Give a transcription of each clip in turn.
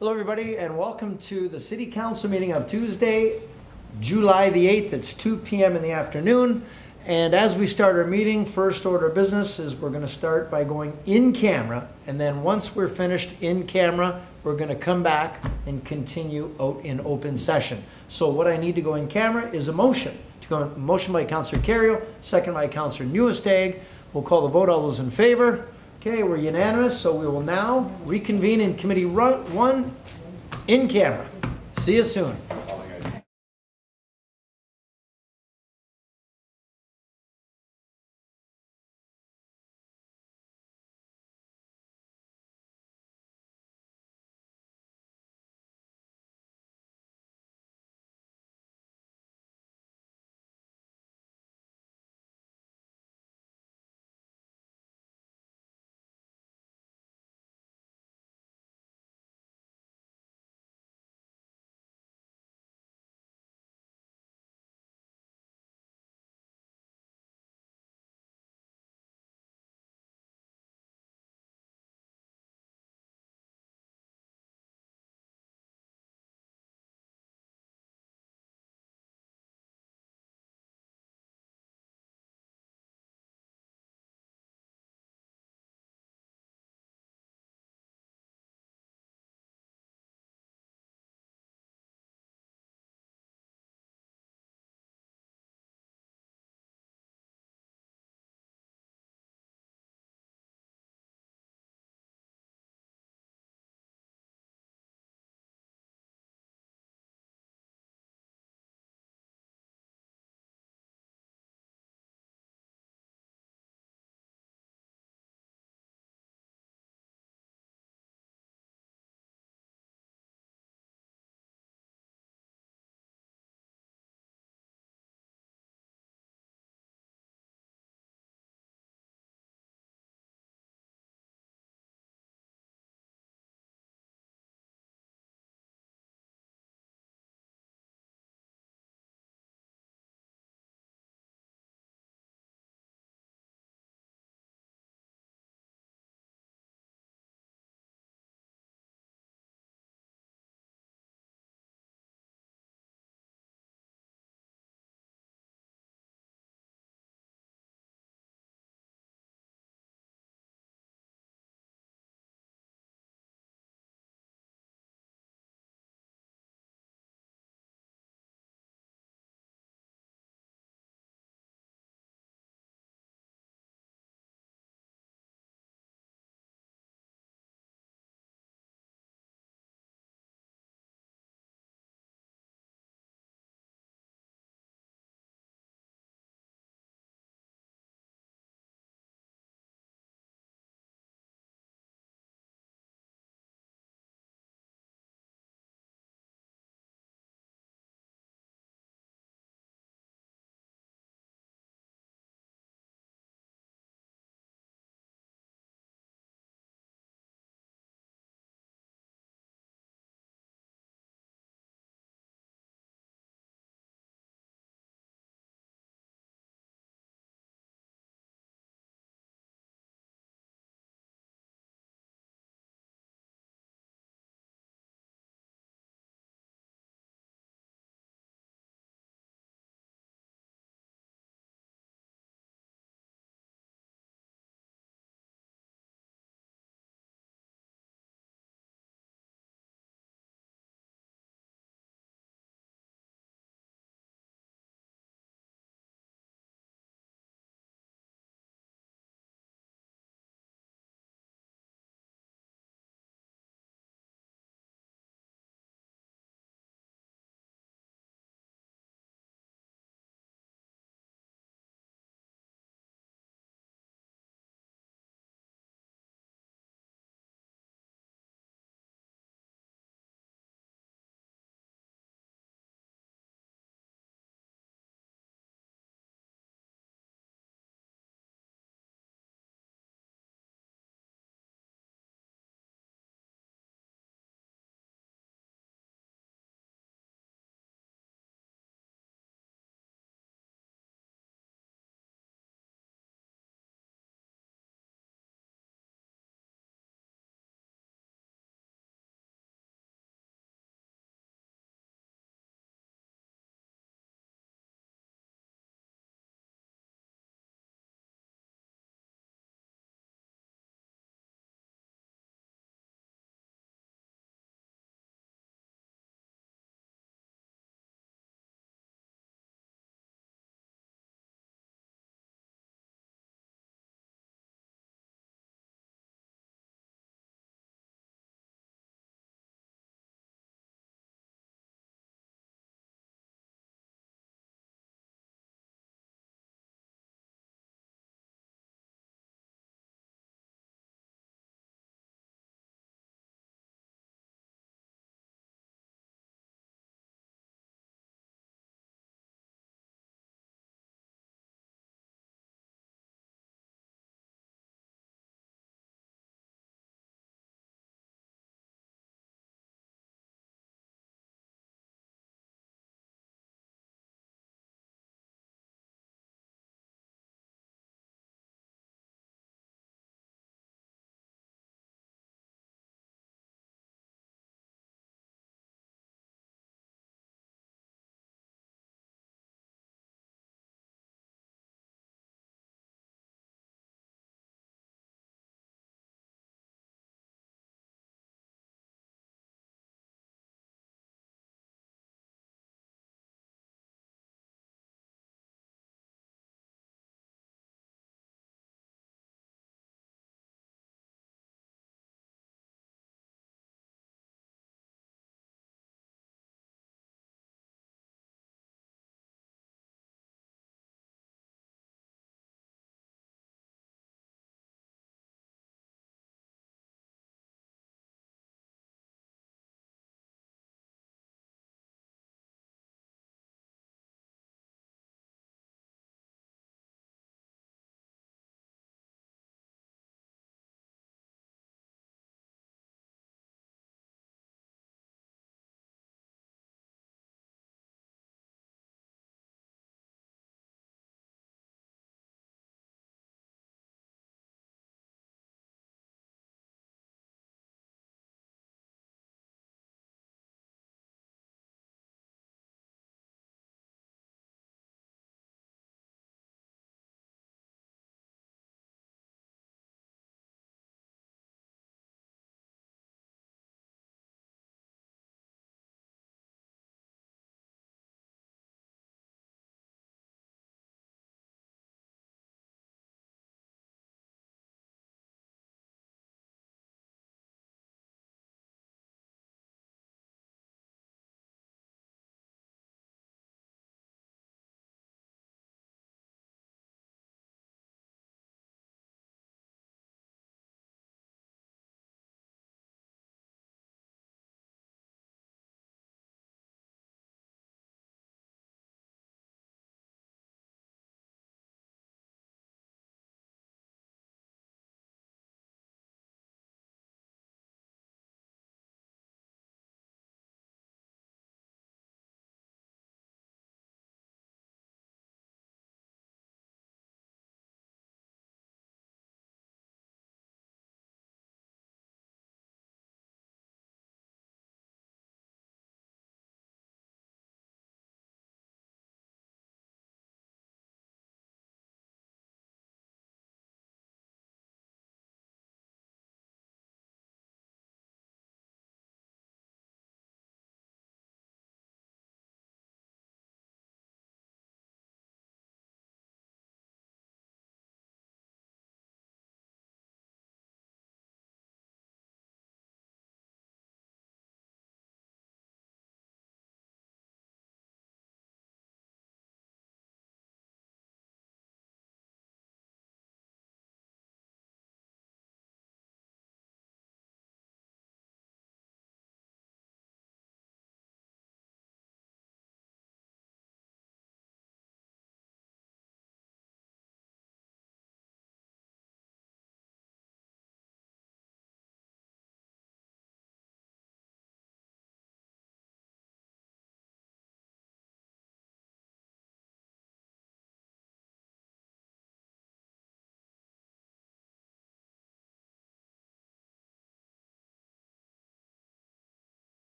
Hello everybody and welcome to the City Council meeting of Tuesday, July the 8th. It's 2 p.m. in the afternoon. And as we start our meeting, first order of business is we're going to start by going in camera. And then once we're finished in camera, we're going to come back and continue out in open session. So what I need to go in camera is a motion. To go in, motion by Councillor Carriel, second by Councillor Nieuwesteeg. We'll call the vote. All those in favor? Okay, we're unanimous, so we will now reconvene in Committee 1 in camera. See you soon.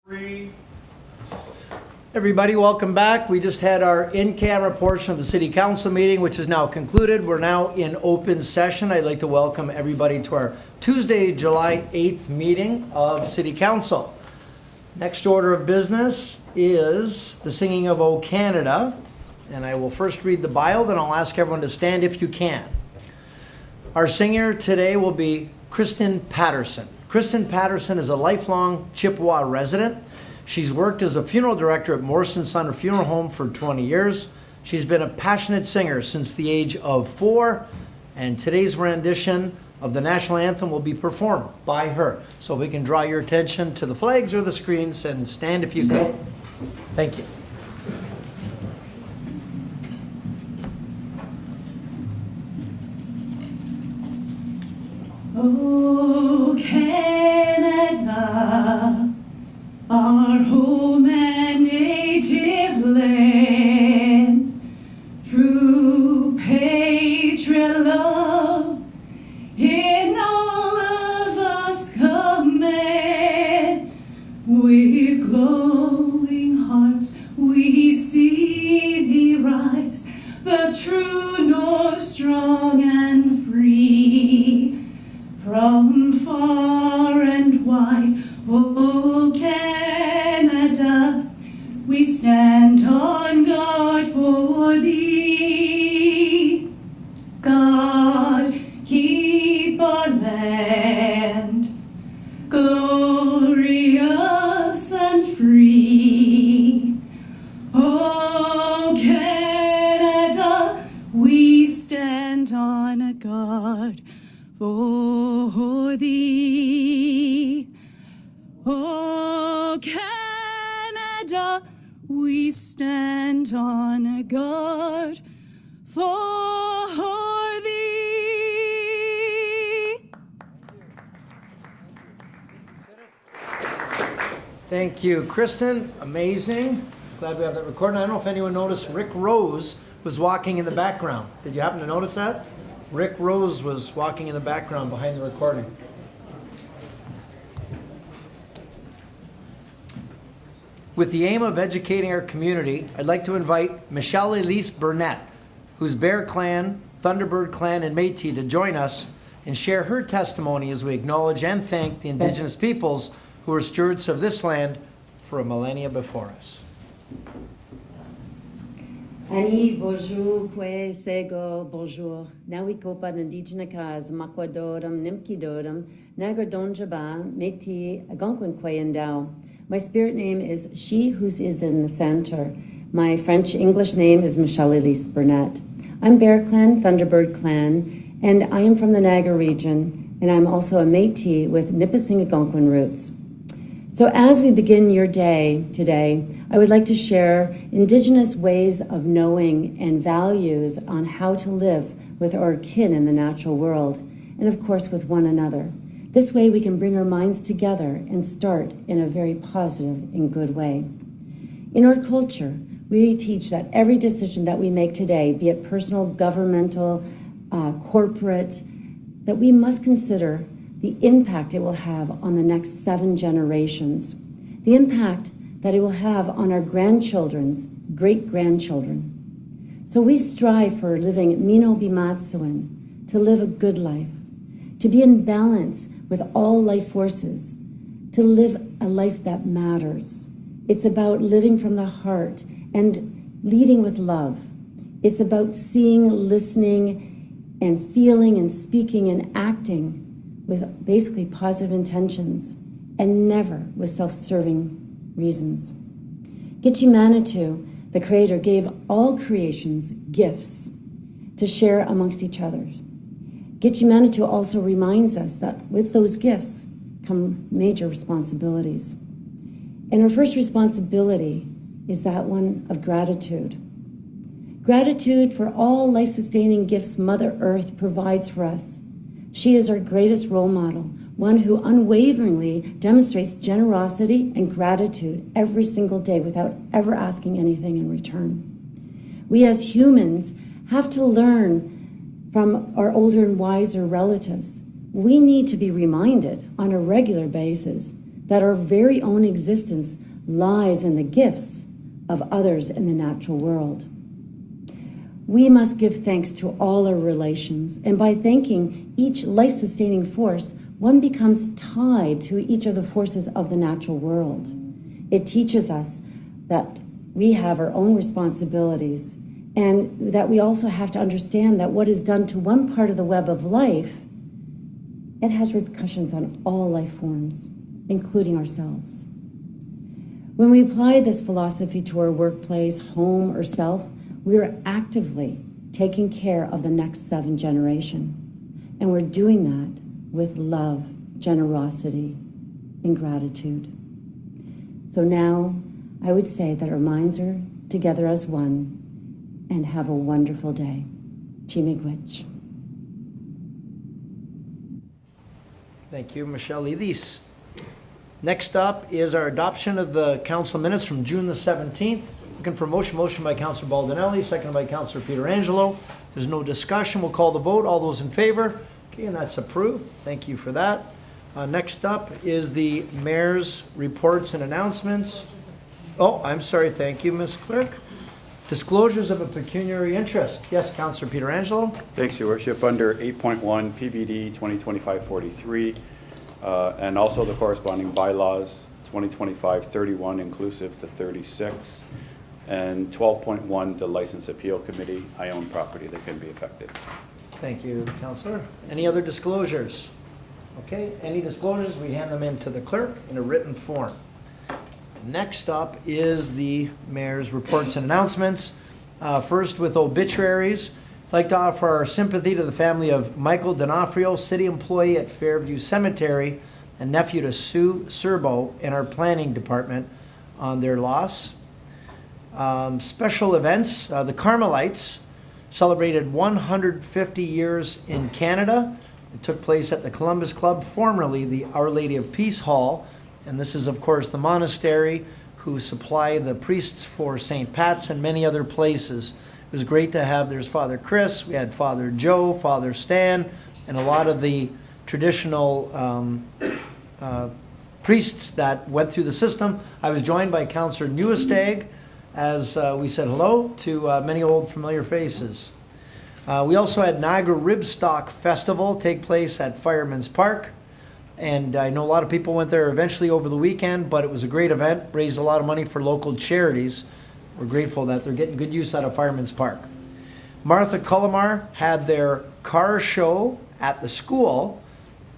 3. Everybody, welcome back. We just had our in-camera portion of the City Council meeting, which is now concluded. We're now in open session. I'd like to welcome everybody to our Tuesday, July 8th meeting of City Council. Next order of business is the singing of O Canada. And I will first read the bio, then I'll ask everyone to stand if you can. Our singer today will be Kristen Patterson. Kristen Patterson is a lifelong Chippewa resident. She's worked as a funeral director at Morrison Son Funeral Home for 20 years. She's been a passionate singer since the age of 4, and today's rendition of the national anthem will be performed by her. So if we can draw your attention to the flags or the screens and stand if you could. Thank you. Oh, Canada, our home and native land, true patriot love in all of us command. With glowing hearts we see thee rise, the true north strong and free. From far and wide, oh Canada, we stand on guard for thee. God, keep our land glorious and free. Oh Canada, we stand on a guard for thee. Oh Canada, we stand on a guard for thee. Thank you, Kristen. Amazing. Glad we have that recording. I don't know if anyone noticed Rick Rose was walking in the background. Did you happen to notice that? Rick Rose was walking in the background behind the recording. With the aim of educating our community, I'd like to invite Michelle Elise Burnett, who's Bear Clan, Thunderbird Clan, and Métis to join us and share her testimony as we acknowledge and thank the Indigenous peoples who are stewards of this land for a millennia before us. Ani bonjour, kwe sego bonjour. Nawi kopa Indigenous kaz makwadoram nimkidoram nagadonjaba meti agonkwen kwe endao. My spirit name is She Who Is in the Center. My French English name is Michelle Elise Burnett. I'm Bear Clan, Thunderbird Clan, and I am from the Niagara region, and I'm also a Métis with Nipissing Algonquin roots. So as we begin your day today, I would like to share Indigenous ways of knowing and values on how to live with our kin in the natural world, and of course with one another. This way we can bring our minds together and start in a very positive and good way. In our culture, we teach that every decision that we make today, be it personal, governmental, corporate, that we must consider the impact it will have on the next 7 generations, the impact that it will have on our grandchildren's great-grandchildren. So we strive for living Mino Bimatsuin, to live a good life, to be in balance with all life forces, to live a life that matters. It's about living from the heart and leading with love. It's about seeing, listening, and feeling and speaking and acting with basically positive intentions and never with self-serving reasons. Gitche Manitou, the Creator, gave all creations gifts to share amongst each other. Gitche Manitou also reminds us that with those gifts come major responsibilities. And our first responsibility is that one of gratitude. Gratitude for all life-sustaining gifts Mother Earth provides for us. She is our greatest role model, one who unwaveringly demonstrates generosity and gratitude every single day without ever asking anything in return. We as humans have to learn from our older and wiser relatives. We need to be reminded on a regular basis that our very own existence lies in the gifts of others in the natural world. We must give thanks to all our relations, and by thanking each life-sustaining force, one becomes tied to each of the forces of the natural world. It teaches us that we have our own responsibilities, and that we also have to understand that what is done to one part of the web of life, it has repercussions on all life forms, including ourselves. When we apply this philosophy to our workplace, home, or self, we are actively taking care of the next 7 generations. And we're doing that with love, generosity, and gratitude. So now, I would say that our minds are together as one, and have a wonderful day. Chimigwich. Thank you, Michelle Lidis. Next up is our adoption of the council minutes from June the 17th. Looking for motion by Councillor Baldinelli, seconded by Councillor Pietrangelo. If there's no discussion, we'll call the vote. All those in favor? Okay, and that's approved. Thank you for that. Next up is the mayor's reports and announcements. Oh, I'm sorry. Thank you, Ms. Clerk. Disclosures of a pecuniary interest. Yes, Councillor Pietrangelo. Thanks, Your Worship. Under 8.1 PBD 2025-43, and also the corresponding bylaws 2025-31 inclusive to 36, and 12.1 the License Appeal Committee. I own property that can be affected. Thank you, Councillor. Any other disclosures? Okay, any disclosures, we hand them in to the clerk in a written form. Next up is the mayor's reports and announcements. First with obituaries. I'd like to offer our sympathy to the family of Michael Donofrio, city employee at Fairview Cemetery, and nephew to Sue Scerbo in our planning department on their loss. Special events. The Carmelites celebrated 150 years in Canada. It took place at the Columbus Club, formerly the Our Lady of Peace Hall. And this is, of course, the monastery who supply the priests for St. Pat's and many other places. It was great to have, there's Father Chris, we had Father Joe, Father Stan, and a lot of the traditional priests that went through the system. I was joined by Councillor Nieuwesteeg as we said hello to many old familiar faces. We also had Niagara Ribstock Festival take place at Fireman's Park. And I know a lot of people went there eventually over the weekend, but it was a great event, raised a lot of money for local charities. We're grateful that they're getting good use out of Fireman's Park. Martha Cullimar had their car show at the school,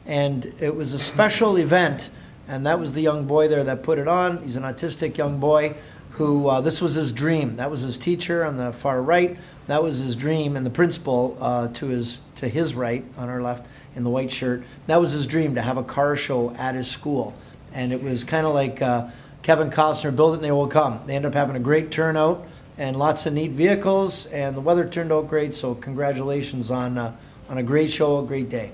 and it was a special event, and that was the young boy there that put it on. He's an autistic young boy who, this was his dream. That was his teacher on the far right. That was his dream, and the principal to his right, on our left, in the white shirt. That was his dream, to have a car show at his school. And it was kind of like Kevin Costner, build it and they will come. They ended up having a great turnout and lots of neat vehicles, and the weather turned out great, so congratulations on a great show, a great day.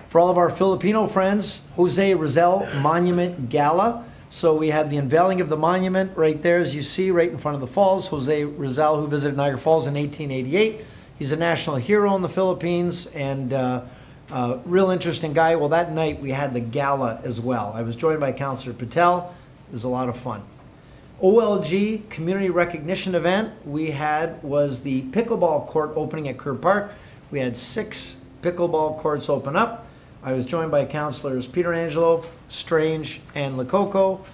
For all of our Filipino friends, Jose Rizal Monument Gala. So we had the unveiling of the monument right there, as you see, right in front of the falls. Jose Rizal, who visited Niagara Falls in 1888. He's a national hero in the Philippines, and real interesting guy. Well, that night we had the gala as well. I was joined by Councillor Patel. It was a lot of fun. OLG Community Recognition event we had was the pickleball court opening at Kerr Park. We had 6 pickleball courts open up. I was joined by Councillors Pietrangelo, Strange, and Lococo,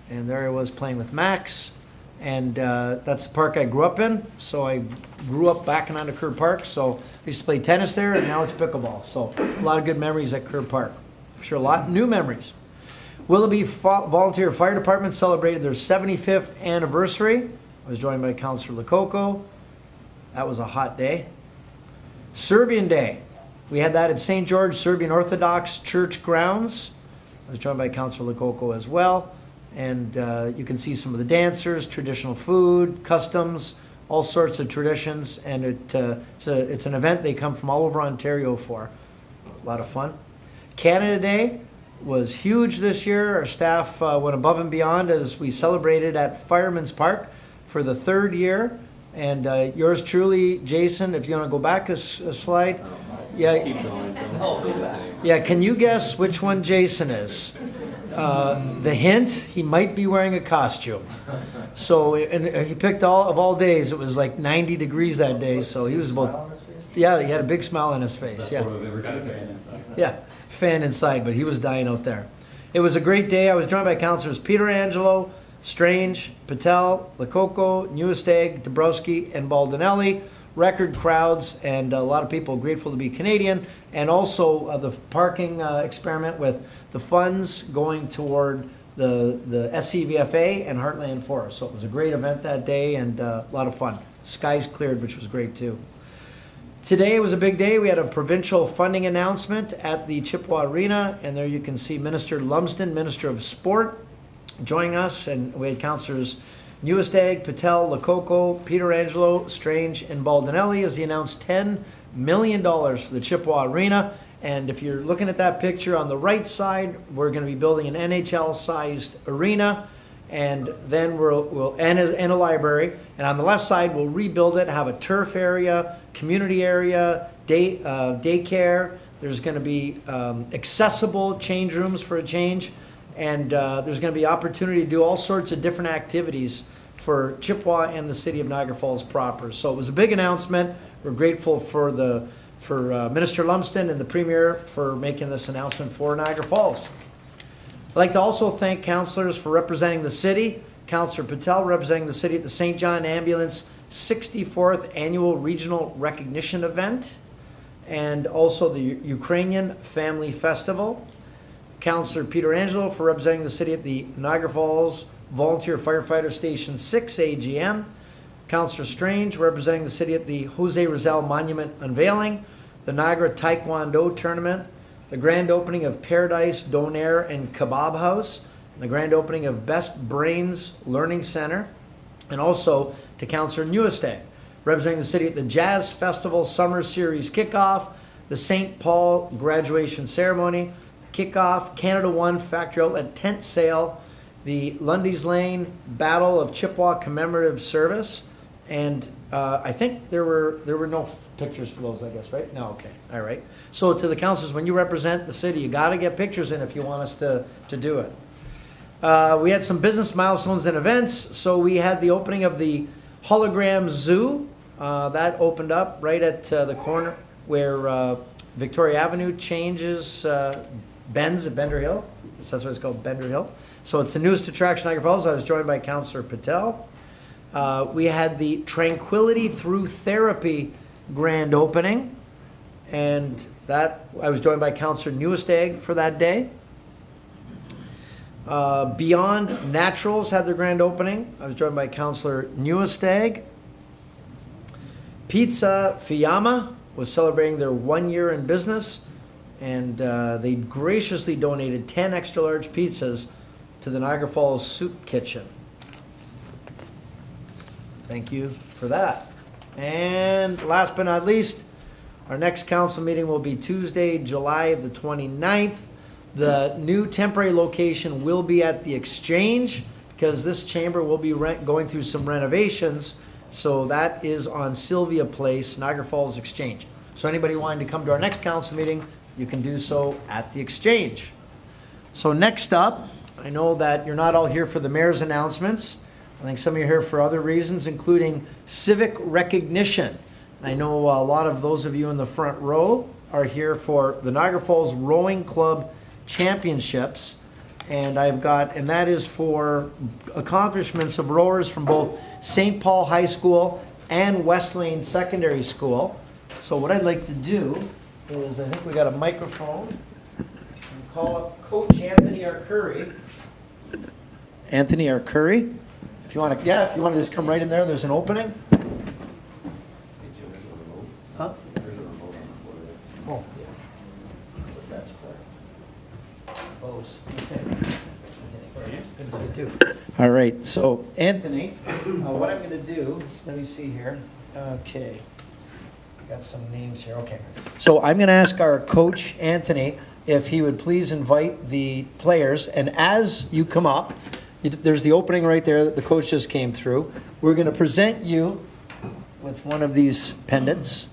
and there I was playing with Max. And that's the park I grew up in, so I grew up backing onto Kerr Park, so I used to play tennis there, and now it's pickleball. So a lot of good memories at Kerr Park. I'm sure a lot new memories. Willoughby Volunteer Fire Department celebrated their 75th anniversary. I was joined by Councillor Lococo. That was a hot day. Serbian Day. We had that at St. George Serbian Orthodox Church grounds. I was joined by Councillor Lococo as well. And you can see some of the dancers, traditional food, customs, all sorts of traditions. And it's an event they come from all over Ontario for. A lot of fun. Canada Day was huge this year. Our staff went above and beyond as we celebrated at Fireman's Park for the 3rd year. And yours truly, Jason, if you want to go back a slide. Yeah, can you guess which one Jason is? The hint, he might be wearing a costume. So, and he picked all days, it was like 90 degrees that day, so he was about, yeah, he had a big smile on his face, yeah. Yeah, fan inside, but he was dying out there. It was a great day. I was joined by councillors Pietrangelo, Strange, Patel, Lococo, Nieuwesteeg, Dabrowski, and Baldinelli. Record crowds and a lot of people grateful to be Canadian, and also the parking experiment with the funds going toward the SCVFA and Heartland Forest. So it was a great event that day and a lot of fun. Skies cleared, which was great too. Today was a big day. We had a provincial funding announcement at the Chippewa Arena, and there you can see Minister Lumsden, Minister of Sport, joining us, and we had councillors Nieuwesteeg, Patel, Lococo, Pietrangelo, Strange, and Baldinelli as he announced $10 million for the Chippewa Arena. And if you're looking at that picture on the right side, we're going to be building an NHL-sized arena, and then and a library. And on the left side, we'll rebuild it, have a turf area, community area, daycare. There's going to be accessible change rooms for a change. And there's going to be opportunity to do all sorts of different activities for Chippewa and the city of Niagara Falls proper. So it was a big announcement. We're grateful for Minister Lumsden and the Premier for making this announcement for Niagara Falls. I'd like to also thank councillors for representing the city. Councillor Patel representing the city at the St. John Ambulance 64th Annual Regional Recognition Event, and also the Ukrainian Family Festival. Councillor Pietrangelo for representing the city at the Niagara Falls Volunteer Firefighter Station 6 AGM. Councillor Strange representing the city at the Jose Rizal Monument Unveiling, the Niagara Taekwondo Tournament, the grand opening of Paradise Donair and Kebab House, and the grand opening of Best Brains Learning Center, and also to Councillor Nieuwesteeg representing the city at the Jazz Festival Summer Series Kickoff, the St. Paul Graduation Ceremony, Kickoff, Canada One Factory Outlet Tent Sale, the Lundy's Lane Battle of Chippewa Commemorative Service, and I think there were no pictures for those, I guess, right? No, okay, all right. So to the councillors, when you represent the city, you got to get pictures in if you want us to do it. We had some business milestones and events. So we had the opening of the hologram zoo. That opened up right at the corner where Victoria Avenue changes, bends at Bender Hill. That's what it's called, Bender Hill. So it's the newest attraction in Niagara Falls. I was joined by Councillor Patel. We had the Tranquility Through Therapy grand opening, and that I was joined by Councillor Nieuwesteeg for that day. Beyond Naturals had their grand opening. I was joined by Councillor Nieuwesteeg. Pizza Fiamma was celebrating their 1 year in business, and they graciously donated 10 extra large pizzas to the Niagara Falls Soup Kitchen. Thank you for that. And last but not least, our next council meeting will be Tuesday, July the 29th. The new temporary location will be at the Exchange because this chamber will be going through some renovations. So that is on Sylvia Place, Niagara Falls Exchange. So anybody wanting to come to our next council meeting, you can do so at the Exchange. So next up, I know that you're not all here for the mayor's announcements. I think some of you are here for other reasons, including civic recognition. I know a lot of those of you in the front row are here for the Niagara Falls Rowing Club Championships. And that is for accomplishments of rowers from both St. Paul High School and West Lane Secondary School. So what I'd like to do is, I think we got a microphone. And call up Coach Anthony Arcuri. Anthony Arcuri. If you want to just come right in there, there's an opening. Huh? Oh, yeah. That's for Bose. Good to see you too. All right, so Anthony, what I'm going to do, let me see here. Okay. Got some names here. Okay. So I'm going to ask our coach, Anthony, if he would please invite the players. And as you come up, there's the opening right there that the coach just came through. We're going to present you with one of these pendants.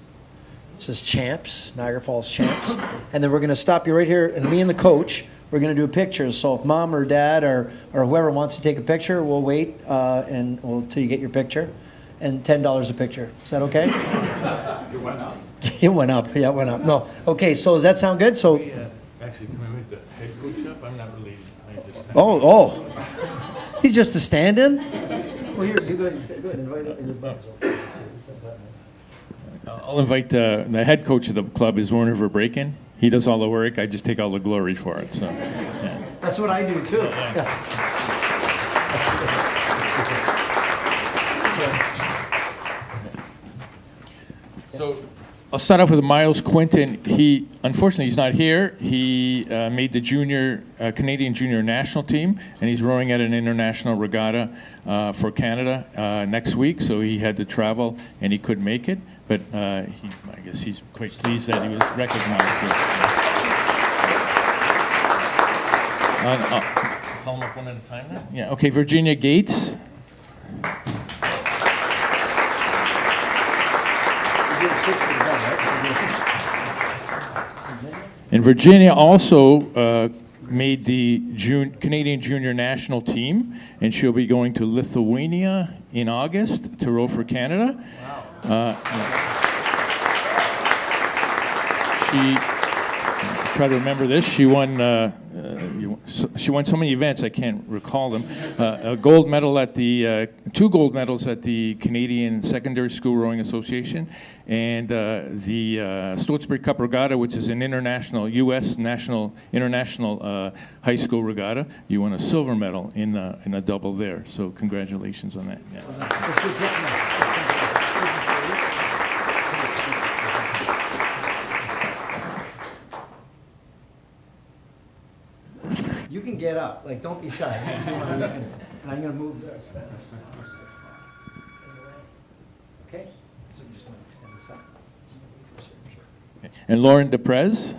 It says Champs, Niagara Falls Champs. And then we're going to stop you right here, and me and the coach we're going to do pictures. So if mom or dad or whoever wants to take a picture, we'll wait until you get your picture. And $10 a picture. Is that okay? It went up. It went up. Yeah, it went up. No. Okay, so does that sound good? So. Actually, can we make the head coach up? I'm not related. Oh. He's just a stand-in? Well, you go ahead. Invite your buds. I'll invite the head coach of the club is Werner Verbreken. He does all the work. I just take all the glory for it. So, yeah. That's what I do too. Yeah. So I'll start off with Miles Quinton. Unfortunately, he's not here. He made the Canadian junior national team, and he's rowing at an international regatta for Canada next week. So he had to travel, and he couldn't make it. But I guess he's quite pleased that he was recognized. I'll call him up one at a time then? Yeah. Okay. Virginia Gates. And Virginia also made the Canadian junior national team, and she'll be going to Lithuania in August to row for Canada. Wow. She try to remember this. She won so many events I can't recall them. A gold medal at the 2 gold medals at the Canadian Secondary School Rowing Association, and the Stotesbury Cup Regatta, which is an international U.S. international high school regatta. You won a silver medal in a double there. So congratulations on that. Yeah. You can get up. Like, don't be shy. And I'm going to move this. Okay? So you just want to extend this up. Okay. And Lauren Deprez.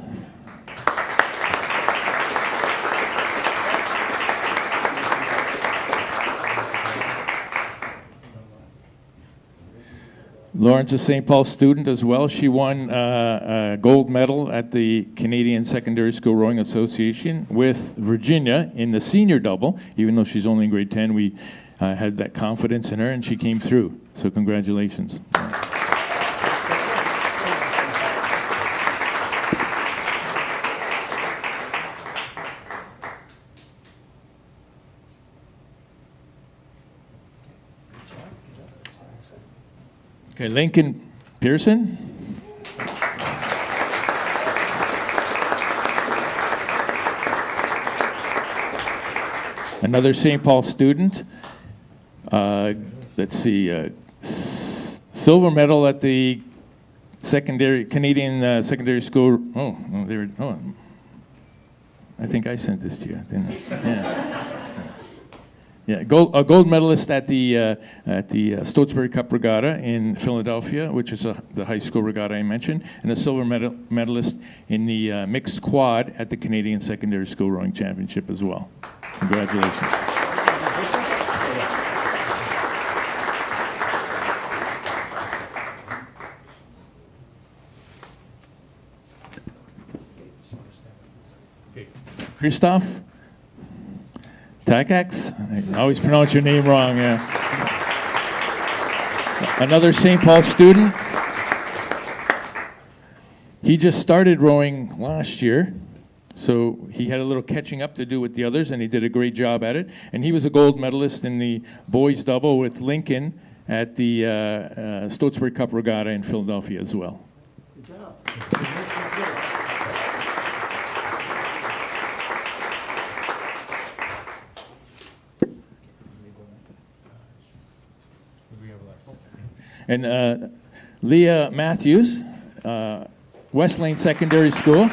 Lauren's a St. Paul student as well. She won a gold medal at the Canadian Secondary School Rowing Association with Virginia in the senior double. Even though she's only in grade 10, we had that confidence in her, and she came through. So congratulations. Okay, Lincoln Pearson. Another St. Paul student. Let's see, silver medal at the Canadian Secondary School. I think I sent this to you, didn't I? Yeah. Yeah, a gold medalist at the Stotesbury Cup Regatta in Philadelphia, which is the high school regatta I mentioned, and a silver medalist in the mixed quad at the Canadian Secondary School Rowing Championship as well. Congratulations. Christoph Takacs? I always pronounce your name wrong, yeah. Another St. Paul student. He just started rowing last year, so he had a little catching up to do with the others, and he did a great job at it. And he was a gold medalist in the boys double with Lincoln at the Stotesbury Cup Regatta in Philadelphia as well. Good job. And Leah Matthews, West Lane Secondary School.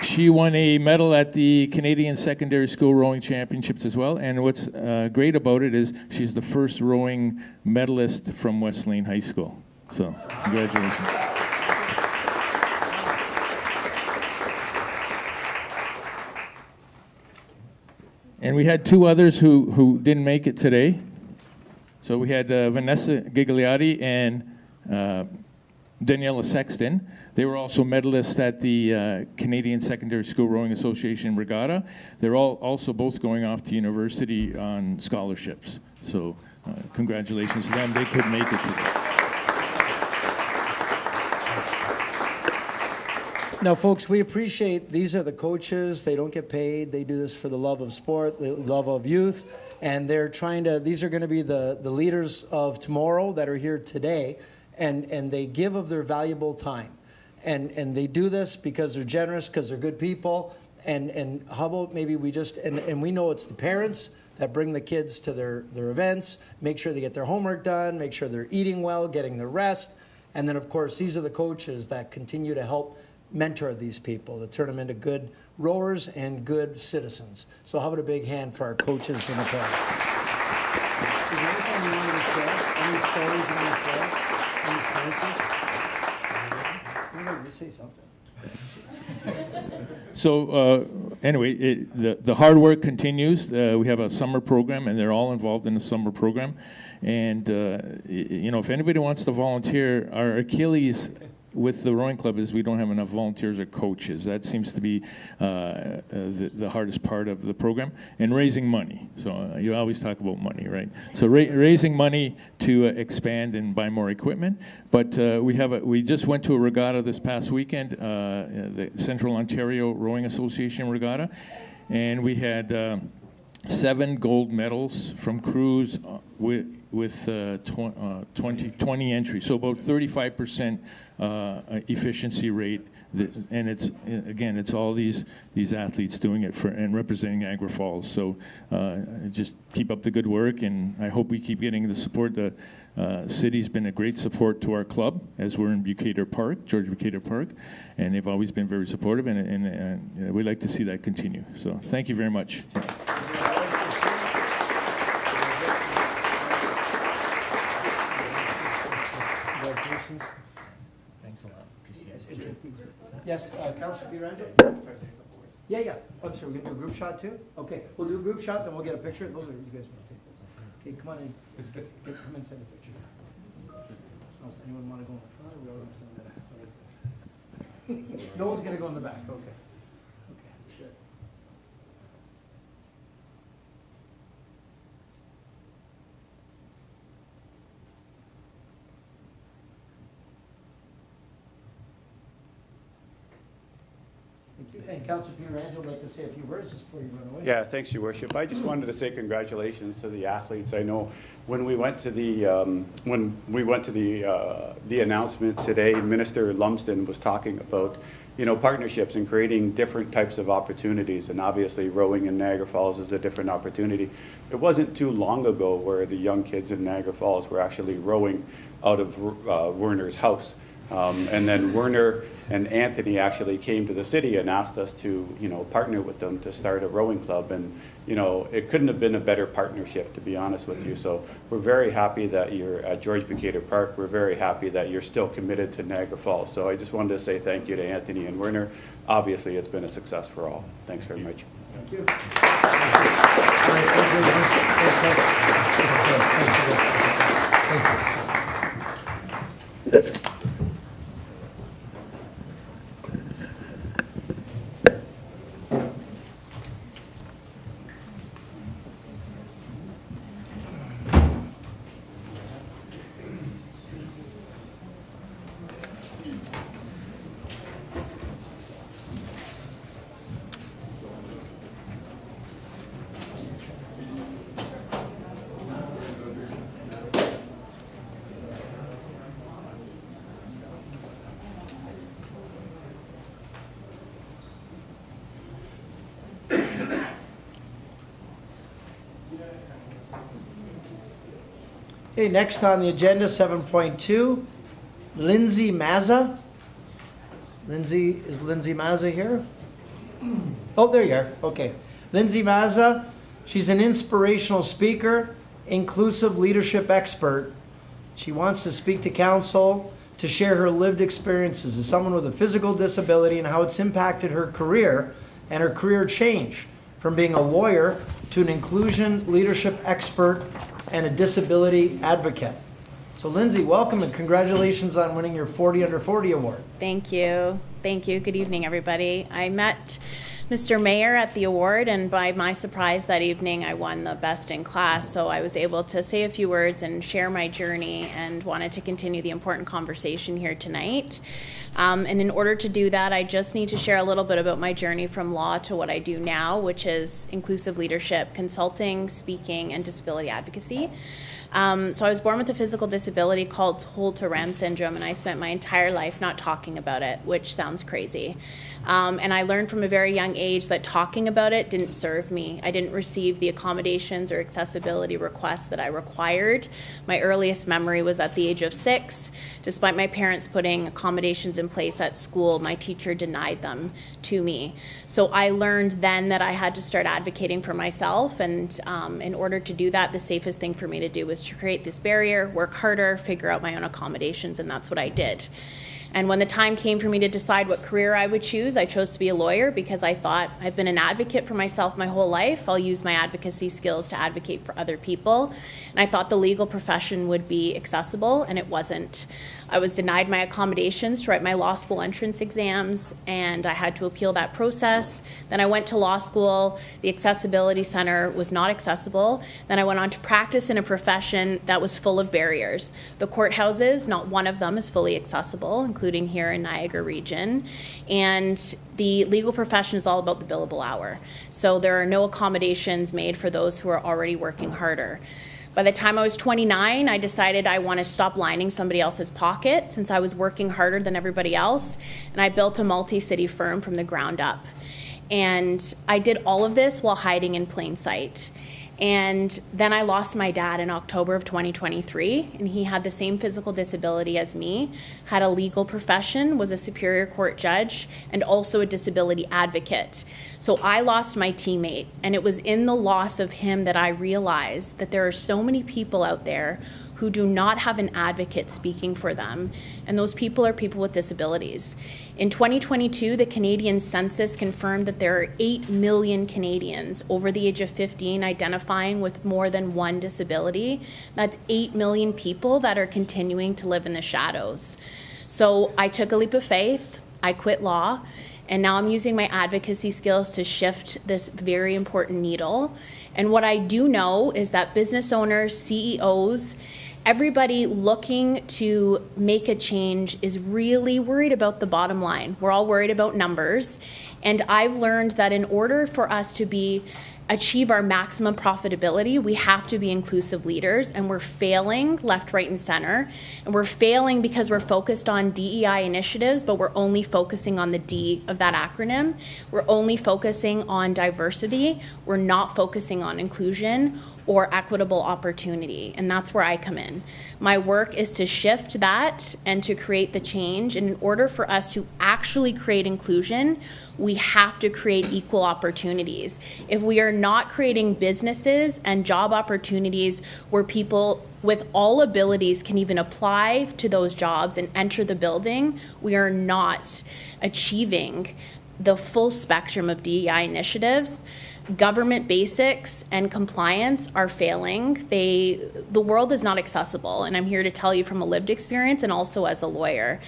She won a medal at the Canadian Secondary School Rowing Championships as well. And what's great about it is she's the first rowing medalist from West Lane High School. So, congratulations. And we had 2 others who didn't make it today. So we had Vanessa Gigliotti and Daniela Sexton. They were also medalists at the Canadian Secondary School Rowing Association Regatta. They're also both going off to university on scholarships. So congratulations to them. They couldn't make it today. Now, folks, we appreciate these are the coaches. They don't get paid. They do this for the love of sport, the love of youth, and they're trying to, these are going to be the leaders of tomorrow that are here today, and they give of their valuable time. And they do this because they're generous, because they're good people, and how about maybe we just, and we know it's the parents that bring the kids to their events, make sure they get their homework done, make sure they're eating well, getting their rest, and then, of course, these are the coaches that continue to help mentor these people, to turn them into good rowers and good citizens. So how about a big hand for our coaches in the club? Is there anything you wanted to share? Any stories you want to share? Any experiences? You say something. So anyway, the hard work continues. We have a summer program, and they're all involved in the summer program. And you know, if anybody wants to volunteer, our Achilles with the rowing club is we don't have enough volunteers or coaches. That seems to be the hardest part of the program. And raising money. So you always talk about money, right? So raising money to expand and buy more equipment. But we just went to a regatta this past weekend, the Central Ontario Rowing Association Regatta, and we had 7 gold medals from crews with 20 entries, so about 35% efficiency rate. And it's all these athletes doing it for and representing Niagara Falls. So just keep up the good work, and I hope we keep getting the support. The city's been a great support to our club as we're in Bucator Park, George Bucator Park, and they've always been very supportive, and we'd like to see that continue. So thank you very much. Thanks a lot. Appreciate it. Yes, Councillor Pietrangelo? Yeah. Oh, so we're going to do a group shot too? Okay, we'll do a group shot, then we'll get a picture. Those are you guys want to take those. Okay, come on in. Come inside the picture. Does anyone want to go in the front? Or we all going to stand there? No one's going to go in the back. Okay. Okay, that's good. And Councillor Pietrangelo would like to say a few words just before you run away. Yeah, thanks, Your Worship. I just wanted to say congratulations to the athletes. I know when we went to the announcement today, Minister Lumsden was talking about, you know, partnerships and creating different types of opportunities, and obviously rowing in Niagara Falls is a different opportunity. It wasn't too long ago where the young kids in Niagara Falls were actually rowing out of Werner's house. And then Werner and Anthony actually came to the city and asked us to, you know, partner with them to start a rowing club. And, you know, it couldn't have been a better partnership, to be honest with you. So we're very happy that you're at George Bucator Park. We're very happy that you're still committed to Niagara Falls. So I just wanted to say thank you to Anthony and Werner. Obviously, it's been a success for all. Thanks very much. Thank you. Okay, next on the agenda, 7.2, Lindsay Mazza. Is Lindsay Mazza here? Oh, there you are. Okay. Lindsay Mazza, she's an inspirational speaker, inclusive leadership expert. She wants to speak to council to share her lived experiences as someone with a physical disability and how it's impacted her career and her career change from being a lawyer to an inclusion leadership expert and a disability advocate. So Lindsay, welcome and congratulations on winning your 40 Under 40 award. Thank you. Thank you. Good evening, everybody. I met Mr. Mayor at the award, and by my surprise that evening, I won the best in class. So I was able to say a few words and share my journey, and wanted to continue the important conversation here tonight. And in order to do that, I just need to share a little bit about my journey from law to what I do now, which is inclusive leadership, consulting, speaking, and disability advocacy. So I was born with a physical disability called Holt-Oram syndrome, and I spent my entire life not talking about it, which sounds crazy. And I learned from a very young age that talking about it didn't serve me. I didn't receive the accommodations or accessibility requests that I required. My earliest memory was at the age of 6. Despite my parents putting accommodations in place at school, my teacher denied them to me. So I learned then that I had to start advocating for myself, and in order to do that, the safest thing for me to do was to create this barrier, work harder, figure out my own accommodations, and that's what I did. And when the time came for me to decide what career I would choose, I chose to be a lawyer because I thought I've been an advocate for myself my whole life. I'll use my advocacy skills to advocate for other people. And I thought the legal profession would be accessible, and it wasn't. I was denied my accommodations to write my law school entrance exams, and I had to appeal that process. Then I went to law school. The accessibility center was not accessible. Then I went on to practice in a profession that was full of barriers. The courthouses, not one of them is fully accessible, including here in Niagara region. And the legal profession is all about the billable hour. So there are no accommodations made for those who are already working harder. By the time I was 29, I decided I want to stop lining somebody else's pocket since I was working harder than everybody else, and I built a multi-city firm from the ground up. And I did all of this while hiding in plain sight. And then I lost my dad in October of 2023, and he had the same physical disability as me, had a legal profession, was a Superior Court judge, and also a disability advocate. So I lost my teammate, and it was in the loss of him that I realized that there are so many people out there who do not have an advocate speaking for them, and those people are people with disabilities. In 2022, the Canadian census confirmed that there are 8 million Canadians over the age of 15 identifying with more than one disability. That's 8 million people that are continuing to live in the shadows. So I took a leap of faith, I quit law, and now I'm using my advocacy skills to shift this very important needle. And what I do know is that business owners, CEOs, everybody looking to make a change is really worried about the bottom line. We're all worried about numbers. And I've learned that in order for us to achieve our maximum profitability, we have to be inclusive leaders, and we're failing left, right, and center. And we're failing because we're focused on DEI initiatives, but we're only focusing on the D of that acronym. We're only focusing on diversity. We're not focusing on inclusion or equitable opportunity, and that's where I come in. My work is to shift that and to create the change, and in order for us to actually create inclusion, we have to create equal opportunities. If we are not creating businesses and job opportunities where people with all abilities can even apply to those jobs and enter the building, we are not achieving the full spectrum of DEI initiatives. Government basics and compliance are failing. The world is not accessible, and I'm here to tell you from a lived experience and also as a lawyer.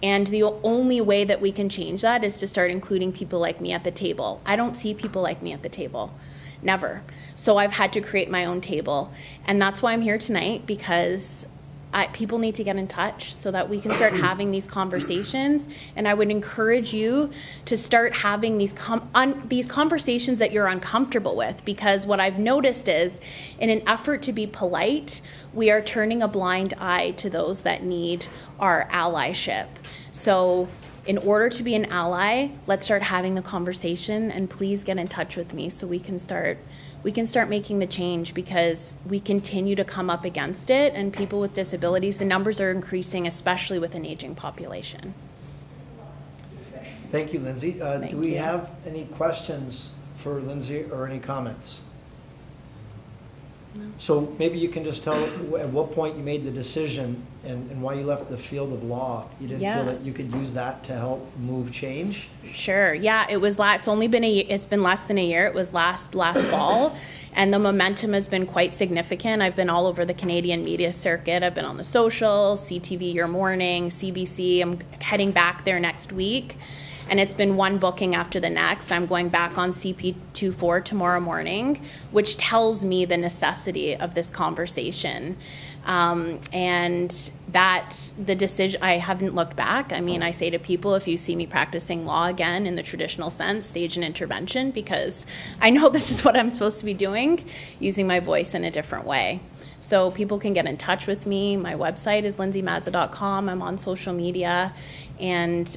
And the only way that we can change that is to start including people like me at the table. I don't see people like me at the table, never. So I've had to create my own table, and that's why I'm here tonight, because people need to get in touch so that we can start having these conversations. And I would encourage you to start having these conversations that you're uncomfortable with, because what I've noticed is, in an effort to be polite, we are turning a blind eye to those that need our allyship. So in order to be an ally, let's start having the conversation, and please get in touch with me so we can start making the change, because we continue to come up against it, and people with disabilities, the numbers are increasing, especially with an aging population. Thank you, Lindsay. Do we you. have any questions for Lindsay or any comments? So maybe you can just tell at what point you made the decision and why you left the field of law. You didn't Yeah. feel that you could use that to help move change? Sure. Yeah, it was. It's only been it's been less than a year. It was last fall, and the momentum has been quite significant. I've been all over the Canadian media circuit. I've been on the social, CTV Your Morning, CBC. I'm heading back there next week, and it's been one booking after the next. I'm going back on CP24 tomorrow morning, which tells me the necessity of this conversation. And that the decision, I haven't looked back. I mean, I say to people, if you see me practicing law again in the traditional sense, stage an intervention, because I know this is what I'm supposed to be doing, using my voice in a different way. So people can get in touch with me. My website is lindsaymazza.com. I'm on social media. And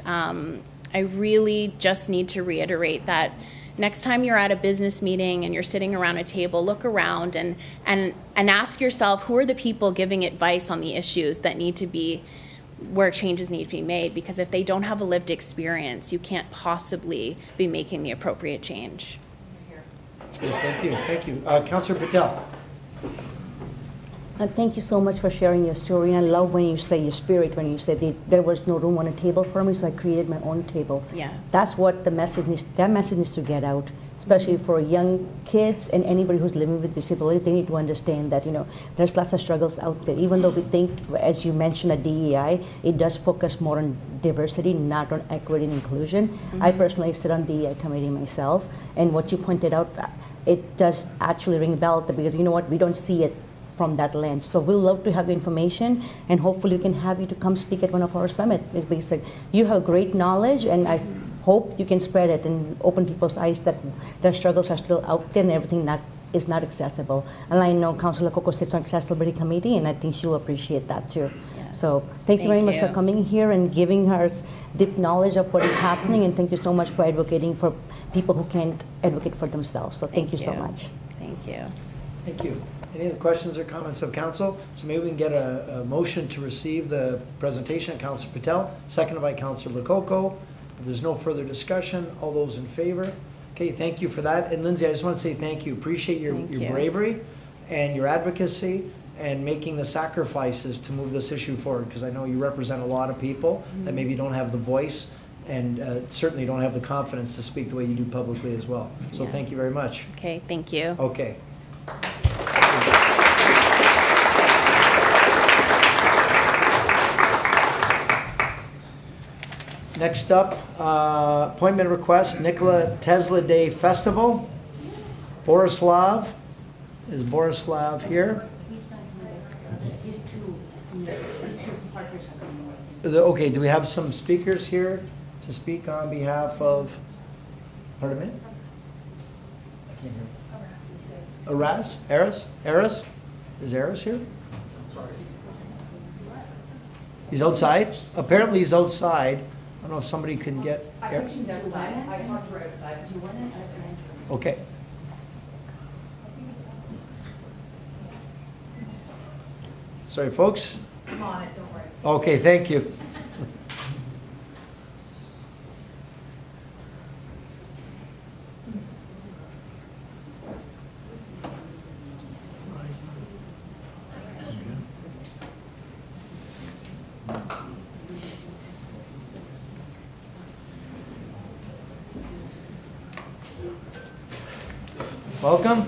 I really just need to reiterate that next time you're at a business meeting and you're sitting around a table, look around and ask yourself, who are the people giving advice on the issues that need to be, where changes need to be made? Because if they don't have a lived experience, you can't possibly be making the appropriate change. That's good. Thank you. Councillor Patel. Thank you so much for sharing your story. And I love when you say your spirit, when you said there was no room on a table for me, so I created my own table. Yeah. That's what that message needs to get out, especially for young kids and anybody who's living with disability. They need to understand that, there's lots of struggles out there. Even though we think, as you mentioned, at DEI, it does focus more on diversity, not on equity and inclusion. Mm-hmm. I personally sit on DEI committee myself, and what you pointed out, it does actually ring a bell, because you know what, we don't see it from that lens. So we'll love to have information, and hopefully we can have you to come speak at one of our summit. It's basic. You have great knowledge, and I hope you can spread it and open people's eyes that their struggles are still out there and everything that is not accessible. And I know Councillor Coco sits on Accessibility Committee, and I think she'll appreciate that too. Yeah. So thank you very much for coming here and giving us deep knowledge of what is happening, and thank you so much for advocating for people who can't advocate for themselves. So thank you so much. Thank you. Thank you. Any other questions or comments of council? So maybe we can get a motion to receive the presentation of Councillor Patel, seconded by Councillor Lococo. If there's no further discussion, all those in favor? Okay, thank you for that. And Lindsay, I just want to say thank you. Appreciate your bravery and your advocacy and making the sacrifices to move this issue forward, because I know you represent a lot of people that maybe don't have the voice and certainly don't have the confidence to speak the way you do publicly as well. So thank you very much. Okay, thank you. Okay. Next up, appointment request, Nikola Tesla Day Festival. Borislav, is Borislav here? Okay, do we have some speakers here to speak on behalf of, pardon me? I can't hear. Aras? Is Aras here? He's outside? Apparently he's outside. I don't know if somebody can get. I think she's outside. I talked to her outside. Do you want it? Okay. Sorry, folks. I'm on it, don't worry. Okay, thank you. Welcome.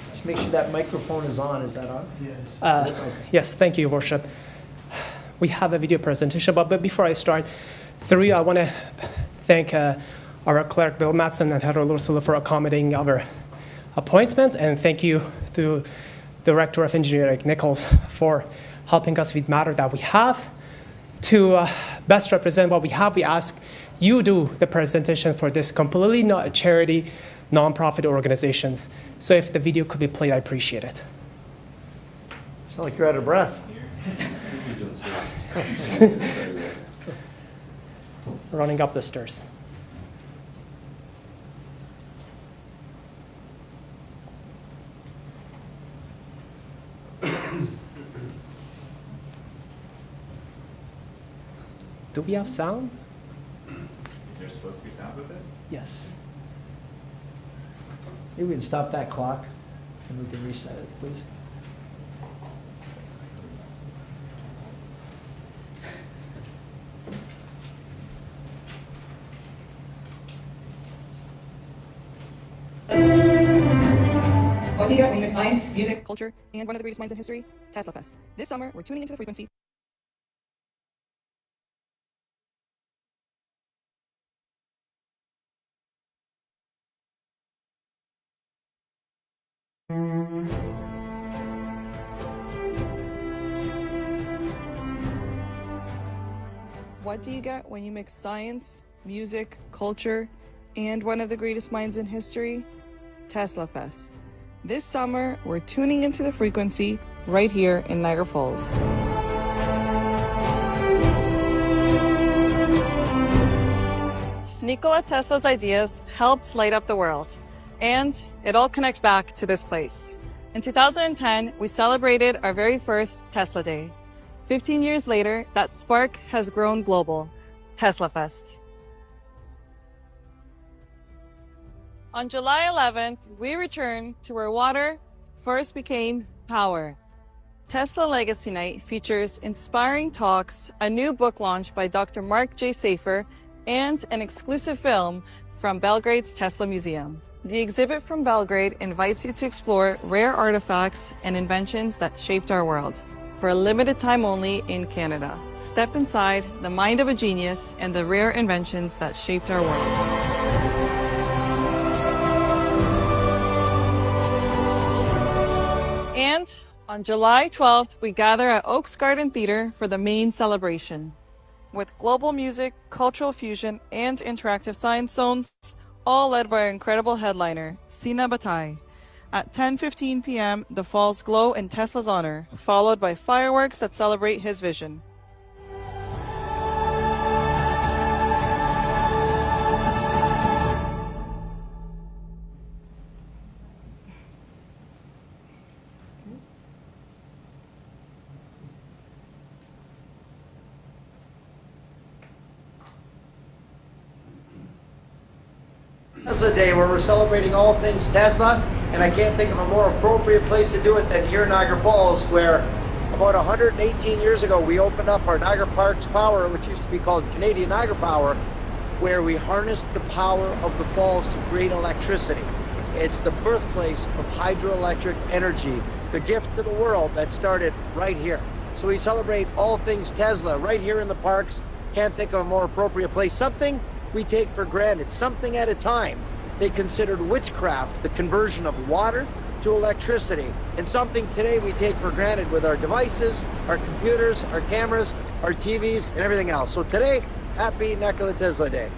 Just make sure that microphone is on. Is that on? Yes. Yes, thank you, Your Worship. We have a video presentation, but before I start, I want to thank our clerk, Bill Matson, and Heather Lursula for accommodating our appointment, and thank you to the Director of Engineering, Nichols, for helping us with matter that we have. To best represent what we have, we ask you do the presentation for this completely not a charity, non-profit organizations. So if the video could be played, I appreciate it. Sound like you're out of breath. Running up the stairs. Do we have sound? Is there supposed to be sound with it? Yes. Maybe we can stop that clock and we can reset it, please. What do you got when you mix science, music, culture, and one of the greatest minds in history? Tesla Fest. This summer, we're tuning into the frequency. What do you get when you mix science, music, culture, and one of the greatest minds in history? Tesla Fest. This summer, we're tuning into the frequency right here in Niagara Falls. Nikola Tesla's ideas helped light up the world, and it all connects back to this place. In 2010, we celebrated our very first Tesla Day. 15 years later, that spark has grown global. Tesla Fest. On July 11th, we return to where water first became power. Tesla Legacy Night features inspiring talks, a new book launch by Dr. Mark J. Safer, and an exclusive film from Belgrade's Tesla Museum. The exhibit from Belgrade invites you to explore rare artifacts and inventions that shaped our world. For a limited time only in Canada. Step inside the mind of a genius and the rare inventions that shaped our world. And on July 12th, we gather at Oaks Garden Theatre for the main celebration. With global music, cultural fusion, and interactive science zones, all led by our incredible headliner, Sina Bataille. At 10:15 p.m., the falls glow in Tesla's honor, followed by fireworks that celebrate his vision. Tesla Day, where we're celebrating all things Tesla, and I can't think of a more appropriate place to do it than here in Niagara Falls, where about 118 years ago we opened up our Niagara Parks Power, which used to be called Canadian Niagara Power, where we harnessed the power of the falls to create electricity. It's the birthplace of hydroelectric energy, the gift to the world that started right here. So we celebrate all things Tesla right here in the parks. Can't think of a more appropriate place. Something we take for granted, something at a time. They considered witchcraft, the conversion of water to electricity, and something today we take for granted with our devices, our computers, our cameras, our TVs, and everything else. So today, happy Nikola Tesla Day.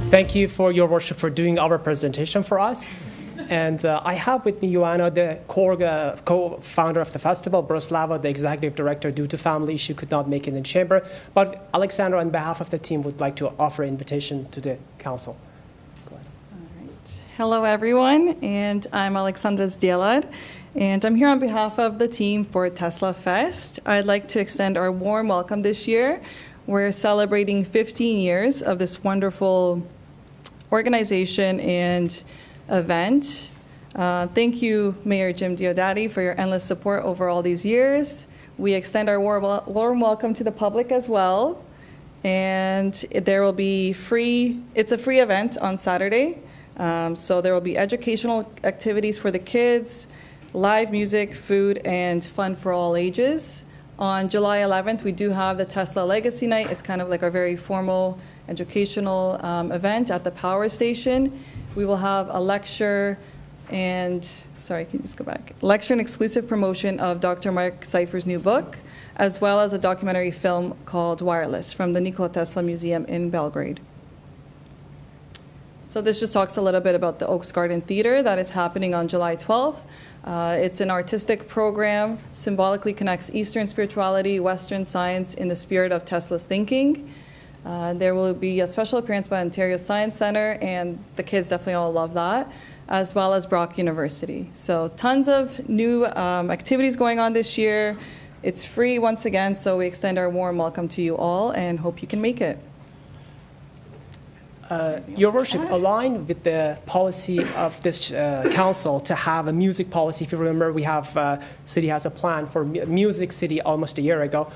Thank you for your worship for doing our presentation for us. And I have with me Ioana, the co-founder of the festival, Broslava, the executive director. Due to family issue, could not make it in chamber. But Alexandra, on behalf of the team, would like to offer an invitation to the council. All right. Hello, everyone, and I'm Alexandra Zdielad, and I'm here on behalf of the team for Tesla Fest. I'd like to extend our warm welcome this year. We're celebrating 15 years of this wonderful organization and event. Thank you, Mayor Jim Diodati, for your endless support over all these years. We extend our warm welcome to the public as well. And there will be it's a free event on Saturday. So there will be educational activities for the kids, live music, food, and fun for all ages. On July 11th, we do have the Tesla Legacy Night. It's kind of like our very formal educational event at the power station. We will have a lecture and, sorry, can you just go back? Lecture and exclusive promotion of Dr. Mark Cypher's new book, as well as a documentary film called Wireless from the Nikola Tesla Museum in Belgrade. So this just talks a little bit about the Oaks Garden Theater that is happening on July 12th. It's an artistic program, symbolically connects Eastern spirituality, Western science in the spirit of Tesla's thinking. There will be a special appearance by Ontario Science Centre, and the kids definitely all love that, as well as Brock University. So tons of new activities going on this year. It's free once again, so we extend our warm welcome to you all and hope you can make it. Your Worship, aligned with the policy of this council to have a music policy. If you remember, we have city has a plan for Music City almost a year ago.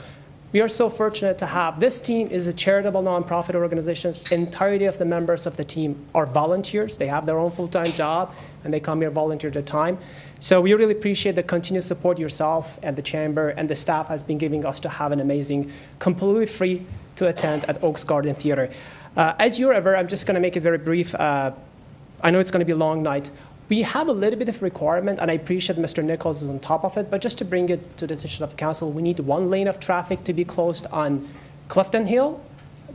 We are so fortunate to have this team is a charitable nonprofit organization. Entirety of the members of the team are volunteers. They have their own full-time job and they come here volunteer their time. So we really appreciate the continued support yourself and the chamber and the staff has been giving us to have an amazing, completely free to attend at Oaks Garden Theater. As you're aware, I'm just going to make it very brief. I know it's going to be a long night. We have a little bit of requirement, and I appreciate Mr. Nichols is on top of it, but just to bring it to the attention of the council, we need one lane of traffic to be closed on Clifton Hill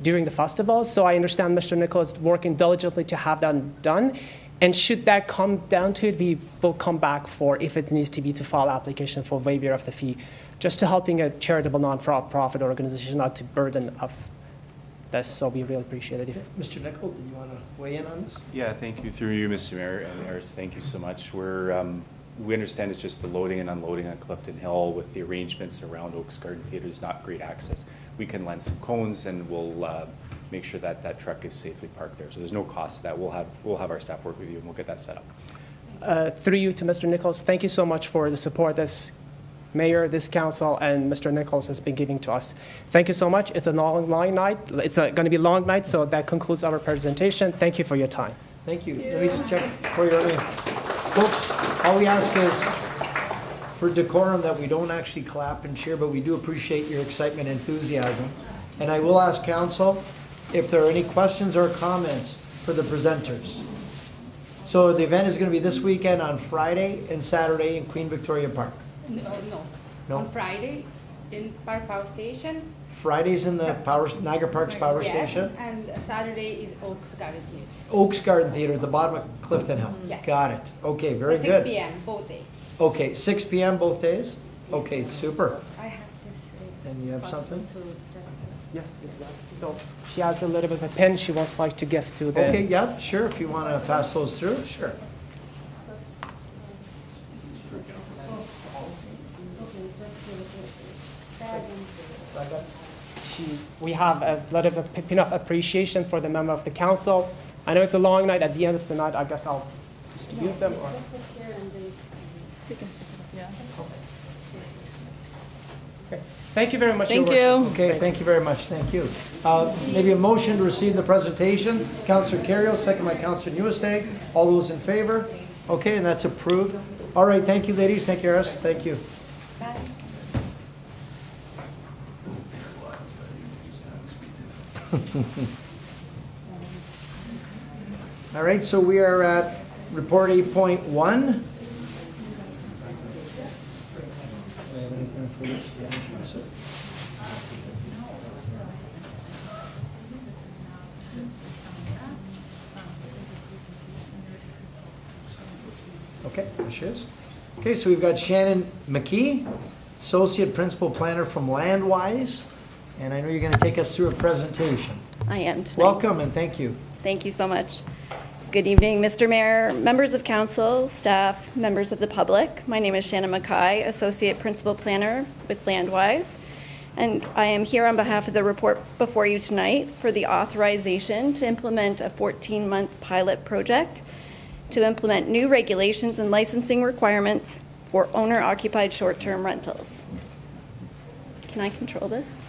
during the festival. So I understand Mr. Nichols is working diligently to have that done. And should that come down to it, we will come back for, if it needs to be, to file application for waiver of the fee, just to helping a charitable non-profit organization, not to burden of this, so we really appreciate it. Mr. Nichol, did you want to weigh in on this? Yeah, thank you through you, Mr. Mayor and Harris. Thank you so much. We understand it's just the loading and unloading on Clifton Hill with the arrangements around Oaks Garden Theater is not great access. We can lend some cones and we'll make sure that that truck is safely parked there. So there's no cost to that. We'll have our staff work with you and we'll get that set up. Through you to Mr. Nichols, thank you so much for the support this Mayor, this council, and Mr. Nichols has been giving to us. Thank you so much. It's a long night. It's going to be a long night, so that concludes our presentation. Thank you for your time. Thank you. Let me just check for your folks. All we ask is for decorum that we don't actually clap and cheer, but we do appreciate your excitement and enthusiasm. And I will ask council if there are any questions or comments for the presenters. So the event is going to be this weekend on Friday and Saturday in Queen Victoria Park. No. On Friday in Park Power Station. Friday's in the Niagara Parks Power Station. And Saturday is Oaks Garden Theater. Oaks Garden Theater at the bottom of Clifton Hill. Yes. Got it. Okay, very At good. 6 p.m. both days. Okay, 6 p.m. both days? Okay, super. I have this. And you have something? Yes. So she has a little bit of a pen she wants like to give to the... Okay, yeah, sure. If you want to pass those through, sure. We have a lot of enough appreciation for the member of the council. I know it's a long night. At the end of the night, I guess I'll distribute them. Or... Okay. Thank you very much. Thank you. Okay, thank you very much. Thank you. Maybe a motion to receive the presentation. Councillor Carriel, second by Councillor Nieuwesteeg. All those in favor? Okay, and that's approved. All right, thank you, ladies. Thank you, Harris. Thank you. All right, so we are at report 8.1. Okay, there she is. Okay, so we've got Shannon McKee, Associate Principal Planner from Landwise, and I know you're going to take us through a presentation. I am tonight. Welcome and thank you. Thank you so much. Good evening, Mr. Mayor, members of council, staff, members of the public. My name is Shannon Mackay, Associate Principal Planner with Landwise, and I am here on behalf of the report before you tonight for the authorization to implement a 14-month pilot project to implement new regulations and licensing requirements for owner-occupied short-term rentals. Can I control this?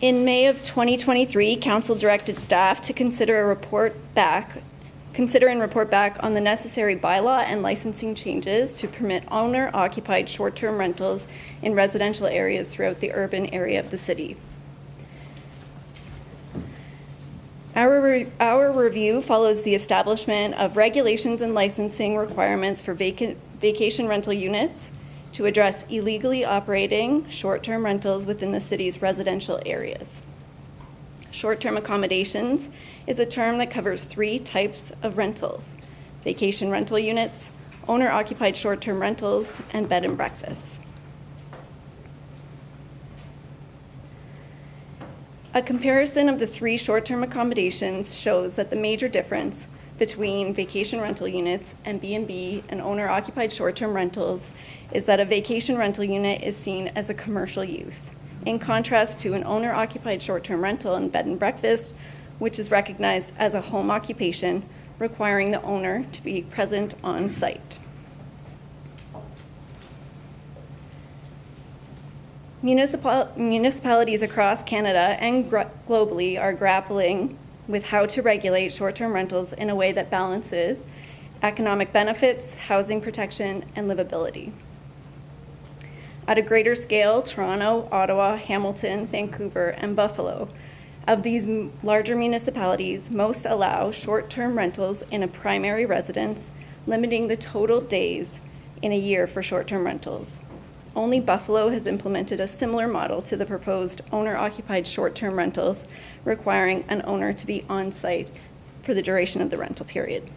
In May of 2023, Council directed staff to consider and report back on the necessary bylaw and licensing changes to permit owner-occupied short-term rentals in residential areas throughout the urban area of the city. Our review follows the establishment of regulations and licensing requirements for vacation rental units to address illegally operating short-term rentals within the city's residential areas. Short-term accommodations is a term that covers 3 types of rentals: vacation rental units, owner-occupied short-term rentals, and bed and breakfasts. A comparison of the 3 short-term accommodations shows that the major difference between vacation rental units and B&B and owner-occupied short-term rentals is that a vacation rental unit is seen as a commercial use, in contrast to an owner-occupied short-term rental and bed and breakfast, which is recognized as a home occupation, requiring the owner to be present on site. Municipalities across Canada and globally are grappling with how to regulate short-term rentals in a way that balances economic benefits, housing protection, and livability. At a greater scale, Toronto, Ottawa, Hamilton, Vancouver, and Buffalo. Of these larger municipalities, most allow short-term rentals in a primary residence, limiting the total days in a year for short-term rentals. Only Buffalo has implemented a similar model to the proposed owner-occupied short-term rentals, requiring an owner to be on site for the duration of the rental period.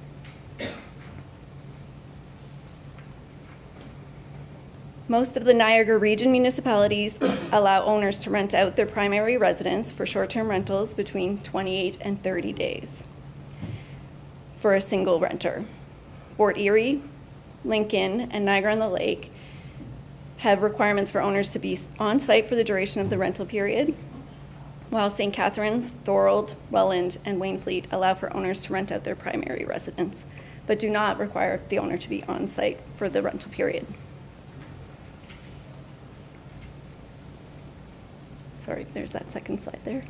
Most of the Niagara region municipalities allow owners to rent out their primary residence for short-term rentals between 28 and 30 days for a single renter. Fort Erie, Lincoln, and Niagara-on-the-Lake have requirements for owners to be on site for the duration of the rental period, while St. Catharines, Thorold, Welland, and Wainfleet allow for owners to rent out their primary residence, but do not require the owner to be on site for the rental period. Sorry, there's that second slide there.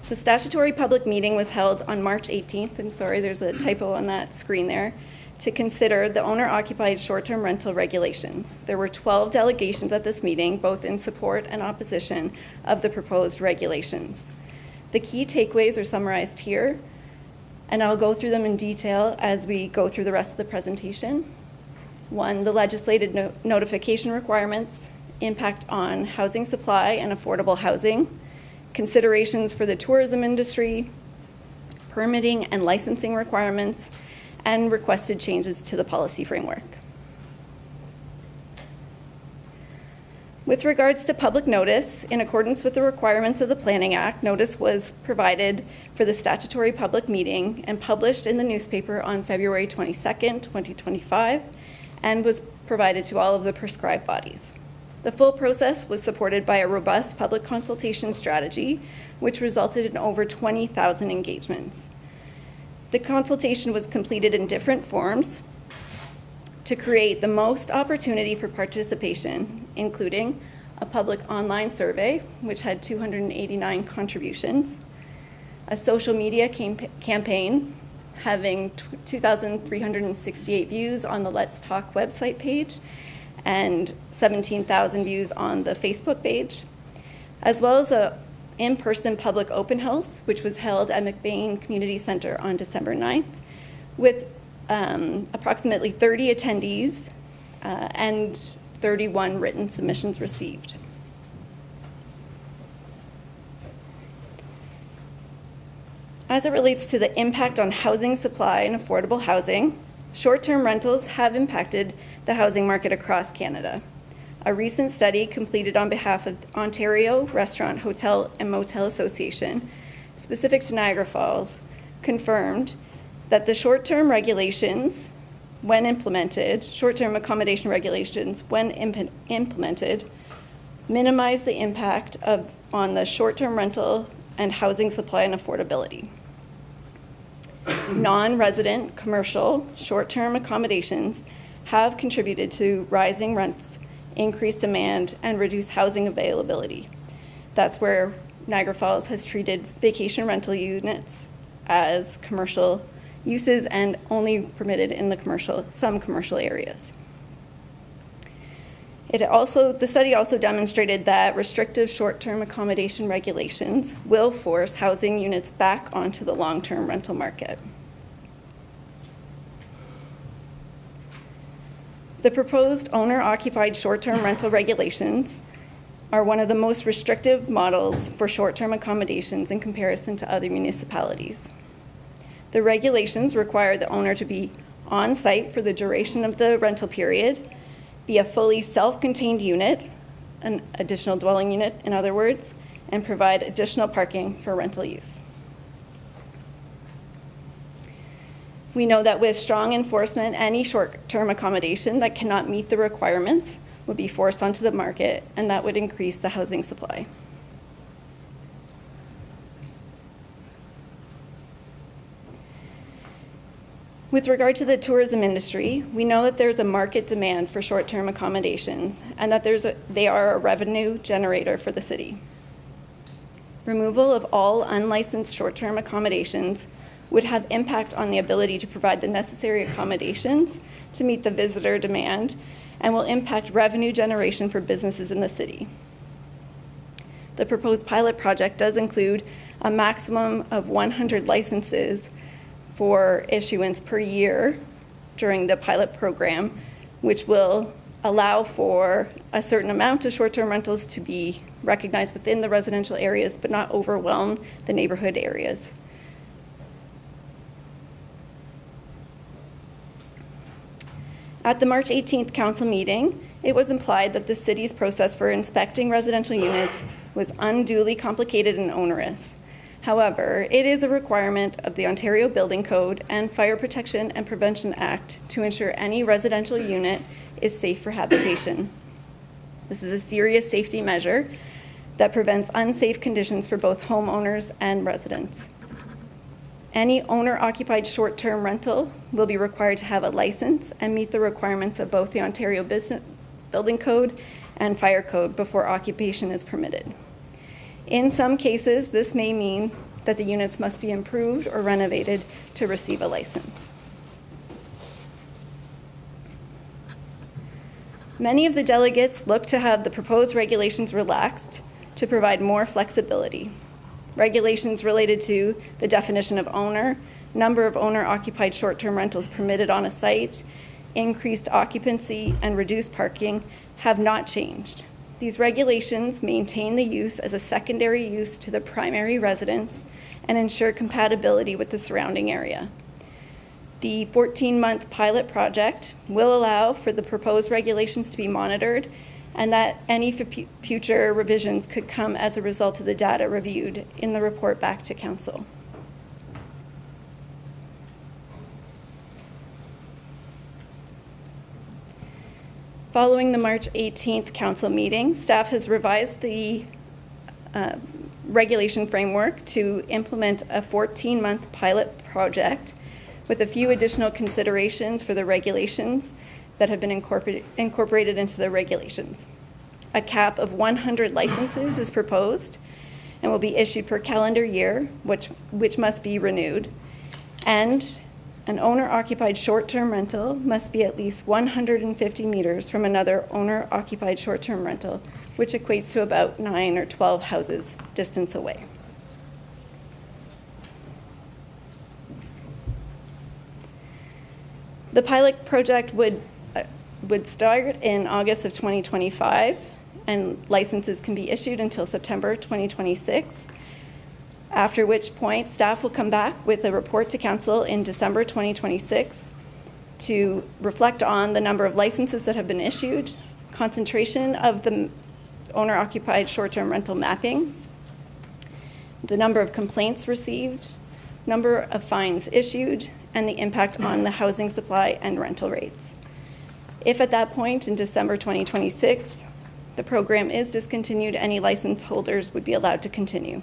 The statutory public meeting was held on March 18th. I'm sorry, there's a typo on that screen there. To consider the owner-occupied short-term rental regulations. There were 12 delegations at this meeting, both in support and opposition of the proposed regulations. The key takeaways are summarized here, and I'll go through them in detail as we go through the rest of the presentation. 1, the legislated notification requirements, impact on housing supply and affordable housing, considerations for the tourism industry, permitting and licensing requirements, and requested changes to the policy framework. With regards to public notice, in accordance with the requirements of the Planning Act, notice was provided for the statutory public meeting and published in the newspaper on February 22nd, 2025, and was provided to all of the prescribed bodies. The full process was supported by a robust public consultation strategy, which resulted in over 20,000 engagements. The consultation was completed in different forms to create the most opportunity for participation, including a public online survey, which had 289 contributions, a social media campaign, having 2,368 views on the Let's Talk website page and 17,000 views on the Facebook page, as well as a in-person public open house, which was held at McBain Community Center on December 9th, with approximately 30 attendees and 31 written submissions received. As it relates to the impact on housing supply and affordable housing, Short-term rentals have impacted the housing market across Canada. A recent study completed on behalf of Ontario Restaurant, Hotel and Motel Association, specific to Niagara Falls, confirmed that the short-term regulations, when implemented, short-term accommodation regulations, when implemented, minimize the impact on the short-term rental and housing supply and affordability. Non-resident commercial short-term accommodations have contributed to rising rents, increased demand, and reduced housing availability. That's where Niagara Falls has treated vacation rental units as commercial uses and only permitted in some commercial areas. The study also demonstrated that restrictive short-term accommodation regulations will force housing units back onto the long-term rental market. The proposed owner-occupied short-term rental regulations are one of the most restrictive models for short-term accommodations in comparison to other municipalities. The regulations require the owner to be on site for the duration of the rental period, be a fully self-contained unit, an additional dwelling unit, in other words, and provide additional parking for rental use. We know that with strong enforcement, any short-term accommodation that cannot meet the requirements would be forced onto the market, and that would increase the housing supply. With regard to the tourism industry, we know that there's a market demand for short-term accommodations and that they are a revenue generator for the city. Removal of all unlicensed short-term accommodations would have impact on the ability to provide the necessary accommodations to meet the visitor demand and will impact revenue generation for businesses in the city. The proposed pilot project does include a maximum of 100 licenses for issuance per year during the pilot program, which will allow for a certain amount of short-term rentals to be recognized within the residential areas, but not overwhelm the neighborhood areas. At the March 18th council meeting, it was implied that the city's process for inspecting residential units was unduly complicated and onerous. However, it is a requirement of the Ontario Building Code and Fire Protection and Prevention Act to ensure any residential unit is safe for habitation. This is a serious safety measure that prevents unsafe conditions for both homeowners and residents. Any owner-occupied short-term rental will be required to have a license and meet the requirements of both the Ontario Building Code and Fire Code before occupation is permitted. In some cases, this may mean that the units must be improved or renovated to receive a license. Many of the delegates look to have the proposed regulations relaxed to provide more flexibility. Regulations related to the definition of owner, number of owner-occupied short-term rentals permitted on a site, increased occupancy, and reduced parking have not changed. These regulations maintain the use as a secondary use to the primary residence and ensure compatibility with the surrounding area. The 14-month pilot project will allow for the proposed regulations to be monitored and that any future revisions could come as a result of the data reviewed in the report back to Council. Following the March 18th Council meeting, staff has revised the regulation framework to implement a 14-month pilot project with a few additional considerations for the regulations that have been incorporated into the regulations. A cap of 100 licenses is proposed and will be issued per calendar year, which must be renewed. And an owner-occupied short-term rental must be at least 150 meters from another owner-occupied short-term rental, which equates to about 9 or 12 houses distance away. The pilot project would start in August of 2025, and licenses can be issued until September 2026. After which point, staff will come back with a report to Council in December 2026 to reflect on the number of licenses that have been issued, concentration of the owner-occupied short-term rental mapping, the number of complaints received, number of fines issued, and the impact on the housing supply and rental rates. If at that point in December 2026, the program is discontinued, any license holders would be allowed to continue.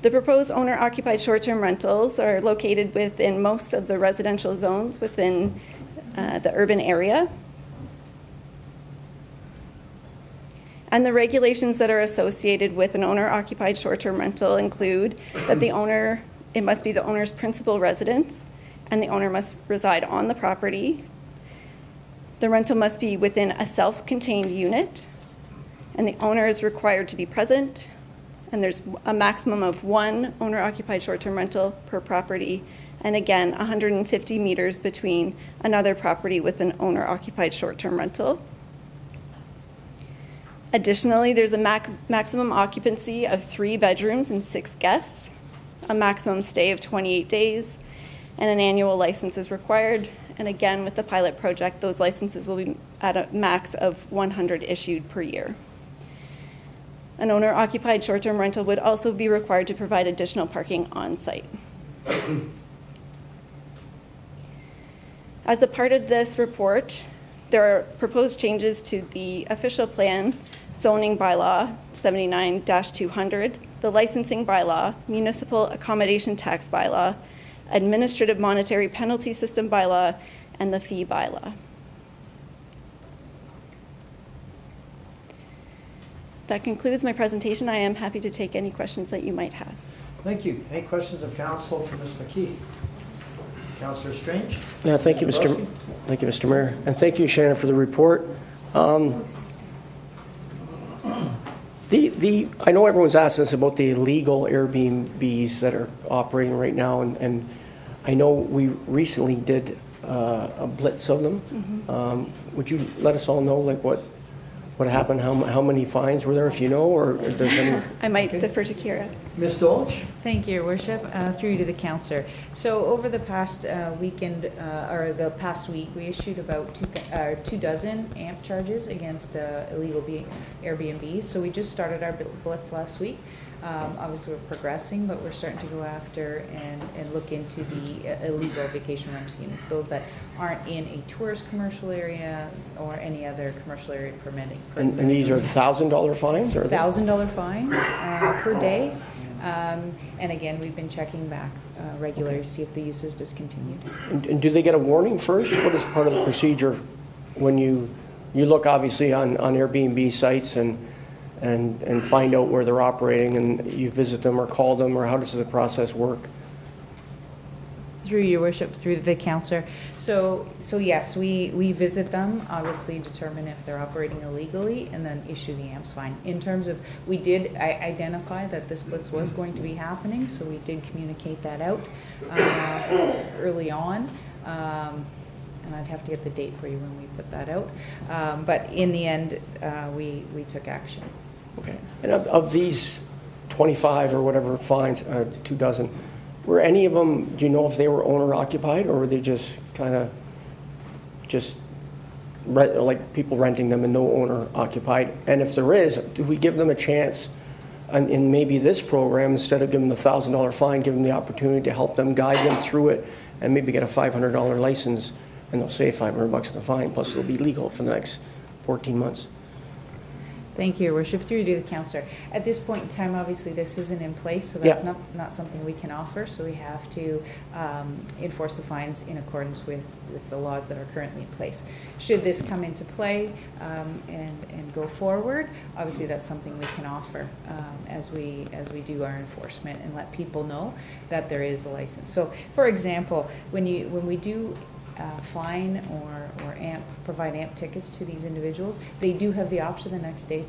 The proposed owner-occupied short-term rentals are located within most of the residential zones within the urban area. And the regulations that are associated with an owner-occupied short-term rental include that it must be the owner's principal residence, and the owner must reside on the property. The rental must be within a self-contained unit, and the owner is required to be present, and there's a maximum of one owner-occupied short-term rental per property, and again, 150 meters between another property with an owner-occupied short-term rental. Additionally, there's a maximum occupancy of 3 bedrooms and 6 guests, a maximum stay of 28 days, and an annual license is required. And again, with the pilot project, those licenses will be at a max of 100 issued per year. An owner-occupied short-term rental would also be required to provide additional parking on site. As a part of this report, there are proposed changes to the official plan, zoning bylaw 79-200, the licensing bylaw, municipal accommodation tax bylaw, administrative monetary penalty system bylaw, and the fee bylaw. That concludes my presentation. I am happy to take any questions that you might have. Thank you. Any questions of council for Ms. McKee? Councillor Strange? Yeah, thank you, Mr. Mayor. And thank you, Shannon, for the report. I know everyone's asking us about the illegal Airbnbs that are operating right now, and I know we recently did a blitz of them. Mm-hmm. Would you let us all know, like, what happened, how many fines were there, if you know, or if there's any? I might defer to Kira. Ms. Dolch? Thank you, Your Worship. Through you to the councillor. So over the past weekend, or the past week, we issued about 2 dozen AMP charges against illegal Airbnbs. So we just started our blitz last week. Obviously, we're progressing, but we're starting to go after and look into the illegal vacation rental units, those that aren't in a tourist commercial area or any other commercial area permitting. And these are $1,000 fines, or $1,000 fines per day. And again, we've been checking back regularly to see if the use is discontinued. And do they get a warning first? What is part of the procedure when you look, obviously, on Airbnb sites and find out where they're operating, and you visit them or call them, or how does the process work? Through Your Worship, through the councillor. So yes, we visit them, obviously determine if they're operating illegally, and then issue the AMPS fine. In terms of, we did identify that this blitz was going to be happening, so we did communicate that out early on. And I'd have to get the date for you when we put that out. But in the end, we took action. Okay. And of these 25 or whatever fines, 2 dozen, were any of them, do you know if they were owner occupied, or were they just kind of like people renting them and no owner occupied? And if there is, do we give them a chance in maybe this program, instead of giving them the $1,000 fine, give them the opportunity to help them, guide them through it, and maybe get a $500 license, and they'll save $500 at the fine, plus it'll be legal for the next 14 months. Thank you, Your Worship. Through you to the councillor. At this point in time, obviously, this isn't in place, so that's not something we can offer. So we have to enforce the fines in accordance with the laws that are currently in place. Should this come into play and go forward, obviously that's something we can offer as we do our enforcement and let people know that there is a license. So, for example, when we do fine or provide AMP tickets to these individuals, they do have the option the next day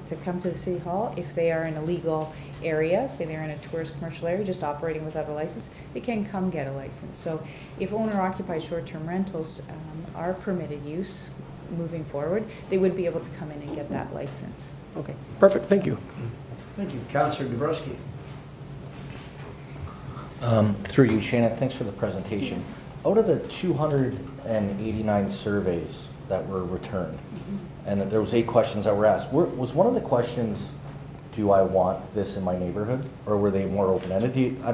to come to the City Hall. If they are in a legal area, say they're in a tourist commercial area just operating without a license, they can come get a license. So if owner-occupied short-term rentals are permitted use moving forward, they would be able to come in and get that license. Okay, perfect. Thank you. Thank you. Councillor Dabrowski. Through you, Shannon, thanks for the presentation. Out of the 289 surveys that were returned, and there was 8 questions that were asked, was one of the questions, do I want this in my neighborhood, or were they more open-ended? I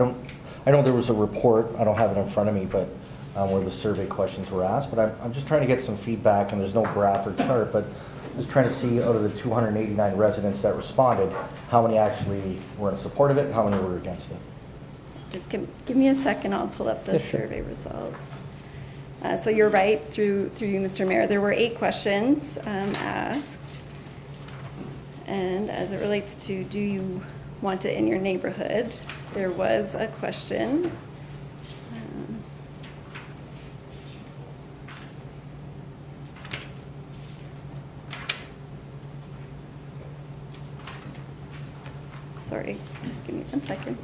know there was a report, I don't have it in front of me, but where the survey questions were asked, but I'm just trying to get some feedback, and there's no graph or chart, but I'm just trying to see out of the 289 residents that responded, how many actually were in support of it, and how many were against it. Just give me a second, I'll pull up the survey results. So you're right, through you, Mr. Mayor, there were 8 questions asked. And as it relates to, do you want it in your neighborhood, there was a question. Sorry, just give me 1 second.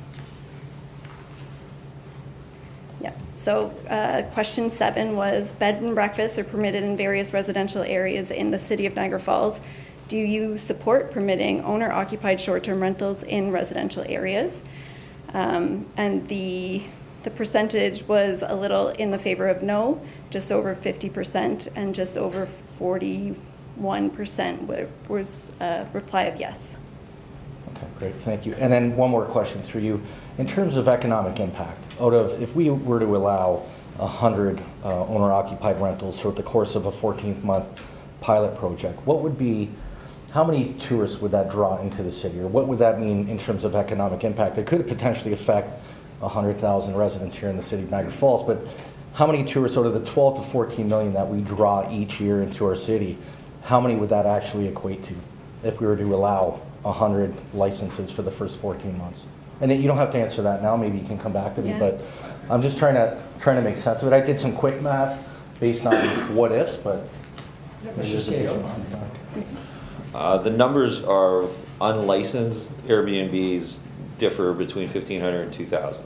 Yeah, so question 7 was, bed and breakfasts are permitted in various residential areas in the city of Niagara Falls. Do you support permitting owner-occupied short-term rentals in residential areas? And the percentage was a little in the favor of no, just over 50%, and just over 41% was a reply of yes. Okay, great, thank you. And then one more question through you. In terms of economic impact, if we were to allow 100 owner-occupied rentals throughout the course of a 14-month pilot project, how many tourists would that draw into the city, or what would that mean in terms of economic impact? It could potentially affect 100,000 residents here in the city of Niagara Falls, but how many tourists out of the 12 to 14 million that we draw each year into our city, how many would that actually equate to if we were to allow 100 licenses for the first 14 months? And you don't have to answer that now, maybe you can come back to me, but I'm just trying to make sense of it. I did some quick math based on what ifs, but the numbers of unlicensed Airbnbs differ between 1,500 and 2,000.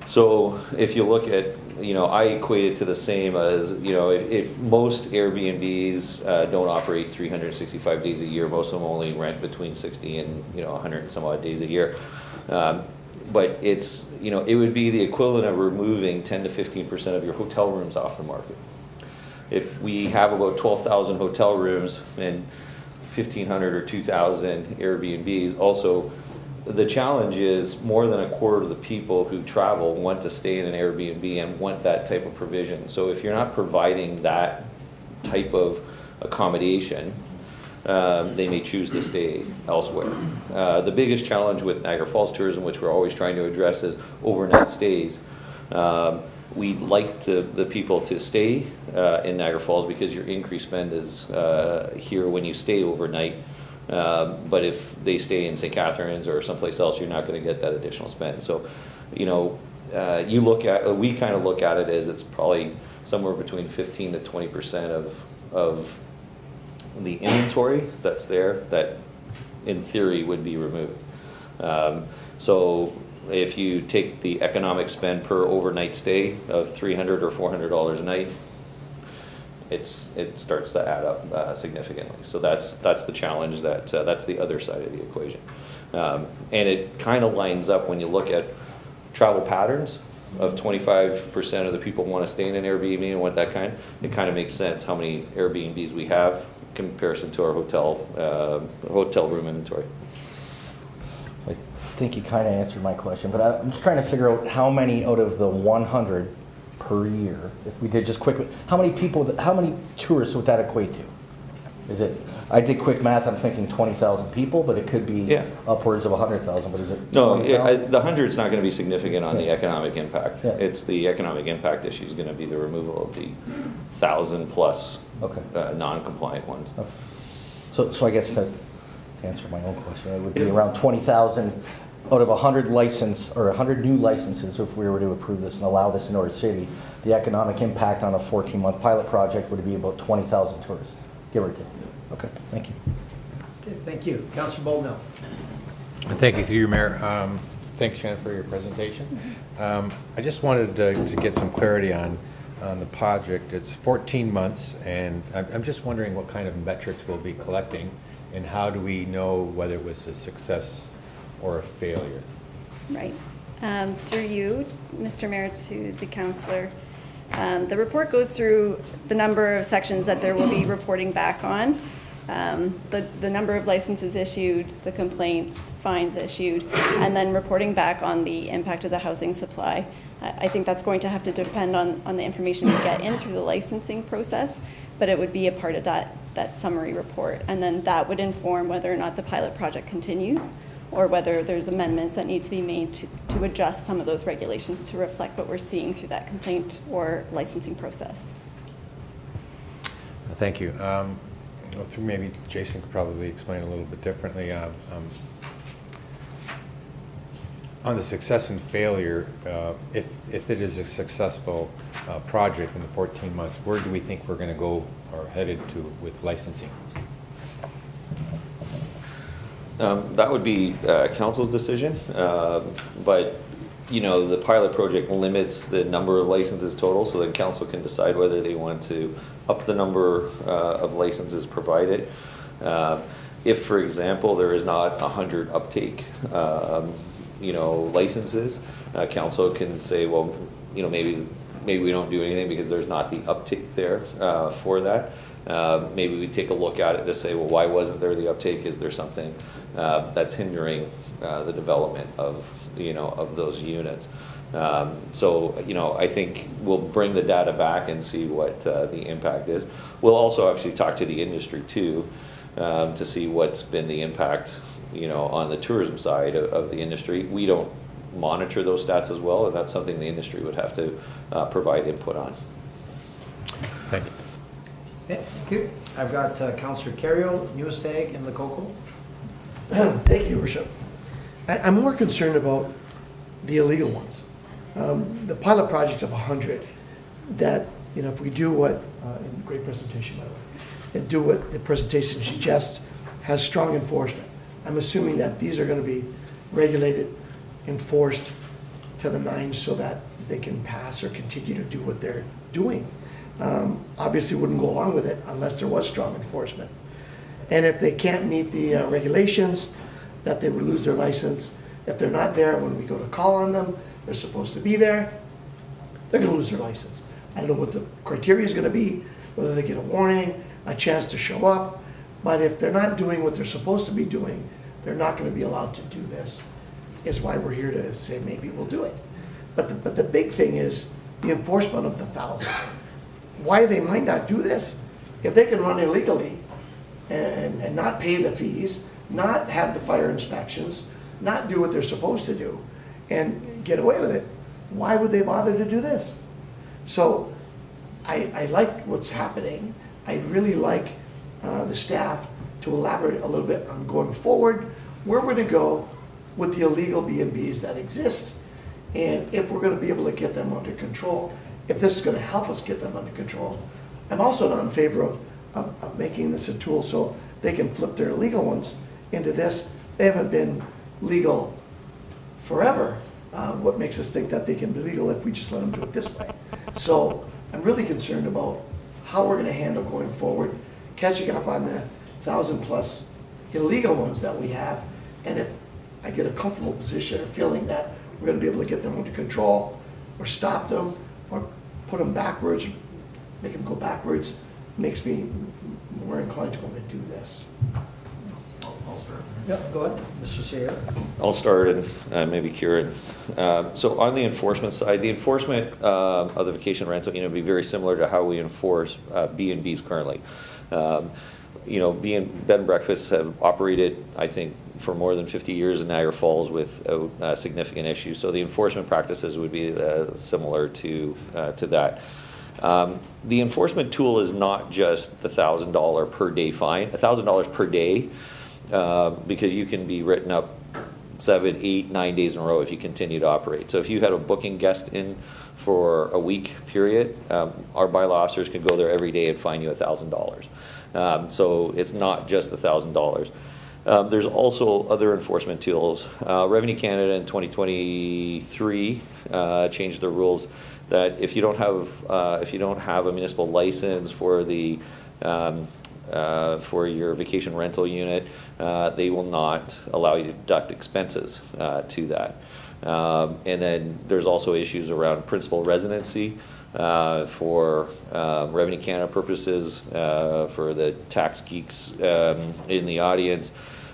So if you look at, I equate it to the same as, if most Airbnbs don't operate 365 days a year, most of them only rent between 60 and 100 and some odd days a year. But it's, it would be the equivalent of removing 10 to 15% of your hotel rooms off the market. If we have about 12,000 hotel rooms and 1,500 or 2,000 Airbnbs, also the challenge is more than a quarter of the people who travel want to stay in an Airbnb and want that type of provision. So if you're not providing that type of accommodation, they may choose to stay elsewhere. The biggest challenge with Niagara Falls tourism, which we're always trying to address, is overnight stays. We'd like the people to stay in Niagara Falls because your increased spend is here when you stay overnight. But if they stay in St. Catharines or someplace else, you're not going to get that additional spend. So, we kind of look at it as it's probably somewhere between 15 to 20% of the inventory that's there that, in theory, would be removed. So if you take the economic spend per overnight stay of $300 or $400 a night, it starts to add up significantly. So that's the challenge. That's the other side of the equation, and it kind of lines up when you look at travel patterns of 25% of the people want to stay in an Airbnb and want that kind. It kind of makes sense how many Airbnbs we have in comparison to our hotel room inventory. I think you kind of answered my question, but I'm just trying to figure out how many out of the 100 per year, if we did just quick, how many tourists would that equate to? I did quick math, I'm thinking 20,000 people, but it could be upwards of 100,000, but is it? No, the 100's not going to be significant on the economic impact. Yeah. It's the economic impact issue is going to be the removal of the 1,000 plus non-compliant ones. Okay. So I guess to answer my own question, it would be around 20,000 out of 100 new licenses. If we were to approve this and allow this in our city, the economic impact on a 14-month pilot project would be about 20,000 tourists, give or take. Okay, thank you. Okay, thank you. Councillor Boldenau. Thank you, through you, Mayor. Thanks, Shannon, for your presentation. I just wanted to get some clarity on the project. It's 14 months, and I'm just wondering what kind of metrics we'll be collecting, and how do we know whether it was a success or a failure? Right. Through you, Mr. Mayor, to the councillor. The report goes through the number of sections that there will be reporting back on, the number of licenses issued, the complaints, fines issued, and then reporting back on the impact of the housing supply. I think that's going to have to depend on the information we get in through the licensing process, but it would be a part of that summary report. And then that would inform whether or not the pilot project continues or whether there's amendments that need to be made to adjust some of those regulations to reflect what we're seeing through that complaint or licensing process. Thank you. Through maybe Jason could probably explain a little bit differently. On the success and failure, if it is a successful project in the 14 months, where do we think we're going to go or headed to with licensing? That would be council's decision, but the pilot project limits the number of licenses total, so then council can decide whether they want to up the number of licenses provided. If, for example, there is not 100 uptake, licenses, council can say, well, maybe we don't do anything because there's not the uptake there for that. Maybe we take a look at it to say, well, why wasn't there the uptake? Is there something that's hindering the development of those units? I think we'll bring the data back and see what the impact is. We'll also actually talk to the industry too to see what's been the impact on the tourism side of the industry. We don't monitor those stats as well, and that's something the industry would have to provide input on. Thank you. Yeah, thank you. I've got Councillor Carriel, Nieuwesteeg, and Lococo. Thank you, Worship. I'm more concerned about the illegal ones. The pilot project of 100, that, if we do what, great presentation by the way, and do what the presentation suggests, has strong enforcement. I'm assuming that these are going to be regulated, enforced to the nines so that they can pass or continue to do what they're doing. Obviously wouldn't go along with it unless there was strong enforcement. And if they can't meet the regulations, that they would lose their license. If they're not there when we go to call on them, they're supposed to be there, they're going to lose their license. I don't know what the criteria is going to be, whether they get a warning, a chance to show up, but if they're not doing what they're supposed to be doing, they're not going to be allowed to do this. Is why we're here to say maybe we'll do it. But the big thing is the enforcement of the 1,000. Why they might not do this, if they can run illegally and not pay the fees, not have the fire inspections, not do what they're supposed to do, and get away with it, why would they bother to do this? So I like what's happening. I really like the staff to elaborate a little bit on going forward, where we're going to go with the illegal B&Bs that exist, and if we're going to be able to get them under control, if this is going to help us get them under control. I'm also not in favor of making this a tool so they can flip their illegal ones into this. They haven't been legal forever. What makes us think that they can be legal if we just let them do it this way? So I'm really concerned about how we're going to handle going forward, catching up on the 1,000+ illegal ones that we have, and if I get a comfortable position or feeling that we're going to be able to get them under control or stop them or put them backwards, make them go backwards, makes me more inclined to want to do this. Yeah, go ahead, Mr. Scerbo. I'll start and maybe Kieran. So on the enforcement side, the enforcement of the vacation rental, would be very similar to how we enforce B&Bs currently. Bed and breakfasts have operated, I think, for more than 50 years in Niagara Falls without significant issues. So the enforcement practices would be similar to that. The enforcement tool is not just the $1,000 per day fine, $1,000 per day, because you can be written up 7, 8, 9 days in a row if you continue to operate. So if you had a booking guest in for a week period, our bylaw officers can go there every day and fine you $1,000. So it's not just the $1,000. There's also other enforcement tools. Revenue Canada in 2023 changed the rules that if you don't have a municipal license for the for your vacation rental unit, they will not allow you to deduct expenses to that. And then there's also issues around principal residency for Revenue Canada purposes, for the tax geeks in the audience.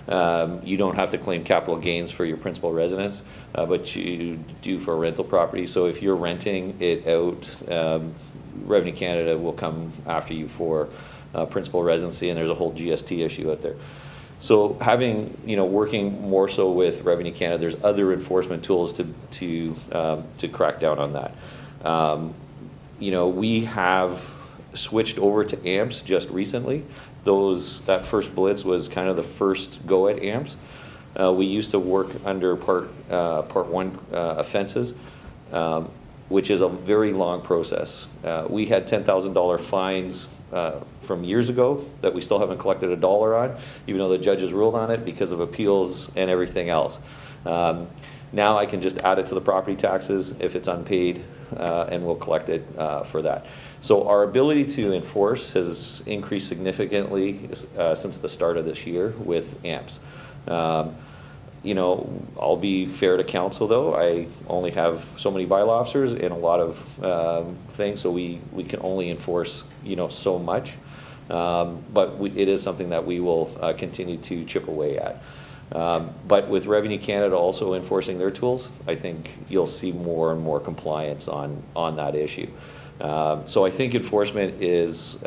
You don't have to claim capital gains for your principal residence, but you do for a rental property. So if you're renting it out, Revenue Canada will come after you for principal residency, and there's a whole GST issue out there. So having, working more so with Revenue Canada, there's other enforcement tools to crack down on that. We have switched over to AMPS just recently. That first blitz was kind of the first go at AMPS. We used to work under Part 1 offenses, which is a very long process. We had $10,000 fines from years ago that we still haven't collected a dollar on, even though the judges ruled on it because of appeals and everything else. Now I can just add it to the property taxes if it's unpaid, and we'll collect it for that. So our ability to enforce has increased significantly since the start of this year with AMPS. I'll be fair to council though. I only have so many bylaw officers and a lot of things, so we can only enforce so much. But it is something that we will continue to chip away at. But with Revenue Canada also enforcing their tools, I think you'll see more and more compliance on that issue. So I think enforcement is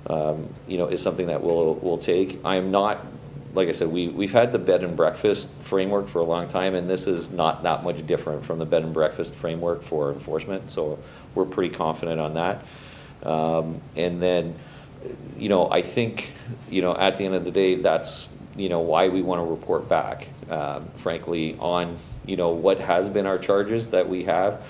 something that we'll take. I am not, like I said, we've had the bed and breakfast framework for a long time, and this is not that much different from the bed and breakfast framework for enforcement. So we're pretty confident on that. And then, I think, at the end of the day, that's why we want to report back, frankly, on, what has been our charges that we have.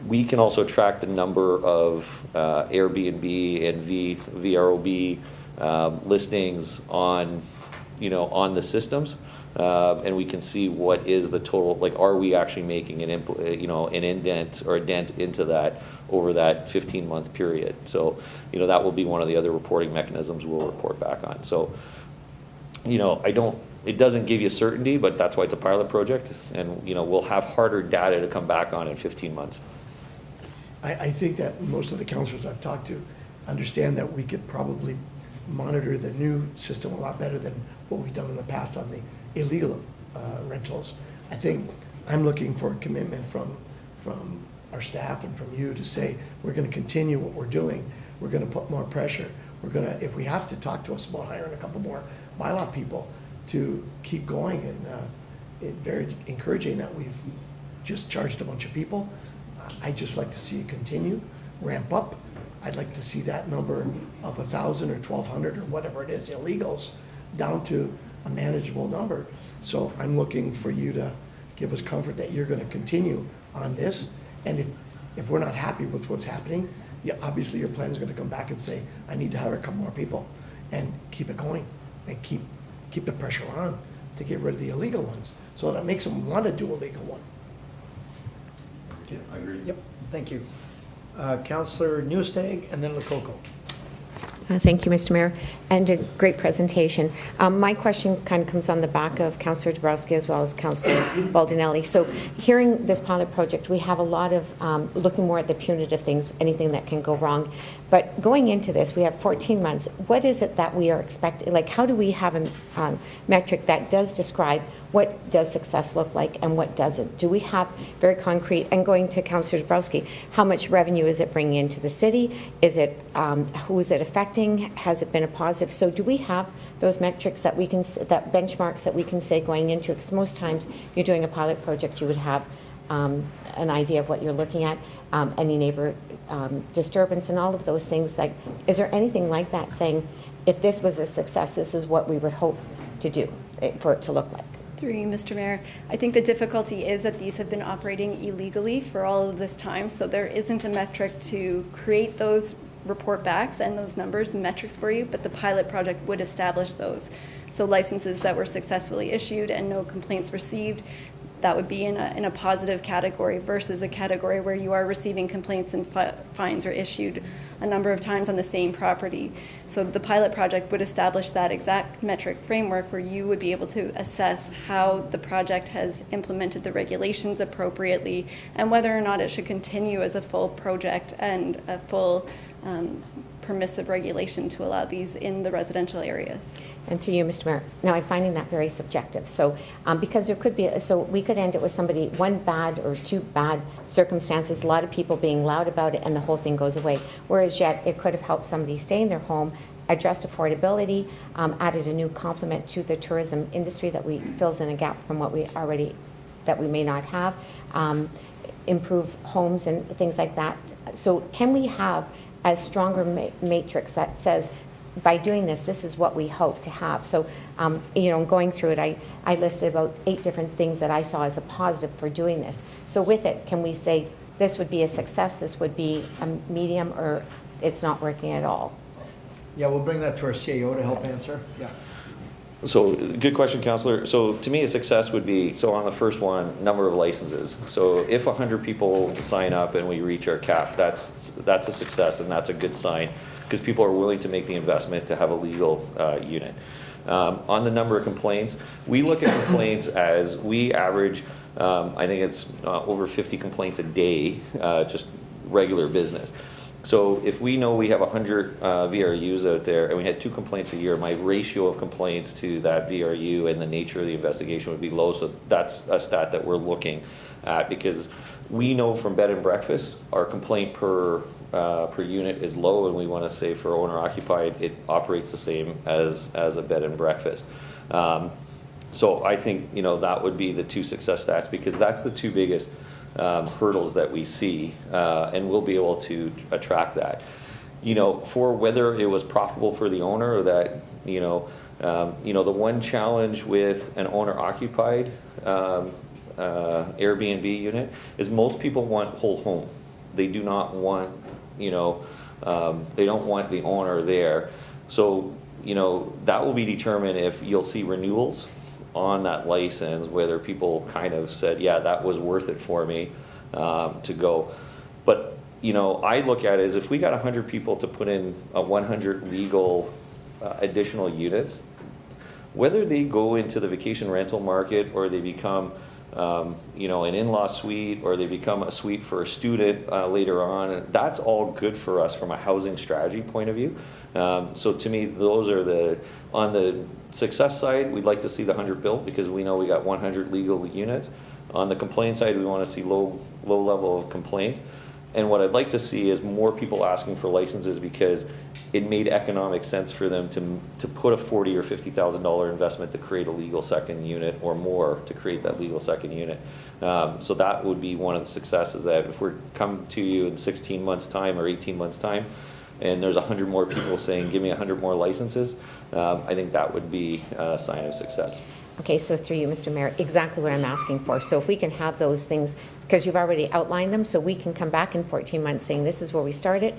We can also track the number of Airbnb and VROB listings on the systems, and we can see what is the total, like, are we actually making an indent or a dent into that over that 15-month period. So, that will be one of the other reporting mechanisms we'll report back on. So, it doesn't give you certainty, but that's why it's a pilot project, and we'll have harder data to come back on in 15 months. I think that most of the councillors I've talked to understand that we could probably monitor the new system a lot better than what we've done in the past on the illegal rentals. I think I'm looking for a commitment from our staff and from you to say, we're going to continue what we're doing. We're going to put more pressure. We're going to, if we have to, talk to us about hiring a couple more bylaw people to keep going. And it's very encouraging that we've just charged a bunch of people. I'd just like to see it continue, ramp up. I'd like to see that number of 1,000 or 1,200 or whatever it is, illegals, down to a manageable number. So I'm looking for you to give us comfort that you're going to continue on this. And if we're not happy with what's happening, obviously your plan is going to come back and say, I need to hire a couple more people, and keep it going and keep the pressure on to get rid of the illegal ones so that it makes them want to do a legal one. Yeah, I agree. Yep, thank you. Councillor Nieuwesteeg and then Lococo. Thank you, Mr. Mayor, and a great presentation. My question kind of comes on the back of Councillor Dabrowski as well as Councillor Baldinelli. So hearing this pilot project, we have a lot of looking more at the punitive things, anything that can go wrong. But going into this, we have 14 months. What is it that we are expecting? Like, how do we have a metric that does describe what does success look like and what doesn't? Do we have very concrete, and going to Councillor Dabrowski, how much revenue is it bringing into the city? Is it, who is it affecting? Has it been a positive? So do we have those metrics that we can, that benchmarks that we can say going into it? Because most times you're doing a pilot project, you would have an idea of what you're looking at, any neighbor disturbance and all of those things. Like, is there anything like that saying, if this was a success, this is what we would hope to do, for it to look like? Through you, Mr. Mayor, I think the difficulty is that these have been operating illegally for all of this time, so there isn't a metric to create those report backs and those numbers and metrics for you, but the pilot project would establish those. So licenses that were successfully issued and no complaints received, that would be in a positive category versus a category where you are receiving complaints and fines are issued a number of times on the same property. So the pilot project would establish that exact metric framework where you would be able to assess how the project has implemented the regulations appropriately and whether or not it should continue as a full project and a full permissive regulation to allow these in the residential areas. And through you, Mr. Mayor, now I'm finding that very subjective. So because there could be, so we could end it with somebody, one bad or two bad circumstances, a lot of people being loud about it and the whole thing goes away. Whereas yet it could have helped somebody stay in their home, addressed affordability, added a new complement to the tourism industry that fills in a gap from what we already, that we may not have, improve homes and things like that. So can we have a stronger matrix that says, by doing this, this is what we hope to have. So, going through it, I listed about 8 different things that I saw as a positive for doing this. So with it, can we say this would be a success, this would be a medium, or it's not working at all? Yeah, we'll bring that to our CAO to help answer. Yeah. So, good question, Councillor. So, to me, a success would be, so on the first one, number of licenses. So, if 100 people sign up and we reach our cap, that's a success, and that's a good sign, because people are willing to make the investment to have a legal unit. On the number of complaints, we look at complaints as we average, I think it's over 50 complaints a day, just regular business. So if we know we have 100 VRUs out there and we had 2 complaints a year, my ratio of complaints to that VRU and the nature of the investigation would be low. So that's a stat that we're looking at, because we know from bed and breakfast, our complaint per unit is low, and we want to say for owner occupied, it operates the same as a bed and breakfast. So I think that would be the 2 success stats, because that's the 2 biggest hurdles that we see, and we'll be able to attract that. For whether it was profitable for the owner, or that the one challenge with an owner occupied Airbnb unit is most people want whole home. They do not want they don't want the owner there. So that will be determined if you'll see renewals on that license, whether people kind of said, yeah, that was worth it for me to go. But I look at it as if we got 100 people to put in 100 legal additional units, whether they go into the vacation rental market or they become an in-law suite, or they become a suite for a student later on, that's all good for us from a housing strategy point of view. So to me, those are on the success side, we'd like to see the 100 built, because we know we got 100 legal units. On the complaint side, we want to see low level of complaint. And what I'd like to see is more people asking for licenses, because it made economic sense for them to put a $40,000 or $50,000 investment to create a legal second unit, or more to create that legal second unit. So that would be one of the successes, that if we're come to you in 16 months time or 18 months time, and there's 100 more people saying, give me 100 more licenses, I think that would be a sign of success. Okay, so through you, Mr. Mayor, exactly what I'm asking for. So if we can have those things, because you've already outlined them, so we can come back in 14 months saying this is where we started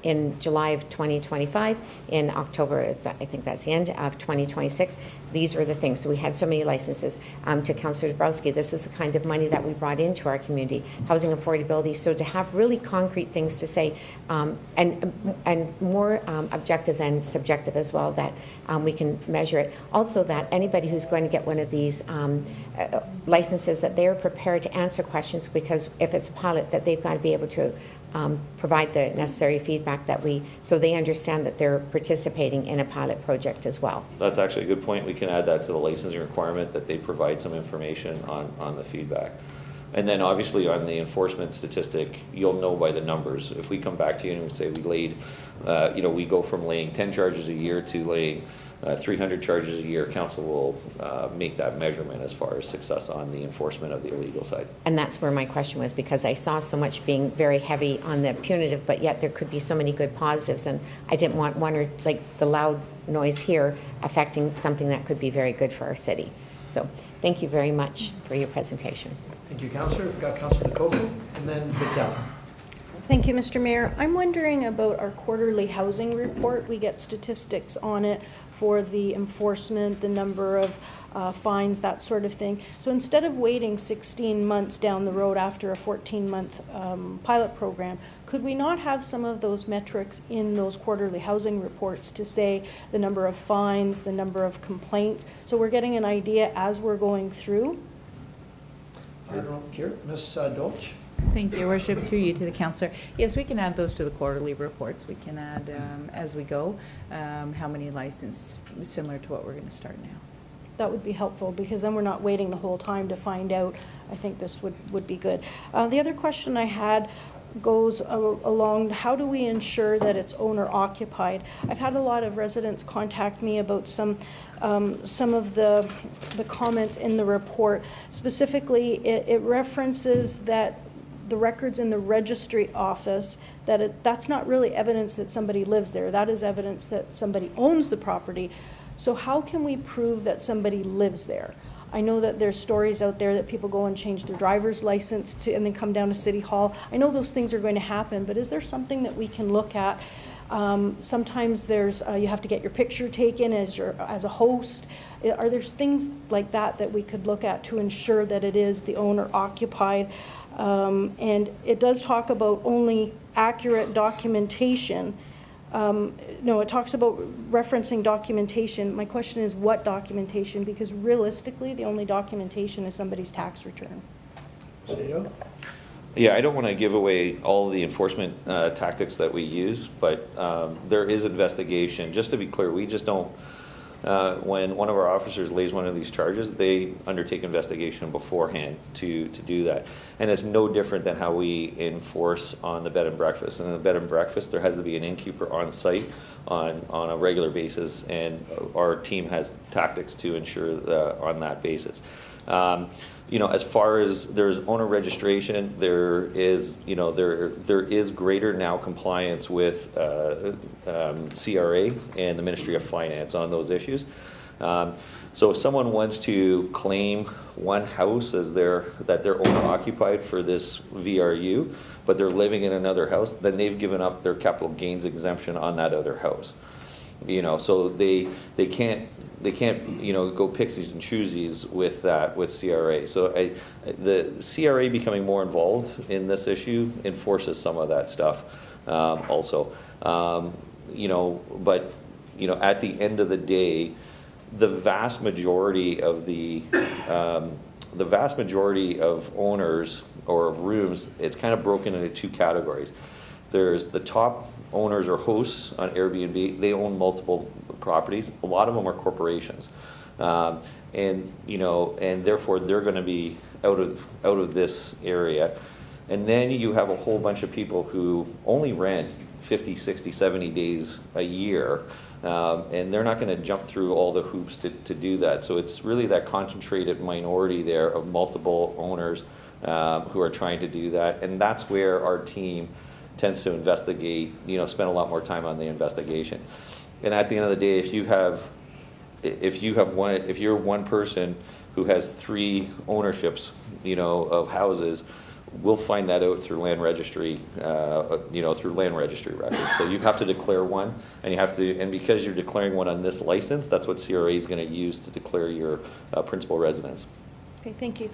in July of 2025, in October, I think that's the end of 2026, these were the things. So we had so many licenses. To Councillor Dabrowski, this is the kind of money that we brought into our community, housing affordability. So to have really concrete things to say, and more objective than subjective as well, that we can measure it. Also that anybody who's going to get one of these licenses, that they're prepared to answer questions, because if it's a pilot, that they've got to be able to provide the necessary feedback so they understand that they're participating in a pilot project as well. That's actually a good point. We can add that to the licensing requirement, that they provide some information on the feedback. And then obviously on the enforcement statistic, you'll know by the numbers. If we come back to you and we say we laid, we go from laying 10 charges a year to laying 300 charges a year, council will make that measurement as far as success on the enforcement of the illegal side. And that's where my question was, because I saw so much being very heavy on the punitive, but yet there could be so many good positives, and I didn't want one, or like the loud noise here, affecting something that could be very good for our city. So thank you very much for your presentation. Thank you, Councillor. We've got Councillor Koku, and then Patel. Thank you, Mr. Mayor. I'm wondering about our quarterly housing report. We get statistics on it for the enforcement, the number of fines, that sort of thing. So instead of waiting 16 months down the road after a 14-month pilot program, could we not have some of those metrics in those quarterly housing reports to say the number of fines, the number of complaints, so we're getting an idea as we're going through? I don't care. Ms. Dolch? Thank you, Your Worship. Through you to the councillor. Yes, we can add those to the quarterly reports. We can add, as we go, how many licensed, similar to what we're going to start now. That would be helpful, because then we're not waiting the whole time to find out. I think this would be good. The other question I had goes along, how do we ensure that it's owner occupied? I've had a lot of residents contact me about some of the comments in the report. Specifically, it references that the records in the registry office, that's not really evidence that somebody lives there. That is evidence that somebody owns the property. So how can we prove that somebody lives there? I know that there's stories out there that people go and change their driver's license and then come down to City Hall. I know those things are going to happen, but is there something that we can look at? Sometimes there's you have to get your picture taken as a host. Are there things like that we could look at to ensure that it is the owner occupied? And it does talk about only accurate documentation. No, it talks about referencing documentation. My question is, what documentation? Because realistically, the only documentation is somebody's tax return. Yeah, I don't want to give away all the enforcement tactics that we use, but there is investigation. Just to be clear, we just don't, when one of our officers lays one of these charges, they undertake investigation beforehand to do that. And it's no different than how we enforce on the bed and breakfast. And in the bed and breakfast, there has to be an innkeeper on site on a regular basis, and our team has tactics to ensure on that basis. You know, as far as there's owner registration, there is greater now compliance with CRA and the Ministry of Finance on those issues. So if someone wants to claim one house as that they're owner occupied for this VRU, but they're living in another house, then they've given up their capital gains exemption on that other house. You know, so they can't go pixies and choosies with that with CRA. So the CRA becoming more involved in this issue enforces some of that stuff also. You know, but you know, at the end of the day, the vast majority of owners or of rooms, it's kind of broken into two categories. There's the top owners or hosts on Airbnb. They own multiple properties. A lot of them are corporations, and you know, and therefore they're going to be out of this area. And then you have a whole bunch of people who only rent 50, 60, 70 days a year, and they're not going to jump through all the hoops to do that. So it's really that concentrated minority there of multiple owners who are trying to do that, and that's where our team tends to investigate, you know, spend a lot more time on the investigation. And at the end of the day, if you're one person who has 3 ownerships, you know, of houses, we'll find that out through land registry, through land registry records. So you have to declare one, and because you're declaring one on this license, that's what CRA is going to use to declare your principal residence. Okay, thank you.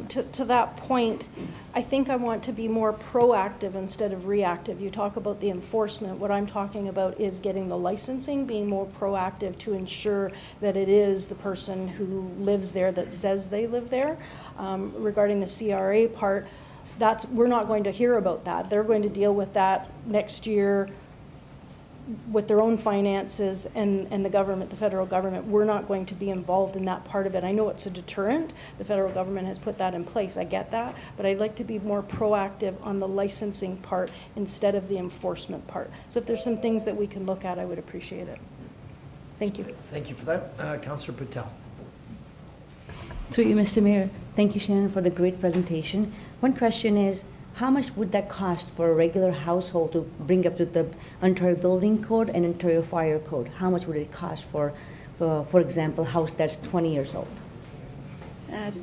To that point, I think I want to be more proactive instead of reactive. You talk about the enforcement. What I'm talking about is getting the licensing, being more proactive to ensure that it is the person who lives there that says they live there. Regarding the CRA part, we're not going to hear about that. They're going to deal with that next year with their own finances and the government, the federal government. We're not going to be involved in that part of it. I know it's a deterrent. The federal government has put that in place. I get that. But I'd like to be more proactive on the licensing part instead of the enforcement part. So if there's some things that we can look at, I would appreciate it. Thank you. Thank you for that. Councillor Patel. Through you, Mr. Mayor. Thank you, Shannon, for the great presentation. One question is, how much would that cost for a regular household to bring up to the Ontario Building Code and Ontario Fire Code? How much would it cost for example, a house that's 20 years old?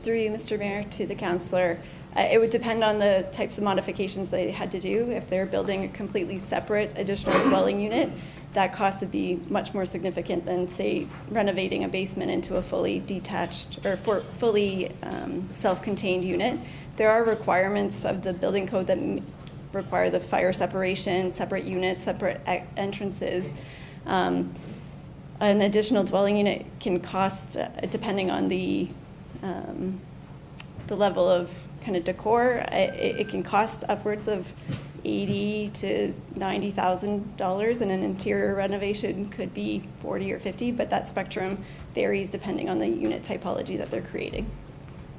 Through you, Mr. Mayor, to the councillor. It would depend on the types of modifications they had to do. If they're building a completely separate additional dwelling unit, that cost would be much more significant than, say, renovating a basement into a fully detached or fully self-contained unit. There are requirements of the building code that require the fire separation, separate units, separate entrances. An additional dwelling unit can cost, depending on the level of kind of decor, it can cost upwards of $80,000 to $90,000, and an interior renovation could be 40 or 50, but that spectrum varies depending on the unit typology that they're creating.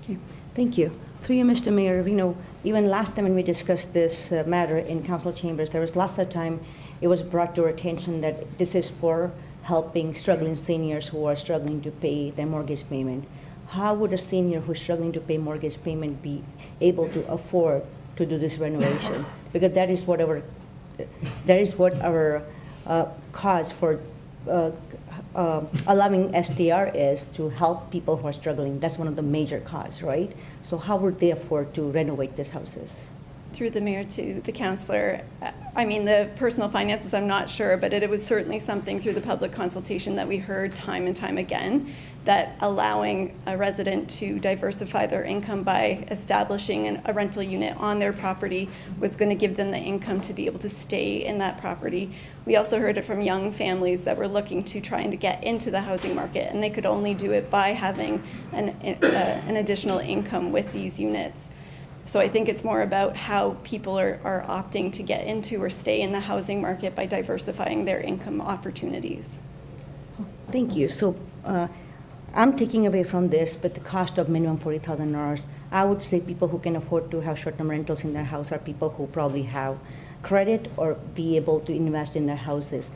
Okay, thank you. Through you, Mr. Mayor, even last time when we discussed this matter in council chambers, there was lots of time it was brought to our attention that this is for helping struggling seniors who are struggling to pay their mortgage payment. How would a senior who's struggling to pay mortgage payment be able to afford to do this renovation? Because that is what our cause for allowing STR is, to help people who are struggling. That's one of the major cause, right? So how would they afford to renovate these houses? Through the mayor to the councillor, I mean, the personal finances, I'm not sure, but it was certainly something through the public consultation that we heard time and time again, that allowing a resident to diversify their income by establishing a rental unit on their property was going to give them the income to be able to stay in that property. We also heard it from young families that were looking to trying to get into the housing market, and they could only do it by having an additional income with these units. So I think it's more about how people are opting to get into or stay in the housing market by diversifying their income opportunities. Thank you. So I'm taking away from this, but the cost of minimum $40,000, I would say people who can afford to have short-term rentals in their house are people who probably have credit or be able to invest in their houses.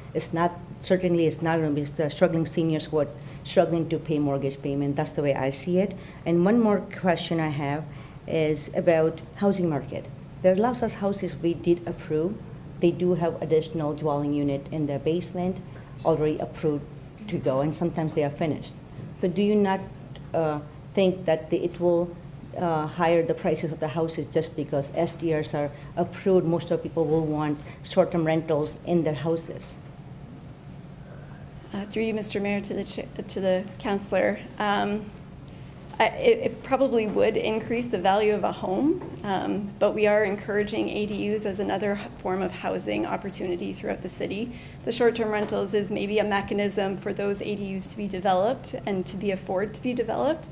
Certainly it's not going to be the struggling seniors who are struggling to pay mortgage payment. That's the way I see it. And one more question I have is about housing market. There are lots of houses we did approve. They do have additional dwelling unit in their basement already approved to go, and sometimes they are finished. So do you not think that it will higher the prices of the houses just because SDRs are approved? Most of people will want short-term rentals in their houses. Through you, Mr. Mayor, to the councillor. It probably would increase the value of a home, but we are encouraging ADUs as another form of housing opportunity throughout the city. The short-term rentals is maybe a mechanism for those ADUs to be developed and to be afforded to be developed,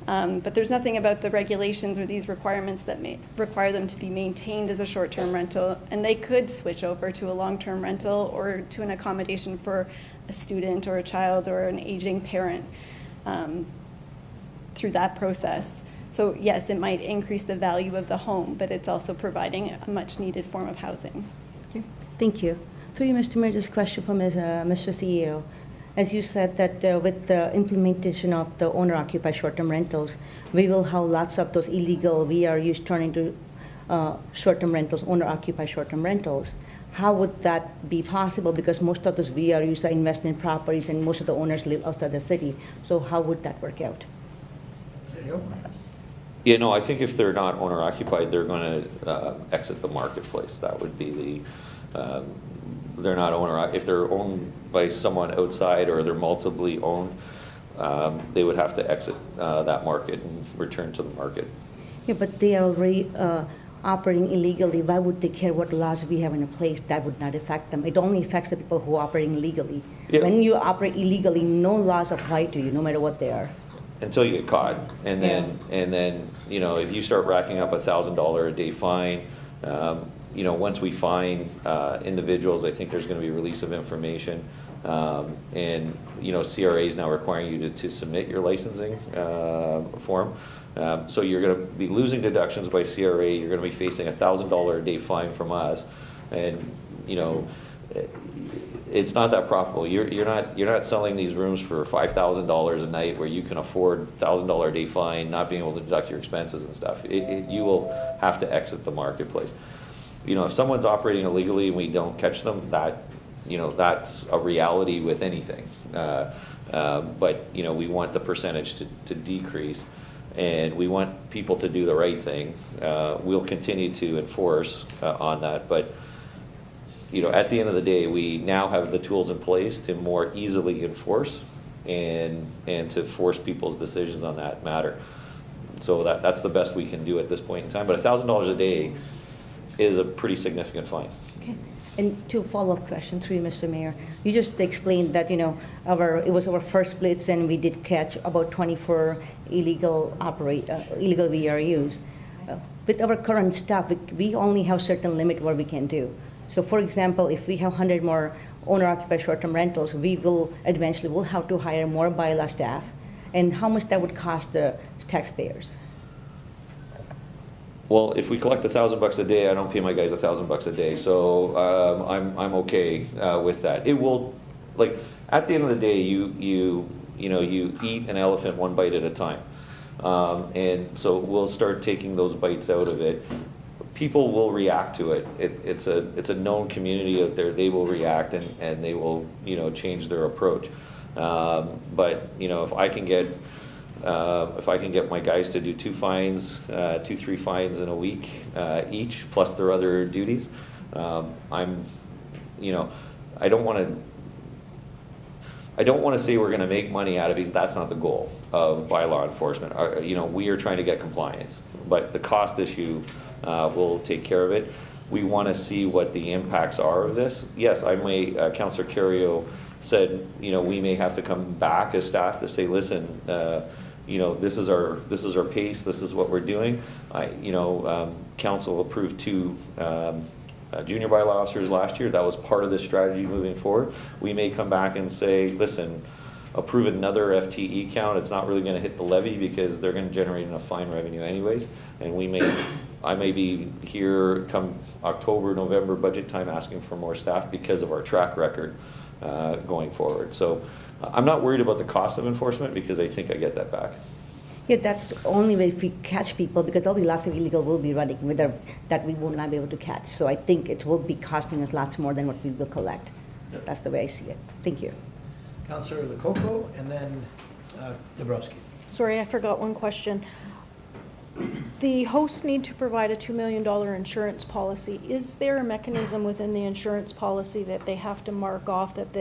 but there's nothing about the regulations or these requirements that may require them to be maintained as a short-term rental, and they could switch over to a long-term rental or to an accommodation for a student or a child or an aging parent. Through that process. So yes, it might increase the value of the home, but it's also providing a much needed form of housing. Okay. Thank you. Through you, Mr. Mayor, this question from Mr. CEO. As you said that with the implementation of the owner-occupied short-term rentals, we will have lots of those illegal VRUs turn into short-term rentals, owner-occupied short-term rentals. How would that be possible? Because most of those VRUs are investment properties and most of the owners live outside the city. So how would that work out? Yeah, no, I think if they're not owner-occupied, they're going to exit the marketplace. That would be they're not if they're owned by someone outside or they're multiply owned, they would have to exit that market and return to the market. Yeah, but they are already operating illegally. Why would they care what laws we have in place? That would not affect them. It only affects the people who are operating legally. Yeah. When you operate illegally, no laws apply to you, no matter what they are. Until you get caught, and then if you start racking up $1,000 a day fine, once we fine individuals, I think there's going to be release of information, and CRA is now requiring you to submit your licensing form. So you're going to be losing deductions by CRA. You're going to be facing $1,000 a day fine from us, and it's not that profitable. You're not selling these rooms for $5,000 a night where you can afford $1,000 a day fine, not being able to deduct your expenses and stuff. You will have to exit the marketplace. If someone's operating illegally and we don't catch them, that's a reality with anything. But we want the percentage to decrease, and we want people to do the right thing. We'll continue to enforce on that, but at the end of the day, we now have the tools in place to more easily enforce and to force people's decisions on that matter. So that's the best we can do at this point in time. But $1,000 a day is a pretty significant fine. Okay. And two follow-up questions, through you, Mr. Mayor. You just explained that, it was our first blitz and we did catch about 24 illegal VRUs. With our current staff, we only have certain limit what we can do. So for example, if we have 100 more owner-occupied short-term rentals, we will eventually will have to hire more bylaw staff. And how much that would cost the taxpayers? Well, if we collect $1,000 a day, I don't pay my guys $1,000 a day, so I'm okay with that. It will, like, at the end of the day, you eat an elephant one bite at a time, and so we'll start taking those bites out of it. People will react to it. It's a known community out there. They will react and they will change their approach. But if I can get my guys to do 2, 3 fines in a week each, plus their other duties, I don't want to say we're going to make money out of these. That's not the goal of bylaw enforcement. We are trying to get compliance, but the cost issue will take care of it. We want to see what the impacts are of this. Yes, Councillor Cario said, we may have to come back as staff to say, listen, this is our pace. This is what we're doing. Council approved 2 junior bylaw officers last year. That was part of the strategy moving forward. We may come back and say, listen, approve another FTE count. It's not really going to hit the levy because they're going to generate enough fine revenue anyways. And I may be here come October, November budget time asking for more staff because of our track record going forward. So I'm not worried about the cost of enforcement because I think I get that back. Yeah, that's the only way if we catch people, because there'll be lots of illegal will be running that we will not be able to catch. So I think it will be costing us lots more than what we will collect. That's the way I see it. Thank you. Councillor Lococo, and then Dabrowski. Sorry, I forgot one question. The hosts need to provide a $2 million insurance policy. Is there a mechanism within the insurance policy that they have to mark off that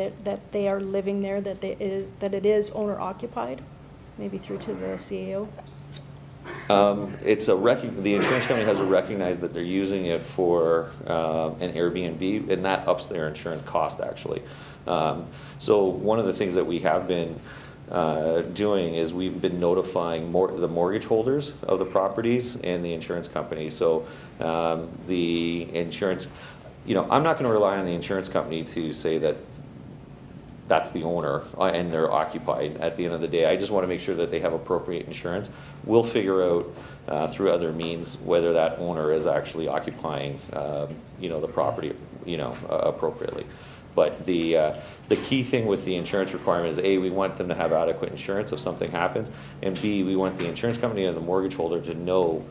they are living there, that it is owner occupied? Maybe through to the CAO? The insurance company has to recognize that they're using it for an Airbnb, and that ups their insurance cost actually. So one of the things that we have been doing is we've been notifying the mortgage holders of the properties and the insurance company. So the insurance, I'm not going to rely on the insurance company to say that that's the owner and they're occupied at the end of the day. I just want to make sure that they have appropriate insurance. We'll figure out through other means whether that owner is actually occupying the property appropriately. But the key thing with the insurance requirement is A, we want them to have adequate insurance if something happens, and B, we want the insurance company and the mortgage holder to know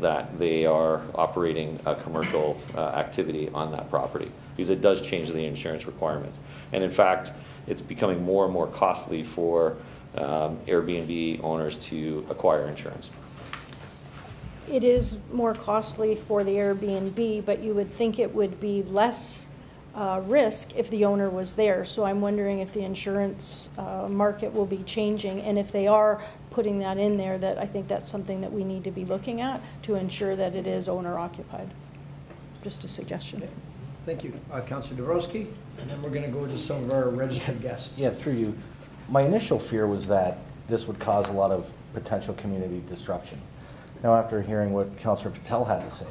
that they are operating a commercial activity on that property, because it does change the insurance requirements. And in fact, it's becoming more and more costly for Airbnb owners to acquire insurance. It is more costly for the Airbnb, but you would think it would be less risk if the owner was there. So I'm wondering if the insurance market will be changing, and if they are putting that in there, that I think that's something that we need to be looking at to ensure that it is owner occupied. Just a suggestion. Okay. Thank you. Councillor Dabrowski, and then we're going to go to some of our registered guests. Yeah, through you. My initial fear was that this would cause a lot of potential community disruption. Now, after hearing what Councillor Patel had to say,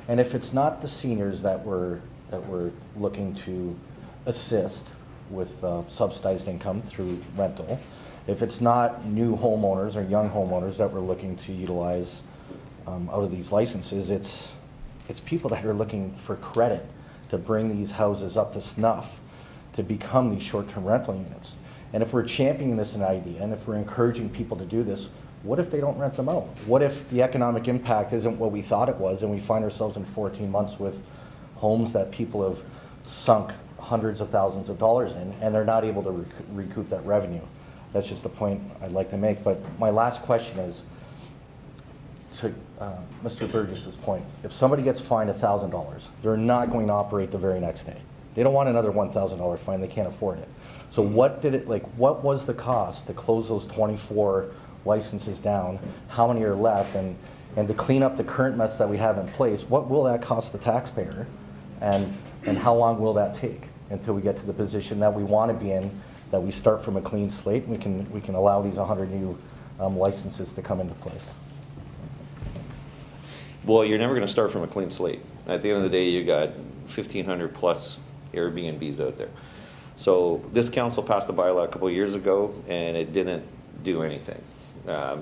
and if it's not the seniors that we're looking to assist with subsidized income through rental, if it's not new homeowners or young homeowners that we're looking to utilize out of these licenses, it's people that are looking for credit to bring these houses up to snuff to become these short-term rental units. And if we're championing this idea, and if we're encouraging people to do this, what if they don't rent them out? What if the economic impact isn't what we thought it was, and we find ourselves in 14 months with homes that people have sunk hundreds of thousands of dollars in, and they're not able to recoup that revenue? That's just the point I'd like to make. But my last question is, to Mr. Burgess's point, if somebody gets fined $1,000, they're not going to operate the very next day. They don't want another $1,000 fine. They can't afford it. So what was the cost to close those 24 licenses down? How many are left? And to clean up the current mess that we have in place, what will that cost the taxpayer? And how long will that take until we get to the position that we want to be in, that we start from a clean slate, and we can allow these 100 new licenses to come into place? Well, you're never going to start from a clean slate. At the end of the day, you got 1,500 plus Airbnbs out there. So this council passed a bylaw a couple of years ago, and it didn't do anything.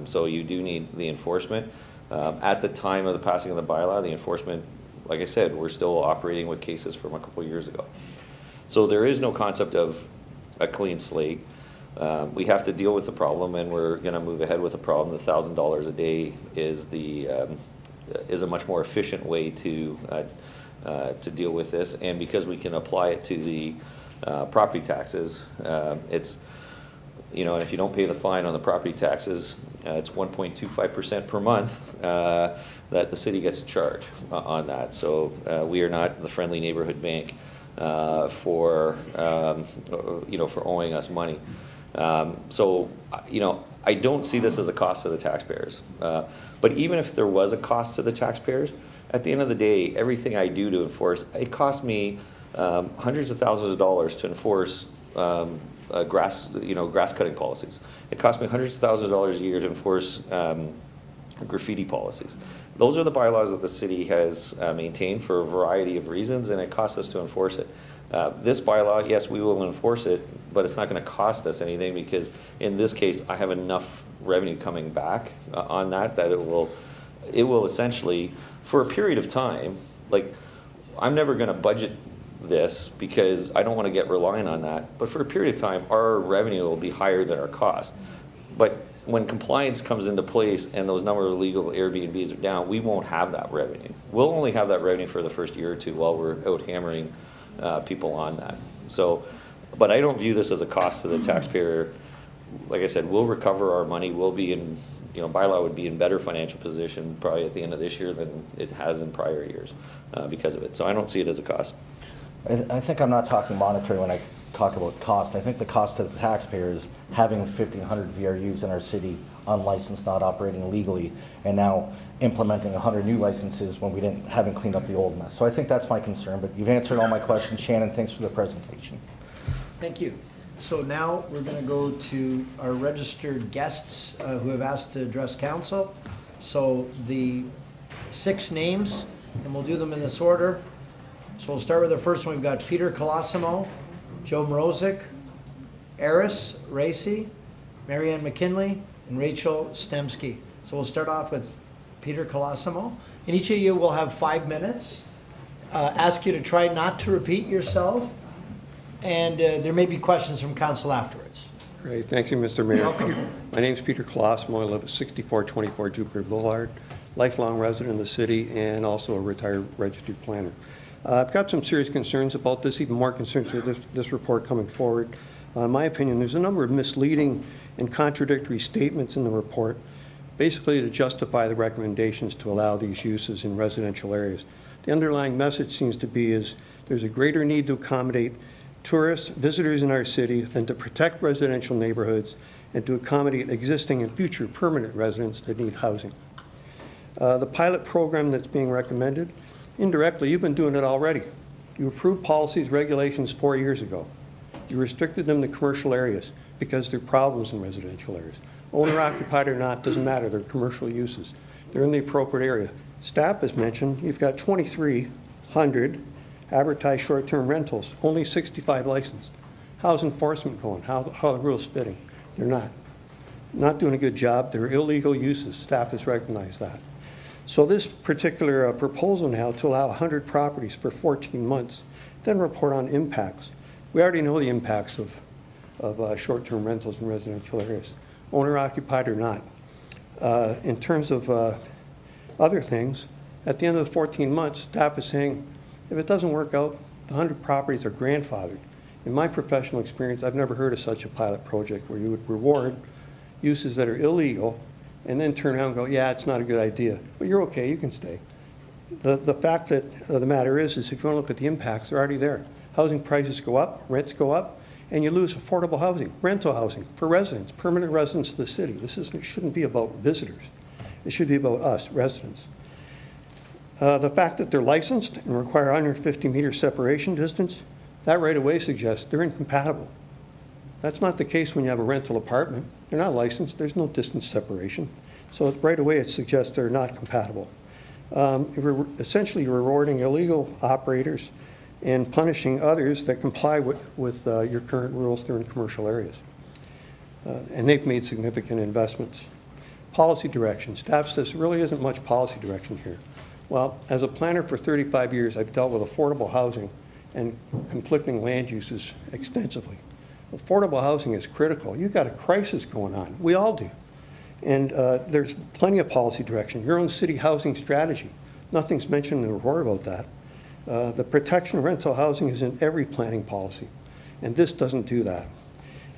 So you do need the enforcement. At the time of the passing of the bylaw, the enforcement, like I said, we're still operating with cases from a couple of years ago. So there is no concept of a clean slate. We have to deal with the problem, and we're going to move ahead with the problem. The $1,000 a day is a much more efficient way to deal with this, and because we can apply it to the property taxes, it's, you know, and if you don't pay the fine on the property taxes, it's 1.25% per month that the city gets to charge on that. So we are not the friendly neighborhood bank for owing us money. So, you know, I don't see this as a cost to the taxpayers. But even if there was a cost to the taxpayers, at the end of the day, everything I do to enforce, it costs me hundreds of thousands of dollars to enforce grass cutting policies. It costs me hundreds of thousands of dollars a year to enforce graffiti policies. Those are the bylaws that the city has maintained for a variety of reasons, and it costs us to enforce it. This bylaw, yes, we will enforce it, but it's not going to cost us anything, because in this case, I have enough revenue coming back on that it will essentially, for a period of time, like, I'm never going to budget this because I don't want to get reliant on that, but for a period of time, our revenue will be higher than our cost. But when compliance comes into place and those number of illegal Airbnbs are down, we won't have that revenue. We'll only have that revenue for the first year or two while we're out hammering people on that. So, but I don't view this as a cost to the taxpayer. Like I said, we'll recover our money. We'll be in, you know, bylaw would be in better financial position probably at the end of this year than it has in prior years because of it. So I don't see it as a cost. I think I'm not talking monetary when I talk about cost. I think the cost to the taxpayer is having 1,500 VRUs in our city, unlicensed, not operating legally, and now implementing 100 new licenses when we haven't cleaned up the old mess. So I think that's my concern, but you've answered all my questions. Shannon, thanks for the presentation. Thank you. So now we're going to go to our registered guests who have asked to address council. So the 6 names, and we'll do them in this order. So we'll start with the first one. We've got Peter Colosimo, Joe Mrozik, Eris Racy, Marianne McKinley, and Rachel Stemsky. So we'll start off with Peter Colosimo. And each of you will have 5 minutes. Ask you to try not to repeat yourself. And there may be questions from council afterwards. Great. Thank you, Mr. Mayor. My name is Peter Colosimo. I live at 6424 Jupiter Boulevard. Lifelong resident of the city and also a retired registered planner. I've got some serious concerns about this, even more concerns with this report coming forward. In my opinion, there's a number of misleading and contradictory statements in the report, basically to justify the recommendations to allow these uses in residential areas. The underlying message seems to be is there's a greater need to accommodate tourists, visitors in our city than to protect residential neighborhoods and to accommodate existing and future permanent residents that need housing. The pilot program that's being recommended, indirectly, you've been doing it already. You approved policies, regulations 4 years ago. You restricted them to commercial areas because there are problems in residential areas. Owner-occupied or not, doesn't matter. They're commercial uses. They're in the appropriate area. Staff has mentioned you've got 2,300 advertised short-term rentals, only 65 licensed. How's enforcement going? How are the rules fitting? They're not doing a good job. They're illegal uses. Staff has recognized that. So this particular proposal now to allow 100 properties for 14 months, then report on impacts. We already know the impacts of short-term rentals in residential areas, owner-occupied or not. In terms of other things, at the end of the 14 months, staff is saying, if it doesn't work out, the 100 properties are grandfathered. In my professional experience, I've never heard of such a pilot project where you would reward uses that are illegal and then turn around and go, yeah, it's not a good idea, but you're okay, you can stay. The fact that the matter is if you want to look at the impacts, they're already there. Housing prices go up, rents go up, and you lose affordable housing, rental housing for residents, permanent residents of the city. It shouldn't be about visitors. It should be about us, residents. The fact that they're licensed and require 150-meter separation distance, that right away suggests they're incompatible. That's not the case when you have a rental apartment. They're not licensed. There's no distance separation. So right away it suggests they're not compatible. Essentially rewarding illegal operators and punishing others that comply with your current rules. They're in commercial areas. And they've made significant investments. Policy direction. Staff says there really isn't much policy direction here. Well, as a planner for 35 years, I've dealt with affordable housing and conflicting land uses extensively. Affordable housing is critical. You've got a crisis going on. We all do. And there's plenty of policy direction. Your own city housing strategy. Nothing's mentioned in the report about that. The protection of rental housing is in every planning policy, and this doesn't do that.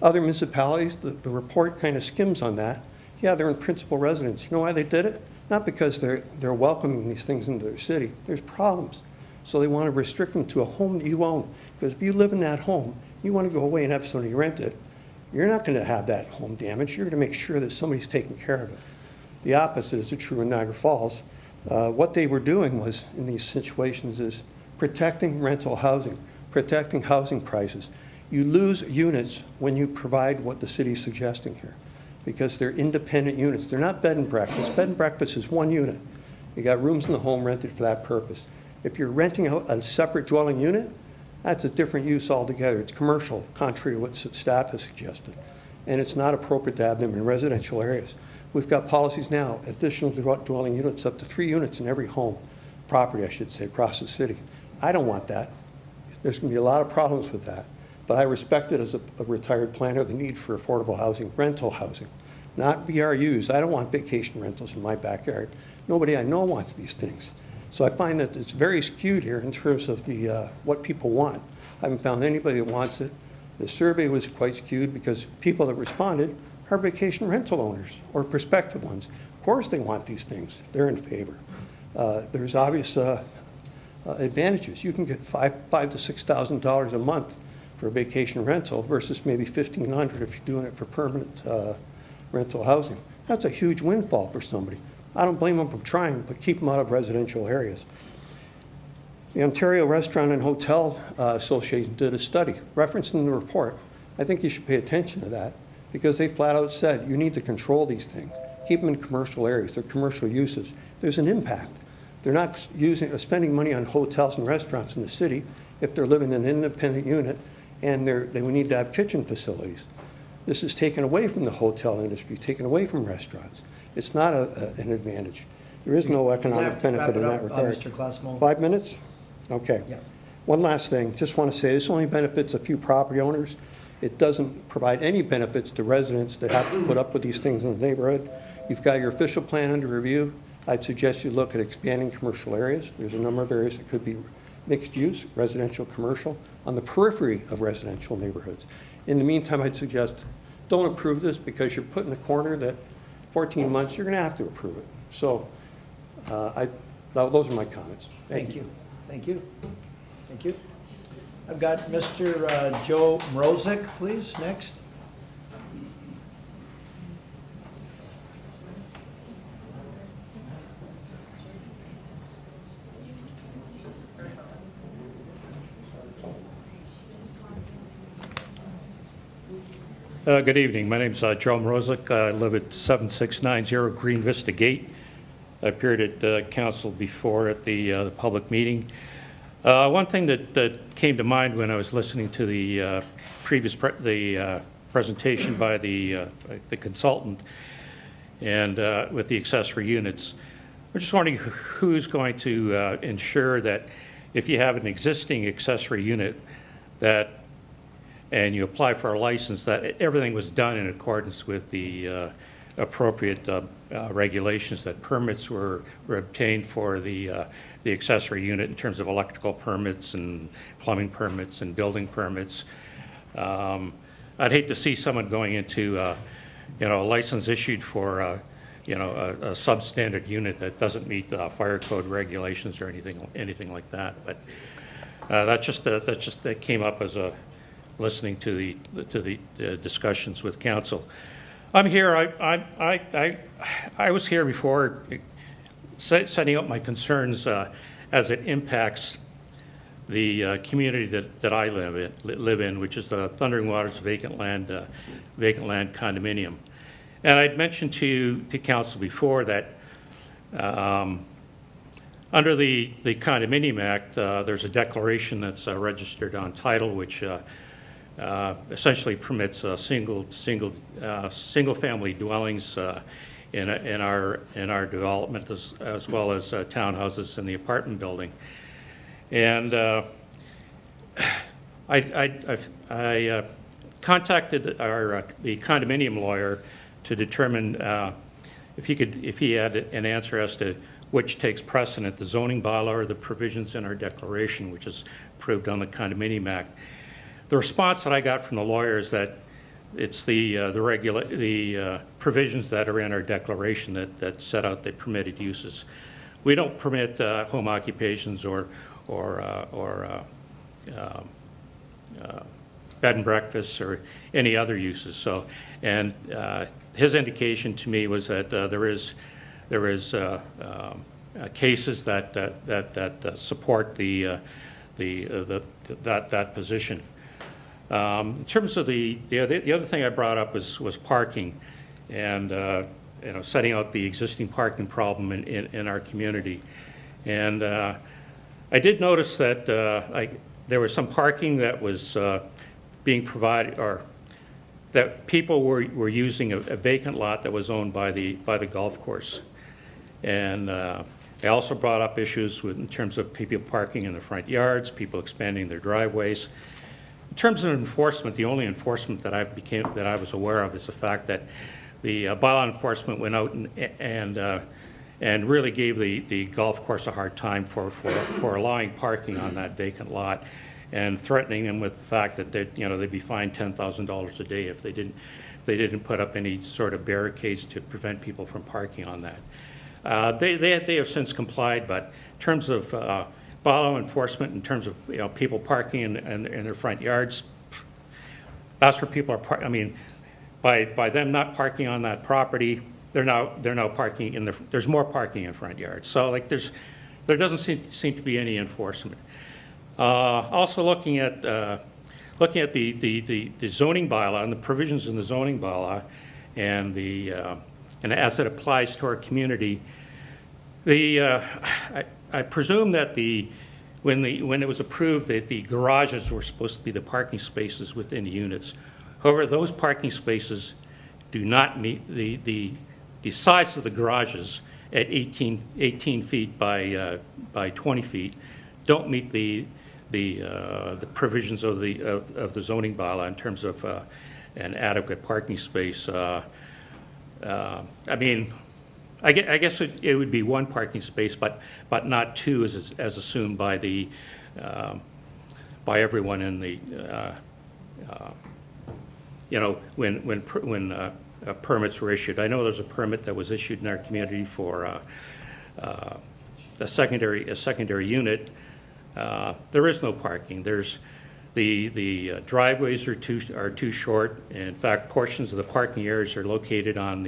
Other municipalities, the report kind of skims on that. Yeah, they're in principal residence. You know why they did it? Not because they're welcoming these things into their city. There's problems. So they want to restrict them to a home that you own. Because if you live in that home, you want to go away and have somebody rent it, you're not going to have that home damaged. You're going to make sure that somebody's taking care of it. The opposite is true in Niagara Falls. What they were doing was, in these situations, is protecting rental housing, protecting housing prices. You lose units when you provide what the city's suggesting here, because they're independent units. They're not bed and breakfast. Bed and breakfast is one unit. You got rooms in the home rented for that purpose. If you're renting out a separate dwelling unit, that's a different use altogether. It's commercial, contrary to what staff has suggested. And it's not appropriate to have them in residential areas. We've got policies now, additional dwelling units, up to 3 units in every home, property, I should say, across the city. I don't want that. There's going to be a lot of problems with that. But I respect it as a retired planner, the need for affordable housing, rental housing, not VRUs. I don't want vacation rentals in my backyard. Nobody I know wants these things. So I find that it's very skewed here in terms of the what people want. I haven't found anybody that wants it. The survey was quite skewed because people that responded are vacation rental owners or prospective ones. Of course they want these things. They're in favor. There's obvious advantages. You can get $5,000 to $6,000 a month for a vacation rental versus maybe $1,500 if you're doing it for permanent rental housing. That's a huge windfall for somebody. I don't blame them for trying, but keep them out of residential areas. The Ontario Restaurant and Hotel Association did a study referenced in the report. I think you should pay attention to that because they flat out said you need to control these things. Keep them in commercial areas. They're commercial uses. There's an impact. They're not spending money on hotels and restaurants in the city if they're living in an independent unit and they would need to have kitchen facilities. This is taken away from the hotel industry, taken away from restaurants. It's not an advantage. There is no economic benefit in that regard. Mr. Classmo. 5 minutes? Okay. Yeah. One last thing. Just want to say this only benefits a few property owners. It doesn't provide any benefits to residents that have to put up with these things in the neighborhood. You've got your official plan under review. I'd suggest you look at expanding commercial areas. There's a number of areas that could be mixed use, residential, commercial, on the periphery of residential neighborhoods. In the meantime, I'd suggest don't approve this because you're put in a corner that 14 months, you're going to have to approve it. So those are my comments. Thank you. Thank you. Thank you. I've got Mr. Joe Mrozik, please, next. Good evening. My name's Joe Mrozik. I live at 7690 Green Vista Gate. I appeared at council before at the public meeting. One thing that came to mind when I was listening to the presentation by the consultant and with the accessory units, I'm just wondering who's going to ensure that if you have an existing accessory unit and you apply for a license, that everything was done in accordance with the appropriate regulations, that permits were obtained for the accessory unit in terms of electrical permits and plumbing permits and building permits. I'd hate to see someone going into a license issued for you know, a substandard unit that doesn't meet fire code regulations or anything like that. But that came up as listening to the discussions with council. I'm here. I was here before, setting out my concerns as it impacts the community that I live in, which is the Thundering Waters vacant land condominium. And I'd mentioned to council before that under the Condominium Act, there's a declaration that's registered on title, which essentially permits single-family dwellings in our development, as well as townhouses in the apartment building. And I contacted the condominium lawyer to determine if he had an answer as to which takes precedent, the zoning bylaw or the provisions in our declaration, which is approved on the Condominium Act. The response that I got from the lawyer is that it's the provisions that are in our declaration that set out the permitted uses. We don't permit home occupations or bed and breakfasts or any other uses. So, and his indication to me was that there is cases that support that position. In terms of the other thing I brought up was parking, and you know, setting out the existing parking problem in our community. And I did notice that there was some parking that was being provided, or that people were using a vacant lot that was owned by the golf course. And I also brought up issues in terms of people parking in the front yards, people expanding their driveways. In terms of enforcement, the only enforcement that I was aware of is the fact that the bylaw enforcement went out and really gave the golf course a hard time for allowing parking on that vacant lot, and threatening them with the fact that they'd be fined $10,000 a day if they didn't put up any sort of barricades to prevent people from parking on that. They have since complied, but in terms of bylaw enforcement, in terms of people parking in their front yards, that's where people are I mean, by them not parking on that property, they're now parking in there's more parking in front yards. So like there doesn't seem to be any enforcement. Also looking at the zoning bylaw and the provisions in the zoning bylaw, and as it applies to our community, I presume that when it was approved that the garages were supposed to be the parking spaces within the units. However, those parking spaces do not meet the size of the garages at 18 feet by 20 feet, don't meet the provisions of the zoning bylaw in terms of an adequate parking space. I mean, I guess it would be one parking space, but not two, as assumed by everyone in the when permits were issued. I know there's a permit that was issued in our community for a secondary unit. There is no parking. There's the driveways are too short. In fact, portions of the parking areas are located on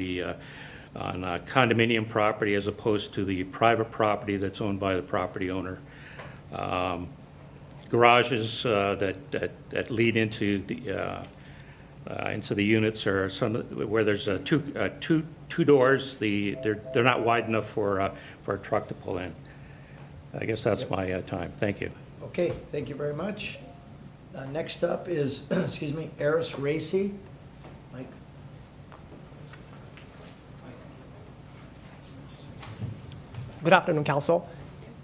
condominium property as opposed to the private property that's owned by the property owner. Garages that lead into the units are some where there's two doors. They're not wide enough for a truck to pull in. I guess that's my time. Thank you. Okay, thank you very much. Next up is, excuse me, Eris Racy. Mike. Good afternoon, Council.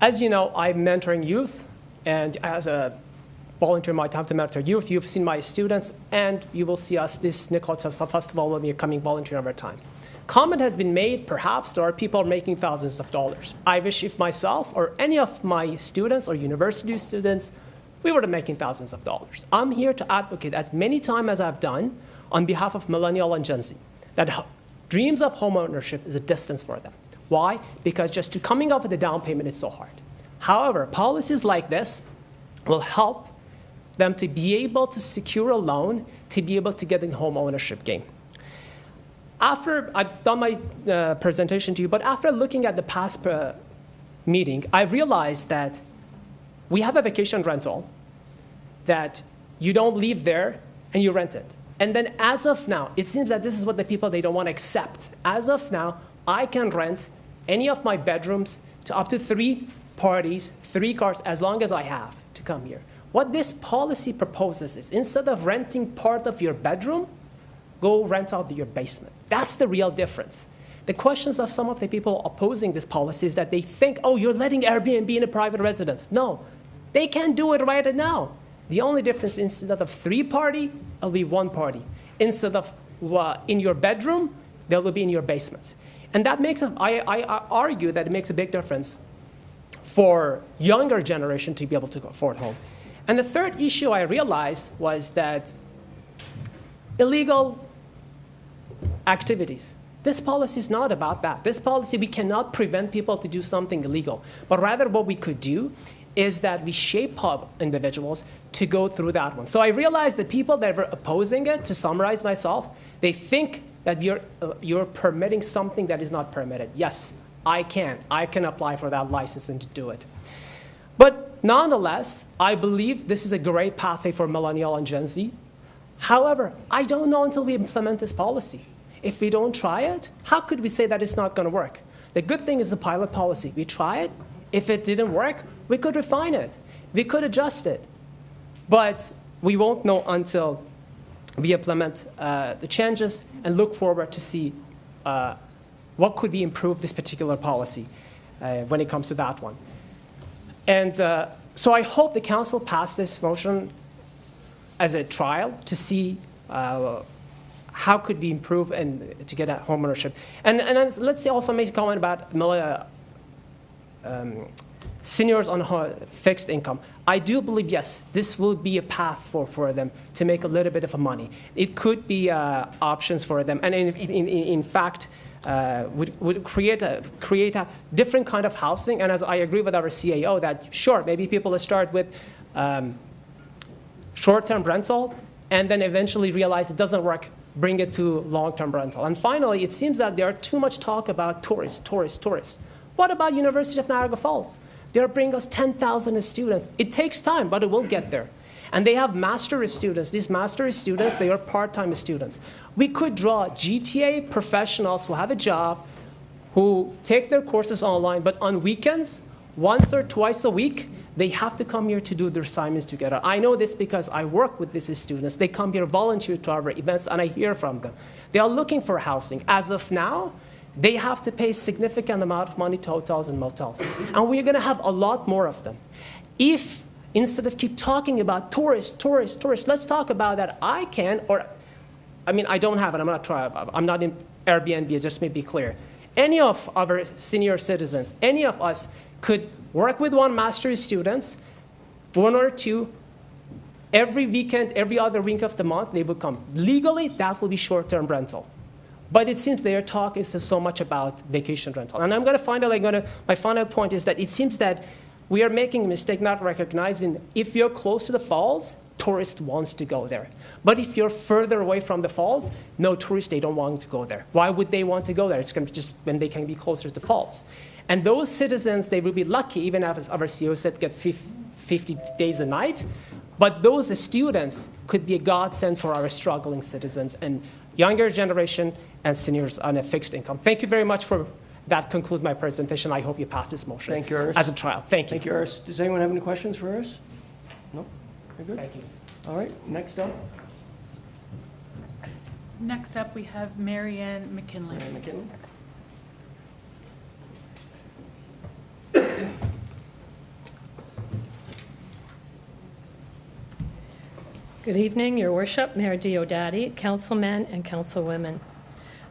As you know, I'm mentoring youth, and as a volunteer my time to mentor youth, you've seen my students, and you will see us this Nicola Tesla Festival will be a coming volunteer over time. Comment has been made, perhaps there are people making thousands of dollars. I wish if myself or any of my students or university students, we were making thousands of dollars. I'm here to advocate as many times as I've done on behalf of Millennial and Gen Z, that dreams of home ownership is a distance for them. Why? Because just coming up with a down payment is so hard. However, policies like this will help them to be able to secure a loan to be able to get in home ownership game. After I've done my presentation to you, but after looking at the past meeting, I realized that we have a vacation rental that you don't live there and you rent it. And then as of now, it seems that this is what the people, they don't want to accept. As of now, I can rent any of my bedrooms to up to 3 parties, 3 cars, as long as I have to come here. What this policy proposes is instead of renting part of your bedroom, go rent out your basement. That's the real difference. The questions of some of the people opposing this policy is that they think, oh, you're letting Airbnb in a private residence. No, they can do it right now. The only difference, instead of 3 party, it'll be 1 party. Instead of in your bedroom, they will be in your basement. And that makes, I argue that it makes a big difference for younger generation to be able to afford home. And the third issue I realized was that illegal activities. This policy is not about that. This policy, we cannot prevent people to do something illegal, but rather what we could do is that we shape up individuals to go through that one. So I realized that people that were opposing it, to summarize myself, they think that you're permitting something that is not permitted. Yes, I can apply for that license and to do it. But nonetheless, I believe this is a great pathway for Millennial and Gen Z. However, I don't know until we implement this policy. If we don't try it, how could we say that it's not going to work? The good thing is the pilot policy. We try it. If it didn't work, we could refine it. We could adjust it. But we won't know until we implement the changes and look forward to see what could be improved this particular policy when it comes to that one. And so I hope the council pass this motion as a trial to see how could we improve and to get at home ownership. And let's also make a comment about seniors on fixed income. I do believe, yes, this will be a path for them to make a little bit of money. It could be options for them. And in fact, would create a different kind of housing. And as I agree with our CAO that, sure, maybe people will start with short-term rental and then eventually realize it doesn't work, bring it to long-term rental. And finally, it seems that there are too much talk about tourists. What about University of Niagara Falls? They're bringing us 10,000 students. It takes time, but it will get there. And they have master's students. These master's students, they are part-time students. We could draw GTA professionals who have a job, who take their courses online, but on weekends, once or twice a week, they have to come here to do their assignments together. I know this because I work with these students. They come here volunteer to our events, and I hear from them. They are looking for housing. As of now, they have to pay a significant amount of money to hotels and motels. And we're going to have a lot more of them. If, instead of keep talking about tourists, let's talk about that I don't have it. I'm not in Airbnb, just to be clear. Any of our senior citizens, any of us could work with one master's students, 1 or 2, every weekend, every other week of the month, they will come. Legally, that will be short-term rental. But it seems their talk is so much about vacation rental. And I'm going to find out, my final point is that it seems that we are making a mistake not recognizing if you're close to the falls, tourist wants to go there. But if you're further away from the falls, no tourists, they don't want to go there. Why would they want to go there? It's going to be just when they can be closer to the falls. And those citizens, they will be lucky, even as our CEO said, get 50 days a night. But those students could be a godsend for our struggling citizens and younger generation and seniors on a fixed income. Thank you very much for that. Conclude my presentation. I hope you pass this motion. Thank you, Ernest. As a trial. Thank you. Thank you, Ernest. Does anyone have any questions for Ernest? No? Very good. Thank you. All right, next up. Next up, we have Marianne McKinley. Good evening, Your Worship, Mayor Diodati, councilmen and councilwomen.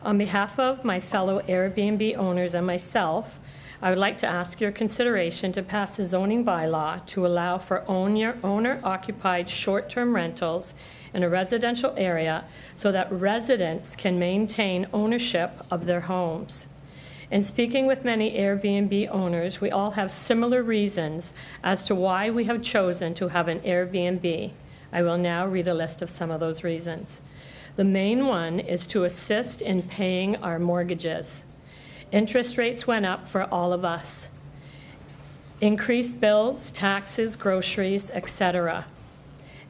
On behalf of my fellow Airbnb owners and myself, I would like to ask your consideration to pass a zoning bylaw to allow for owner-occupied short-term rentals in a residential area so that residents can maintain ownership of their homes. In speaking with many Airbnb owners, we all have similar reasons as to why we have chosen to have an Airbnb. I will now read a list of some of those reasons. The main one is to assist in paying our mortgages. Interest rates went up for all of us. Increased bills, taxes, groceries, etc.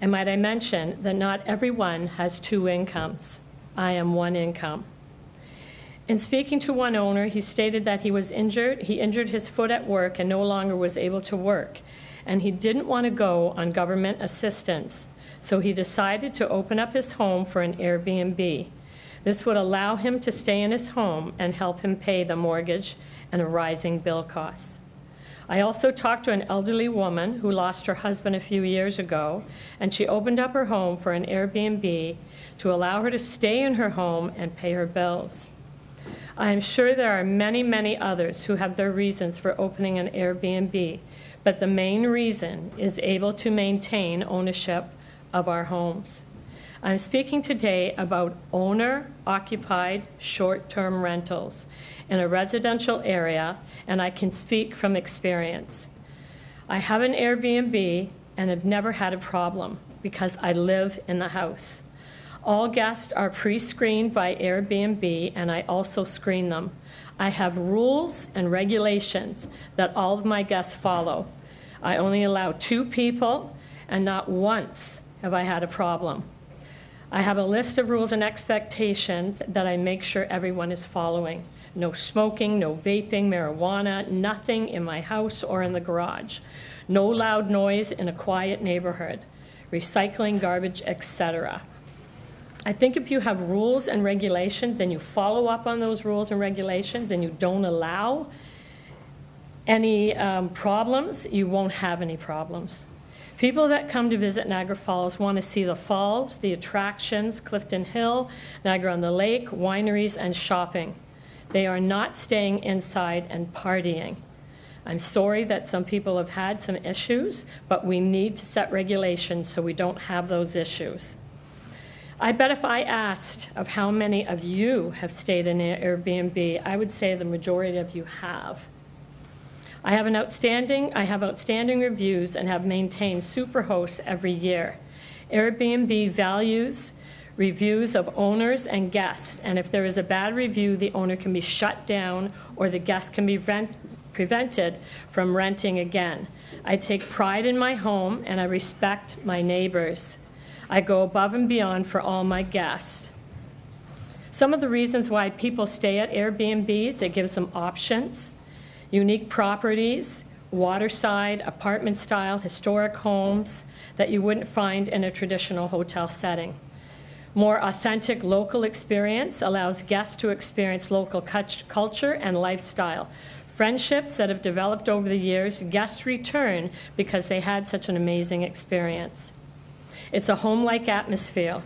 And might I mention that not everyone has two incomes. I am one income. In speaking to one owner, he stated that he was injured. He injured his foot at work and no longer was able to work. And he didn't want to go on government assistance. So he decided to open up his home for an Airbnb. This would allow him to stay in his home and help him pay the mortgage and a rising bill costs. I also talked to an elderly woman who lost her husband a few years ago, and she opened up her home for an Airbnb to allow her to stay in her home and pay her bills. I am sure there are many, many others who have their reasons for opening an Airbnb, but the main reason is able to maintain ownership of our homes. I'm speaking today about owner-occupied short-term rentals in a residential area, and I can speak from experience. I have an Airbnb and have never had a problem because I live in the house. All guests are pre-screened by Airbnb, and I also screen them. I have rules and regulations that all of my guests follow. I only allow 2 people, and not once have I had a problem. I have a list of rules and expectations that I make sure everyone is following. No smoking, no vaping, marijuana, nothing in my house or in the garage. No loud noise in a quiet neighborhood. Recycling, garbage, etc. I think if you have rules and regulations and you follow up on those rules and regulations and you don't allow any problems, you won't have any problems. People that come to visit Niagara Falls want to see the falls, the attractions, Clifton Hill, Niagara-on-the-Lake, wineries, and shopping. They are not staying inside and partying. I'm sorry that some people have had some issues, but we need to set regulations so we don't have those issues. I bet if I asked of how many of you have stayed in an Airbnb, I would say the majority of you have. I have outstanding reviews and have maintained superhosts every year. Airbnb values reviews of owners and guests, and if there is a bad review, the owner can be shut down or the guest can be prevented from renting again. I take pride in my home and I respect my neighbors. I go above and beyond for all my guests. Some of the reasons why people stay at Airbnbs, it gives them options, unique properties, waterside, apartment style, historic homes that you wouldn't find in a traditional hotel setting. More authentic local experience allows guests to experience local culture and lifestyle. Friendships that have developed over the years, guests return because they had such an amazing experience. It's a home-like atmosphere.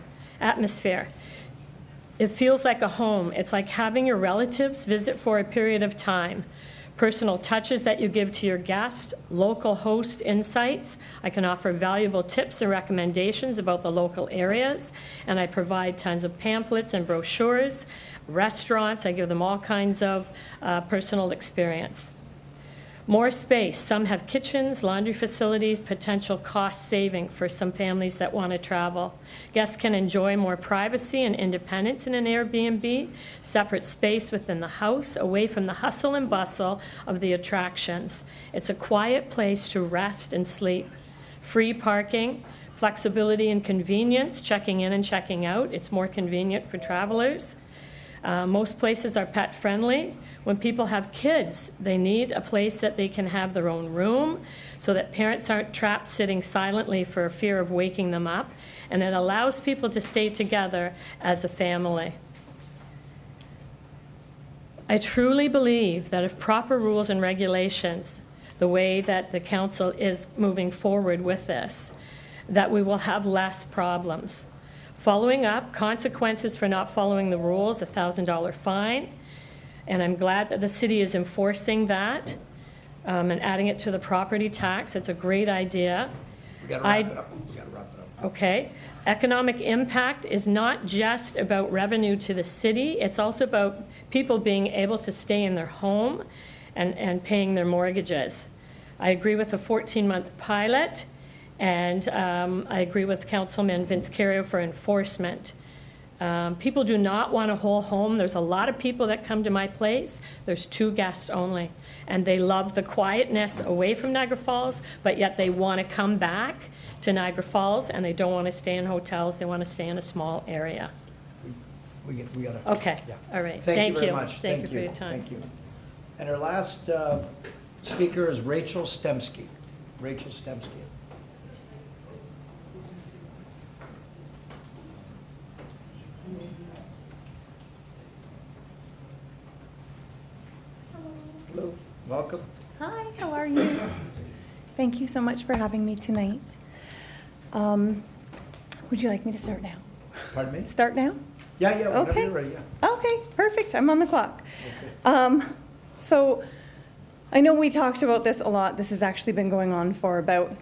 It feels like a home. It's like having your relatives visit for a period of time. Personal touches that you give to your guests, local host insights. I can offer valuable tips and recommendations about the local areas, and I provide tons of pamphlets and brochures. Restaurants, I give them all kinds of personal experience. More space. Some have kitchens, laundry facilities, potential cost saving for some families that want to travel. Guests can enjoy more privacy and independence in an Airbnb, separate space within the house, away from the hustle and bustle of the attractions. It's a quiet place to rest and sleep. Free parking, flexibility and convenience, checking in and checking out. It's more convenient for travelers. Most places are pet friendly. When people have kids, they need a place that they can have their own room so that parents aren't trapped sitting silently for fear of waking them up, and it allows people to stay together as a family. I truly believe that if proper rules and regulations, the way that the council is moving forward with this, that we will have less problems. Following up, consequences for not following the rules, a $1,000 fine, and I'm glad that the city is enforcing that and adding it to the property tax. It's a great idea. We gotta wrap it up. Okay? Economic impact is not just about revenue to the city, it's also about people being able to stay in their home and paying their mortgages. I agree with the 14-month pilot, and I agree with Councilman Vince Cario for enforcement. People do not want a whole home. There's a lot of people that come to my place. There's 2 guests only, and they love the quietness away from Niagara Falls, but yet they want to come back to Niagara Falls, and they don't want to stay in hotels. They want to stay in a small area. We gotta. Okay, Yeah. all right. Thank you very much. Thank you for your time. Thank you. And our last speaker is Rachel Stemsky. Rachel Stemsky. Hello. Welcome. Hi, how are you? Thank you so much for having me tonight. Would you like me to start now? Pardon me? Start now? Yeah, whenever Okay. you're ready, yeah. Okay, perfect. I'm on the clock. So I know we talked about this a lot. This has actually been going on for about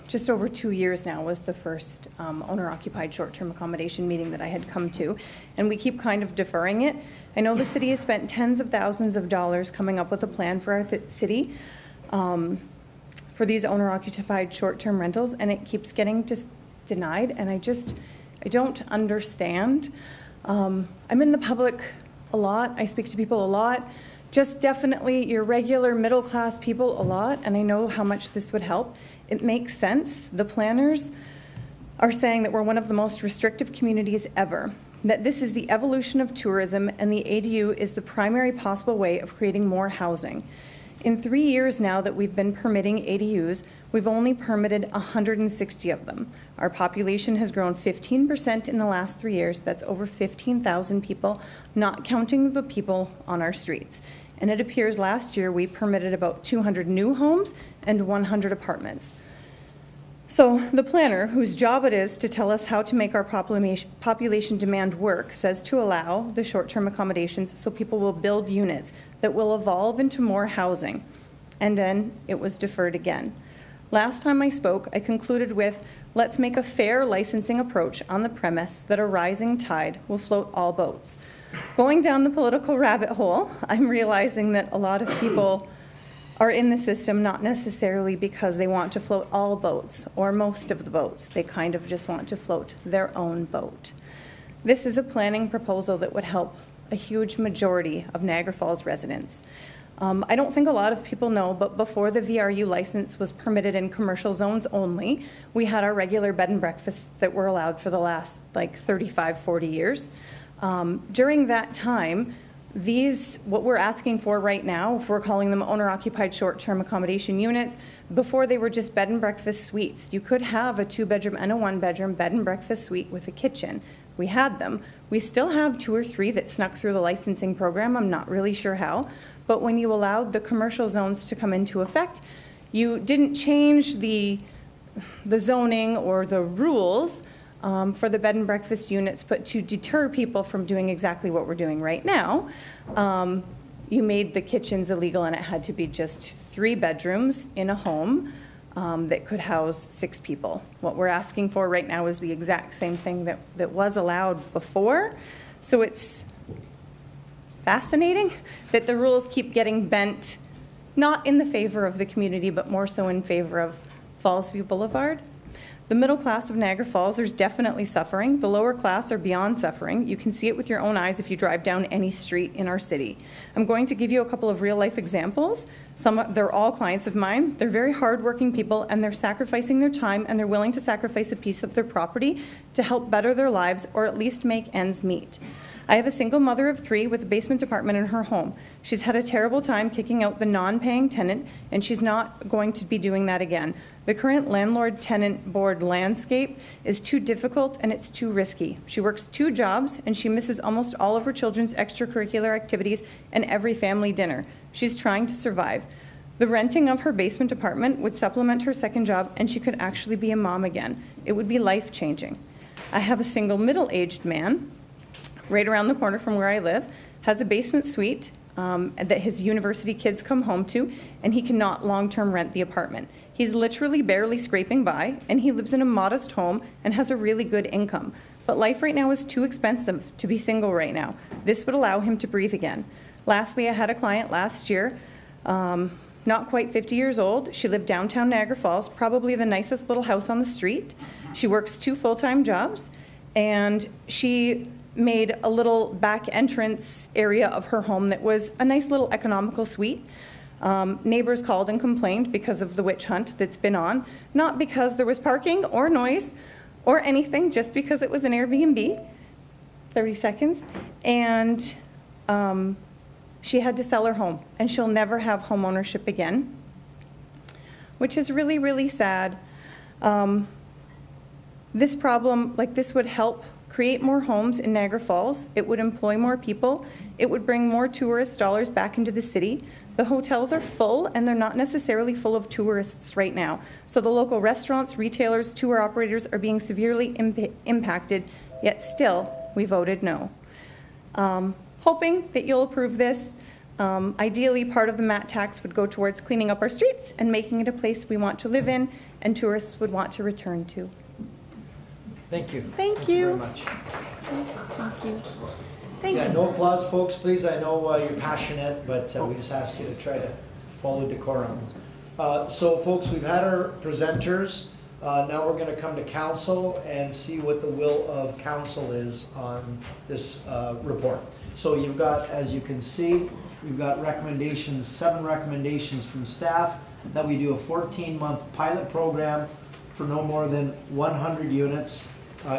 just over 2 years now, was the first owner-occupied short-term accommodation meeting that I had come to, and we keep kind of deferring it. I know the city has spent tens of thousands of dollars coming up with a plan for our city for these owner-occupied short-term rentals, and it keeps getting denied, and I don't understand. I'm in the public a lot. I speak to people a lot. Just definitely your regular middle-class people a lot, and I know how much this would help. It makes sense. The planners are saying that we're one of the most restrictive communities ever, that this is the evolution of tourism, and the ADU is the primary possible way of creating more housing. In 3 years now that we've been permitting ADUs, we've only permitted 160 of them. Our population has grown 15% in the last 3 years. That's over 15,000 people, not counting the people on our streets. And it appears last year we permitted about 200 new homes and 100 apartments. So the planner, whose job it is to tell us how to make our population demand work, says to allow the short-term accommodations so people will build units that will evolve into more housing. And then it was deferred again. Last time I spoke, I concluded with, let's make a fair licensing approach on the premise that a rising tide will float all boats. Going down the political rabbit hole, I'm realizing that a lot of people are in the system not necessarily because they want to float all boats or most of the boats. They kind of just want to float their own boat. This is a planning proposal that would help a huge majority of Niagara Falls residents. I don't think a lot of people know, but before the VRU license was permitted in commercial zones only, we had our regular bed and breakfasts that were allowed for the last 35, 40 years. During that time, what we're asking for right now, if we're calling them owner-occupied short-term accommodation units, before they were just bed and breakfast suites. You could have a 2-bedroom and a 1-bedroom bed and breakfast suite with a kitchen. We had them. We still have 2 or 3 that snuck through the licensing program. I'm not really sure how. But when you allowed the commercial zones to come into effect, you didn't change the zoning or the rules for the bed and breakfast units, but to deter people from doing exactly what we're doing right now, you made the kitchens illegal, and it had to be just 3 bedrooms in a home that could house 6 people. What we're asking for right now is the exact same thing that was allowed before. So it's fascinating that the rules keep getting bent, not in the favor of the community, but more so in favor of Fallsview Boulevard. The middle class of Niagara Falls is definitely suffering. The lower class are beyond suffering. You can see it with your own eyes if you drive down any street in our city. I'm going to give you a couple of real-life examples. They're all clients of mine. They're very hardworking people, and they're sacrificing their time, and they're willing to sacrifice a piece of their property to help better their lives or at least make ends meet. I have a single mother of 3 with a basement apartment in her home. She's had a terrible time kicking out the non-paying tenant, and she's not going to be doing that again. The current landlord-tenant board landscape is too difficult and it's too risky. She works 2 jobs, and she misses almost all of her children's extracurricular activities and every family dinner. She's trying to survive. The renting of her basement apartment would supplement her second job, and she could actually be a mom again. It would be life-changing. I have a single middle-aged man right around the corner from where I live, has a basement suite, that his university kids come home to, and he cannot long-term rent the apartment. He's literally barely scraping by, and he lives in a modest home and has a really good income. But life right now is too expensive to be single right now. This would allow him to breathe again. Lastly, I had a client last year, not quite 50 years old. She lived downtown Niagara Falls, probably the nicest little house on the street. She works 2 full-time jobs, and she made a little back entrance area of her home that was a nice little economical suite. Neighbors called and complained because of the witch hunt that's been on, not because there was parking or noise or anything, just because it was an Airbnb. 30 seconds. And she had to sell her home, and she'll never have home ownership again, which is really, really sad. This problem, like this, would help create more homes in Niagara Falls. It would employ more people. It would bring more tourist dollars back into the city. The hotels are full, and they're not necessarily full of tourists right now. So the local restaurants, retailers, tour operators are being severely impacted, yet still we voted no. Hoping that you'll approve this. Ideally, part of the MAT tax would go towards cleaning up our streets and making it a place we want to live in and tourists would want to return to. Thank you. Thank you very much. Thank you. Thanks. Yeah, no applause, folks, please. I know you're passionate, but we just ask you to try to follow decorum. So, folks, we've had our presenters. Now we're going to come to council and see what the will of council is on this report. So you've got, as you can see, we've got recommendations, 7 recommendations from staff that we do a 14-month pilot program for no more than 100 units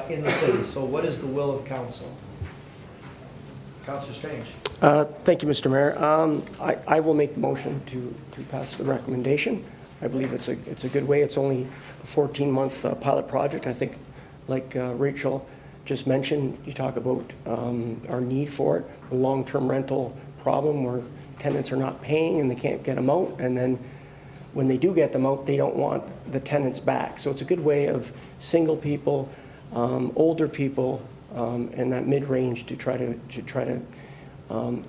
in the city. So what is the will of council? Councillor Strange. Thank you, Mr. Mayor. I will make the motion to pass the recommendation. I believe it's a good way. It's only a 14-month pilot project. I think, like Rachel just mentioned, you talk about our need for it, the long-term rental problem where tenants are not paying and they can't get them out, and then when they do get them out, they don't want the tenants back. So it's a good way of single people, older people, and that mid-range to try to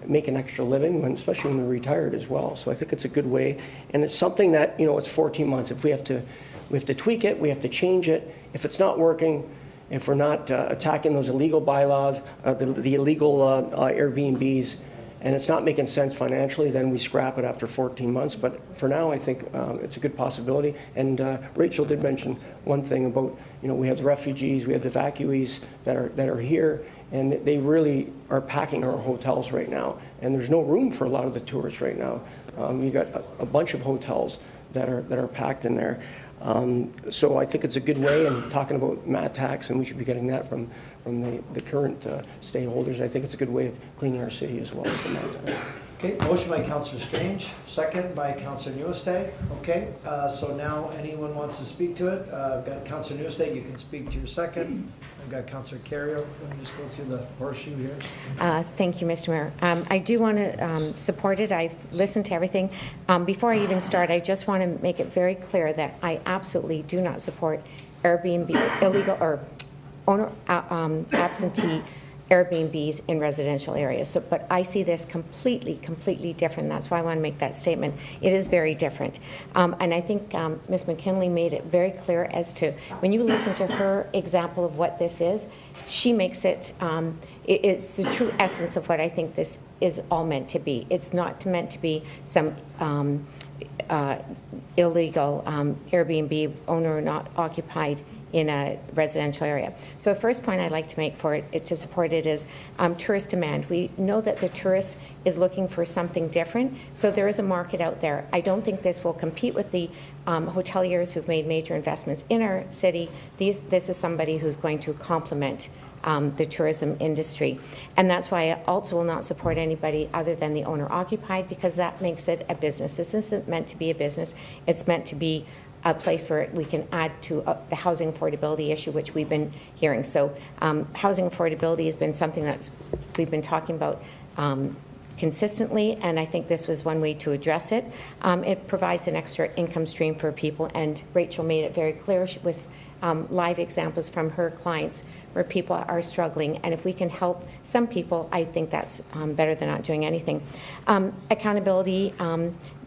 make an extra living, especially when they're retired as well. So I think it's a good way, and it's something that, you know, it's 14 months. If we have to tweak it, we have to change it. If it's not working, if we're not attacking those illegal bylaws, the illegal Airbnbs, and it's not making sense financially, then we scrap it after 14 months. But for now, I think it's a good possibility. And Rachel did mention one thing about, you know, we have the refugees, we have the evacuees that are here, and they really are packing our hotels right now. And there's no room for a lot of the tourists right now. You got a bunch of hotels that are packed in there. So I think it's a good way, and talking about MAT tax, and we should be getting that from the current stakeholders. I think it's a good way of cleaning our city as well with the MAT tax. Okay, motion by Councillor Strange, second by Councillor Nieuwesteeg. Okay, so now anyone wants to speak to it? I've got Councillor Nieuwesteeg, you can speak to your second. I've got Councillor Carrier. Let me just go through the horseshoe here. Thank you, Mr. Mayor. I do want to support it. I've listened to everything. Before I even start, I just want to make it very clear that I absolutely do not support Airbnb, illegal or owner absentee Airbnbs in residential areas. So, but I see this completely different. That's why I want to make that statement. It is very different. And I think Ms. McKinley made it very clear as to, when you listen to her example of what this is, she makes it, it's the true essence of what I think this is all meant to be. It's not meant to be some illegal Airbnb owner not occupied in a residential area. So the first point I'd like to make for it to support it is tourist demand. We know that the tourist is looking for something different, so there is a market out there. I don't think this will compete with the hoteliers who've made major investments in our city. This is somebody who's going to complement the tourism industry. And that's why I also will not support anybody other than the owner-occupied, because that makes it a business. This isn't meant to be a business. It's meant to be a place where we can add to the housing affordability issue, which we've been hearing. So housing affordability has been something that we've been talking about consistently, and I think this was one way to address it. It provides an extra income stream for people, and Rachel made it very clear with live examples from her clients where people are struggling, and if we can help some people, I think that's better than not doing anything. Accountability,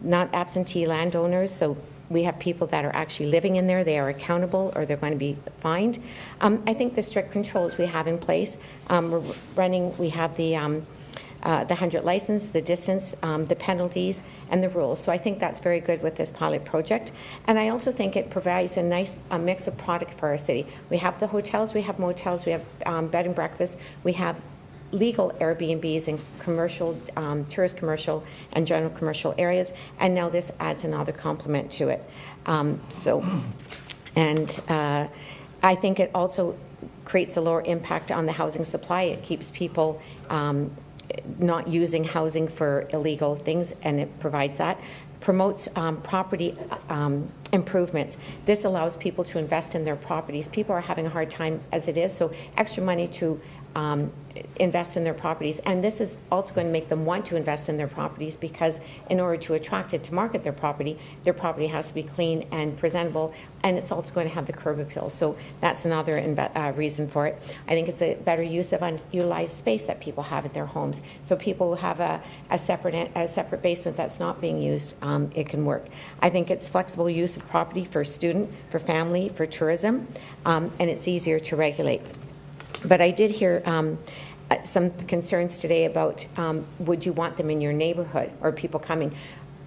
not absentee landowners, so we have people that are actually living in there, they are accountable or they're going to be fined. I think the strict controls we have in place, we have the 100 license, the distance, the penalties, and the rules. So I think that's very good with this pilot project. And I also think it provides a nice mix of product for our city. We have the hotels, we have motels, we have bed and breakfast, we have legal Airbnbs in commercial, tourist commercial, and general commercial areas, and now this adds another complement to it. I think it also creates a lower impact on the housing supply. It keeps people not using housing for illegal things, and it provides that. Promotes property improvements. This allows people to invest in their properties. People are having a hard time as it is, so extra money to invest in their properties, and this is also going to make them want to invest in their properties, because in order to attract it to market their property has to be clean and presentable, and it's also going to have the curb appeal. So that's another reason for it. I think it's a better use of unutilized space that people have at their homes. So people who have a separate basement that's not being used, it can work. I think it's flexible use of property for student, for family, for tourism, and it's easier to regulate. But I did hear some concerns today about would you want them in your neighborhood or people coming.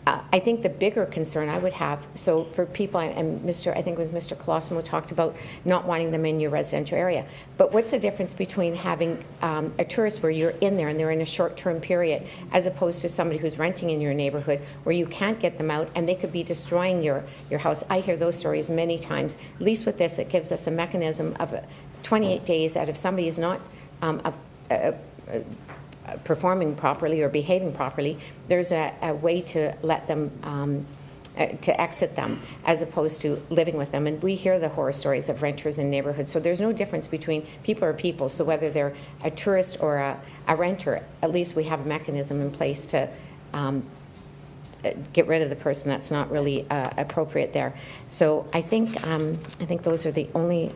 I think the bigger concern I would have, so for people, and I think it was Mr. Colosimo talked about not wanting them in your residential area. But what's the difference between having a tourist where you're in there and they're in a short-term period, as opposed to somebody who's renting in your neighborhood where you can't get them out and they could be destroying your house? I hear those stories many times. At least with this, it gives us a mechanism of 28 days that if somebody is not performing properly or behaving properly, there's a way to let them, to exit them, as opposed to living with them. And we hear the horror stories of renters in neighborhoods. So there's no difference between people are people. So whether they're a tourist or a renter, at least we have a mechanism in place to get rid of the person that's not really appropriate there. So I think those are the only.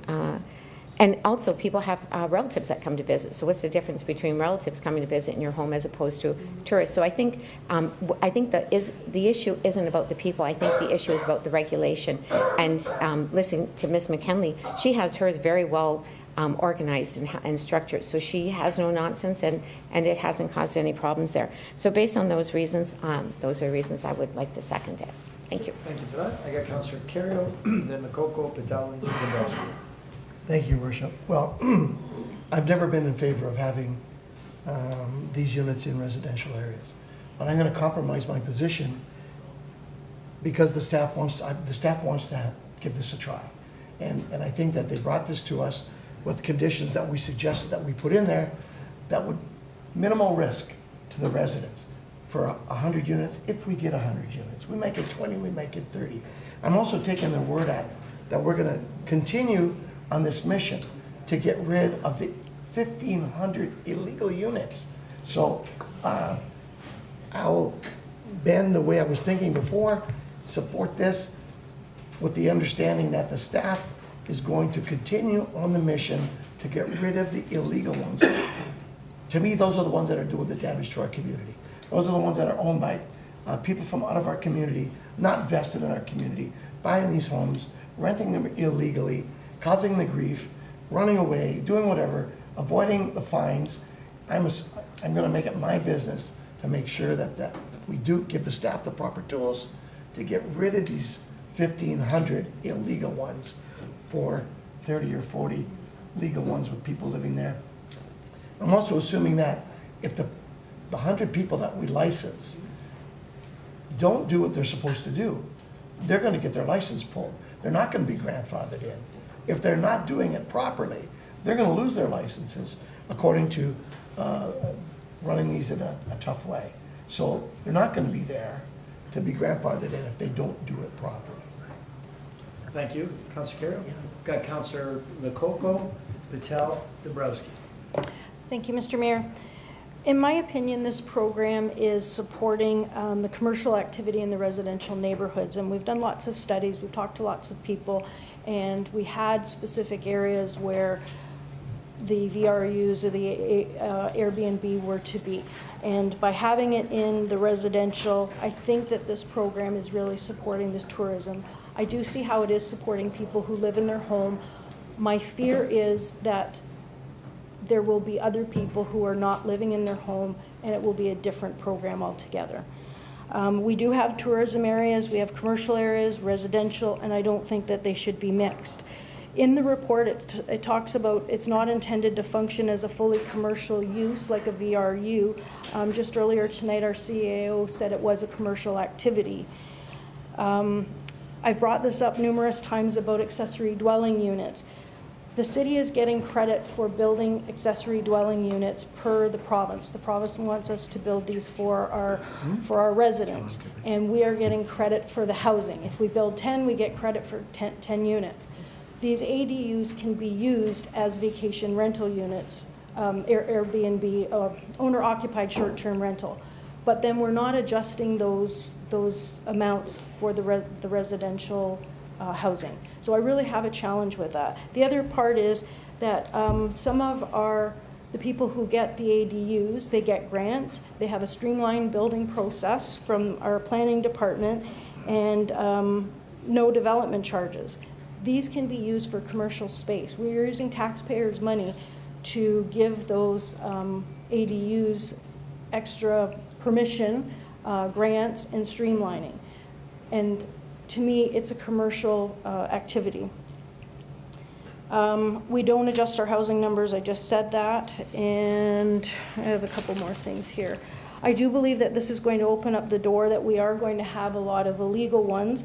And also, people have relatives that come to visit. So what's the difference between relatives coming to visit in your home as opposed to tourists? So I think the issue isn't about the people. I think the issue is about the regulation. And listening to Ms. McKinley, she has hers very well organized and structured. So she has no nonsense, and it hasn't caused any problems there. So based on those reasons are reasons I would like to second it. Thank you. Thank you for that. I got Councillor Carrier, then Makoko, Patel, and Dombrowski. Thank you, Worship. Well, I've never been in favor of having these units in residential areas, but I'm going to compromise my position because the staff wants to give this a try, and I think that they brought this to us with conditions that we suggested that we put in there that would minimal risk to the residents for 100 units. If we get 100 units, we make it 20, we make it 30. I'm also taking their word at that we're going to continue on this mission to get rid of the 1,500 illegal units. So I'll bend the way I was thinking before, support this with the understanding that the staff is going to continue on the mission to get rid of the illegal ones. To me, those are the ones that are doing the damage to our community. Those are the ones that are owned by people from out of our community, not vested in our community, buying these homes, renting them illegally, causing the grief, running away, doing whatever, avoiding the fines. I'm going to make it my business to make sure that we do give the staff the proper tools to get rid of these 1,500 illegal ones for 30 or 40 legal ones with people living there. I'm also assuming that if the 100 people that we license don't do what they're supposed to do, they're going to get their license pulled. They're not going to be grandfathered in. If they're not doing it properly, they're going to lose their licenses according to running these in a tough way. So they're not going to be there to be grandfathered in if they don't do it properly. Thank you, Councillor Carroll. Got Councillor Makoko, Patel, Dombrowski. Thank you, Mr. Mayor. In my opinion, this program is supporting the commercial activity in the residential neighborhoods, and we've done lots of studies, we've talked to lots of people, and we had specific areas where the VRUs or the Airbnb were to be. And by having it in the residential, I think that this program is really supporting the tourism. I do see how it is supporting people who live in their home. My fear is that there will be other people who are not living in their home, and it will be a different program altogether. We do have tourism areas, we have commercial areas, residential, and I don't think that they should be mixed. In the report, it talks about it's not intended to function as a fully commercial use like a VRU. Just earlier tonight, our CAO said it was a commercial activity. I've brought this up numerous times about accessory dwelling units. The city is getting credit for building accessory dwelling units per the province. The province wants us to build these for our residents, and we are getting credit for the housing. If we build 10, we get credit for 10 units. These ADUs can be used as vacation rental units, Airbnb, owner-occupied short-term rental. But then we're not adjusting those amounts for the residential housing. So I really have a challenge with that. The other part is that some of the people who get the ADUs, they get grants, they have a streamlined building process from our planning department, and no development charges. These can be used for commercial space. We're using taxpayers' money to give those ADUs extra permission, grants, and streamlining. And to me, it's a commercial activity. We don't adjust our housing numbers, I just said that, and I have a couple more things here. I do believe that this is going to open up the door that we are going to have a lot of illegal ones.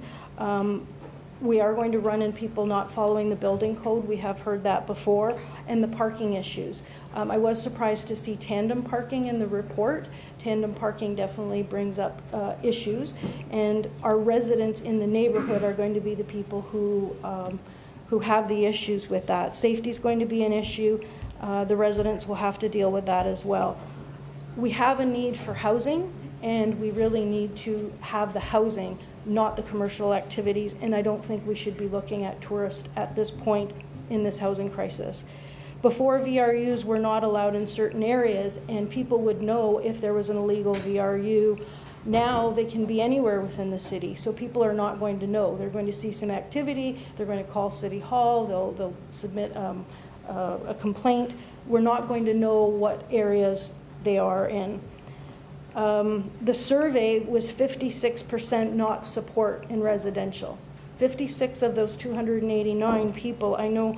We are going to run in people not following the building code. We have heard that before. And the parking issues. I was surprised to see tandem parking in the report. Tandem parking definitely brings up issues. And our residents in the neighborhood are going to be the people who have the issues with that. Safety is going to be an issue. The residents will have to deal with that as well. We have a need for housing, and we really need to have the housing, not the commercial activities, and I don't think we should be looking at tourists at this point in this housing crisis. Before, VRUs were not allowed in certain areas, and people would know if there was an illegal VRU. Now they can be anywhere within the city, so people are not going to know. They're going to see some activity, they're going to call City Hall, they'll submit a complaint. We're not going to know what areas they are in. The survey was 56% not support in residential. 56 of those 289 people, I know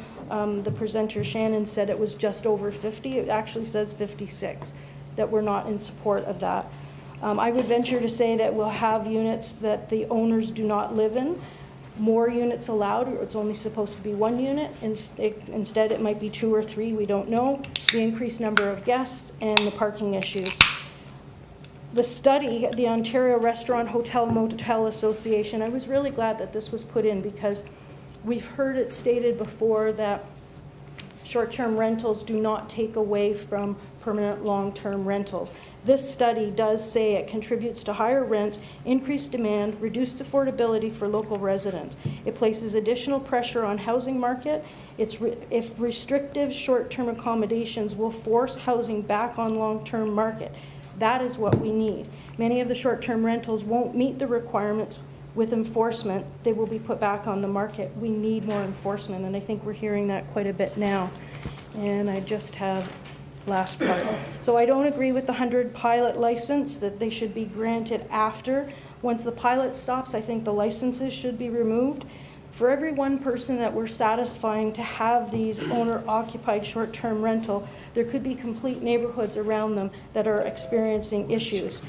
the presenter Shannon said it was just over 50. It actually says 56 that were not in support of that. I would venture to say that we'll have units that the owners do not live in. More units allowed, or it's only supposed to be one unit. Instead, it might be 2 or 3, we don't know. The increased number of guests and the parking issues. The study, the Ontario Restaurant Hotel Motel Association, I was really glad that this was put in because we've heard it stated before that short-term rentals do not take away from permanent long-term rentals. This study does say it contributes to higher rents, increased demand, reduced affordability for local residents. It places additional pressure on housing market. If restrictive short-term accommodations will force housing back on long-term market. That is what we need. Many of the short-term rentals won't meet the requirements with enforcement. They will be put back on the market. We need more enforcement, and I think we're hearing that quite a bit now. And I just have last part. So I don't agree with the 100 pilot license, that they should be granted after. Once the pilot stops, I think the licenses should be removed. For every one person that we're satisfying to have these owner-occupied short-term rental, there could be complete neighborhoods around them that are experiencing issues.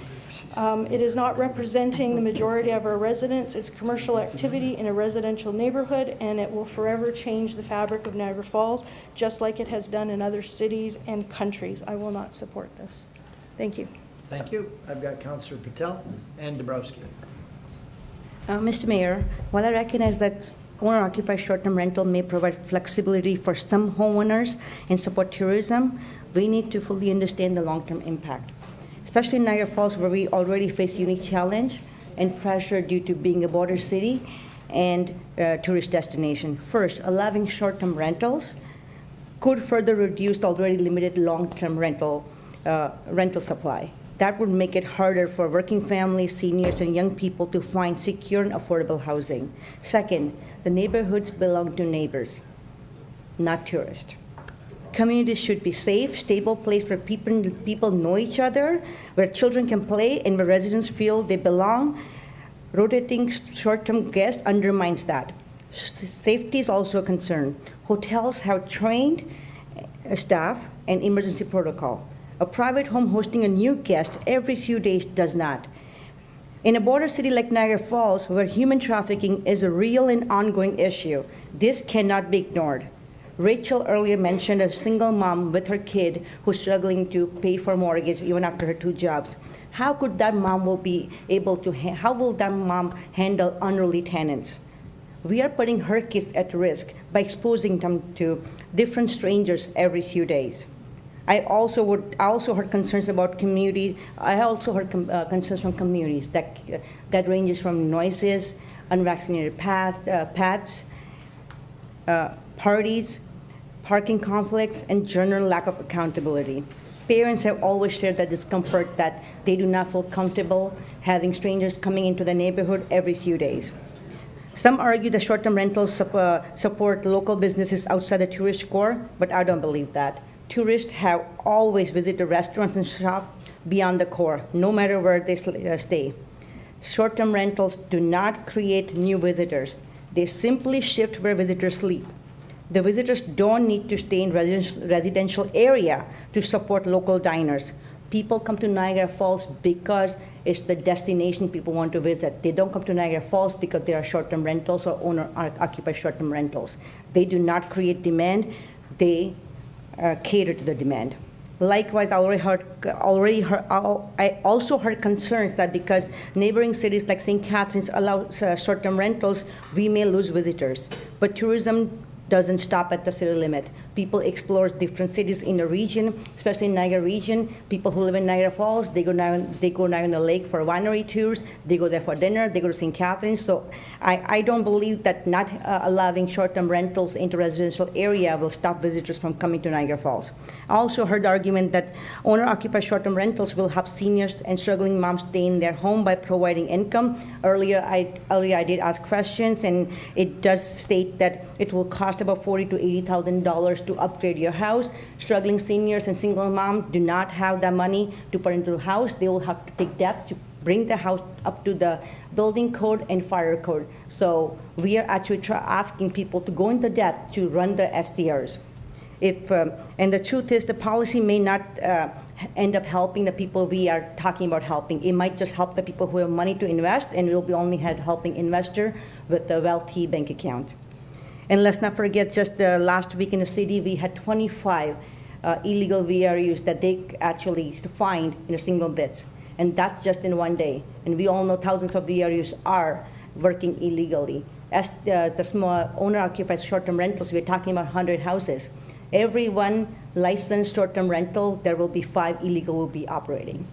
It is not representing the majority of our residents. It's commercial activity in a residential neighborhood, and it will forever change the fabric of Niagara Falls, just like it has done in other cities and countries. I will not support this. Thank you. Thank you. I've got Councillor Patel and Dabrowski. Mr. Mayor, while I recognize that owner-occupied short-term rental may provide flexibility for some homeowners and support tourism, We need to fully understand the long-term impact, especially in Niagara Falls, where we already face unique challenge and pressure due to being a border city and tourist destination. First, allowing short-term rentals could further reduce the already limited long-term rental supply. That would make it harder for working families, seniors, and young people to find secure and affordable housing. Second, the neighborhoods belong to neighbors, not tourists. Communities should be safe, stable place where people know each other, where children can play, and where residents feel they belong. Rotating short-term guests undermines that. Safety is also a concern. Hotels have trained staff and emergency protocol. A private home hosting a new guest every few days does not. In a border city like Niagara Falls, where human trafficking is a real and ongoing issue, this cannot be ignored. Rachel earlier mentioned a single mom with her kid who's struggling to pay for mortgage even after her 2 jobs. How could that mom how will that mom handle unruly tenants? We are putting her kids at risk by exposing them to different strangers every few days. I also heard concerns about community. I also heard concerns from communities that ranges from noises, unvaccinated pets, parties, parking conflicts, and general lack of accountability. Parents have always shared that discomfort that they do not feel comfortable having strangers coming into the neighborhood every few days. Some argue that short-term rentals support local businesses outside the tourist core, but I don't believe that. Tourists have always visited restaurants and shop beyond the core, no matter where they stay. Short-term rentals do not create new visitors. They simply shift where visitors sleep. The visitors don't need to stay in residential area to support local diners. People come to Niagara Falls because it's the destination people want to visit. They don't come to Niagara Falls because there are short-term rentals or owner-occupied short-term rentals. They do not create demand. They cater to the demand. Likewise, I also heard concerns that because neighboring cities like St. Catharines allow short-term rentals, we may lose visitors. But tourism doesn't stop at the city limit. People explore different cities in the region, especially in Niagara region. People who live in Niagara Falls, they go down the lake for winery tours. They go there for dinner. They go to St. Catharines. So I don't believe that not allowing short-term rentals into residential area will stop visitors from coming to Niagara Falls. I also heard the argument that owner-occupied short-term rentals will help seniors and struggling moms stay in their home by providing income. Earlier I did ask questions, and it does state that it will cost about $40,000 to $80,000 to upgrade your house. Struggling seniors and single moms do not have that money to put into the house. They will have to take debt to bring the house up to the building code and fire code. So we are actually asking people to go into debt to run the STRs. And the truth is, the policy may not end up helping the people we are talking about helping. It might just help the people who have money to invest, and we'll be only helping investor with a wealthy bank account. And let's not forget, just last week in the city, we had 25 illegal VRUs that they actually fined in a single bid. And that's just in one day. And we all know thousands of VRUs are working illegally. As the small owner-occupied short-term rentals, we're talking about 100 houses. Every one licensed short-term rental, there will be 5 illegal will be operating.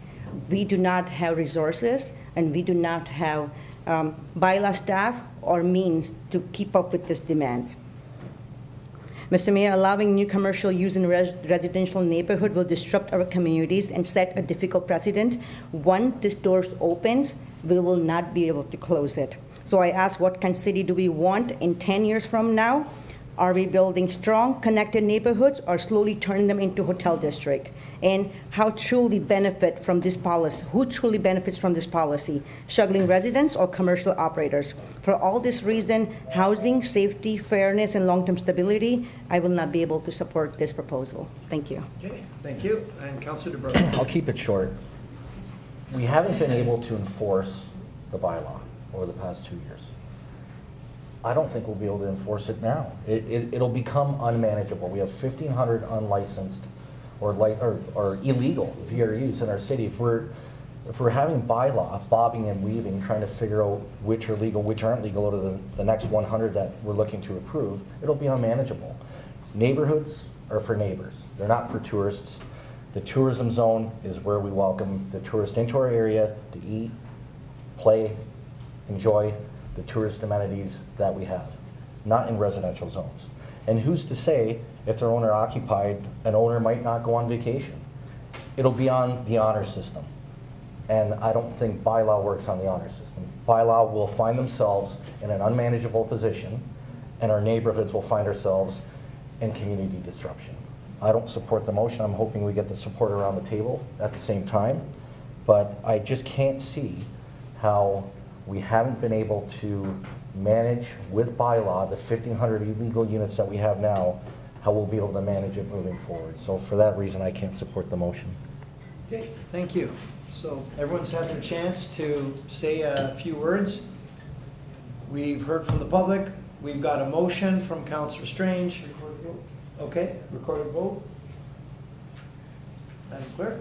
We do not have resources, and we do not have bylaw staff or means to keep up with these demands. Mr. Mayor, allowing new commercial use in residential neighborhood will disrupt our communities and set a difficult precedent. Once this door opens, we will not be able to close it. So I ask, what kind of city do we want in 10 years from now? Are we building strong, connected neighborhoods or slowly turning them into hotel district? And how truly benefit from this policy? Who truly benefits from this policy? Struggling residents or commercial operators? For all this reason, housing, safety, fairness, and long-term stability, I will not be able to support this proposal. Thank you. Okay, thank you. And Councillor DeBrusk. I'll keep it short. We haven't been able to enforce the bylaw over the past 2 years. I don't think we'll be able to enforce it now. It'll become unmanageable. We have 1,500 unlicensed or illegal VRUs in our city. If we're having bylaw bobbing and weaving, trying to figure out which are legal, which aren't legal out of the next 100 that we're looking to approve, it'll be unmanageable. Neighborhoods are for neighbors. They're not for tourists. The tourism zone is where we welcome the tourist into our area to eat, play, enjoy the tourist amenities that we have, not in residential zones. And who's to say if they're owner occupied, an owner might not go on vacation? It'll be on the honor system. And I don't think bylaw works on the honor system. Bylaw will find themselves in an unmanageable position, and our neighborhoods will find ourselves in community disruption. I don't support the motion. I'm hoping we get the support around the table at the same time, but I just can't see how we haven't been able to manage with bylaw the 1,500 illegal units that we have now, how we'll be able to manage it moving forward. So for that reason, I can't support the motion. Okay, thank you. So everyone's had their chance to say a few words. We've heard from the public. We've got a motion from Councillor Strange. Okay, recorded vote. Madam Clerk?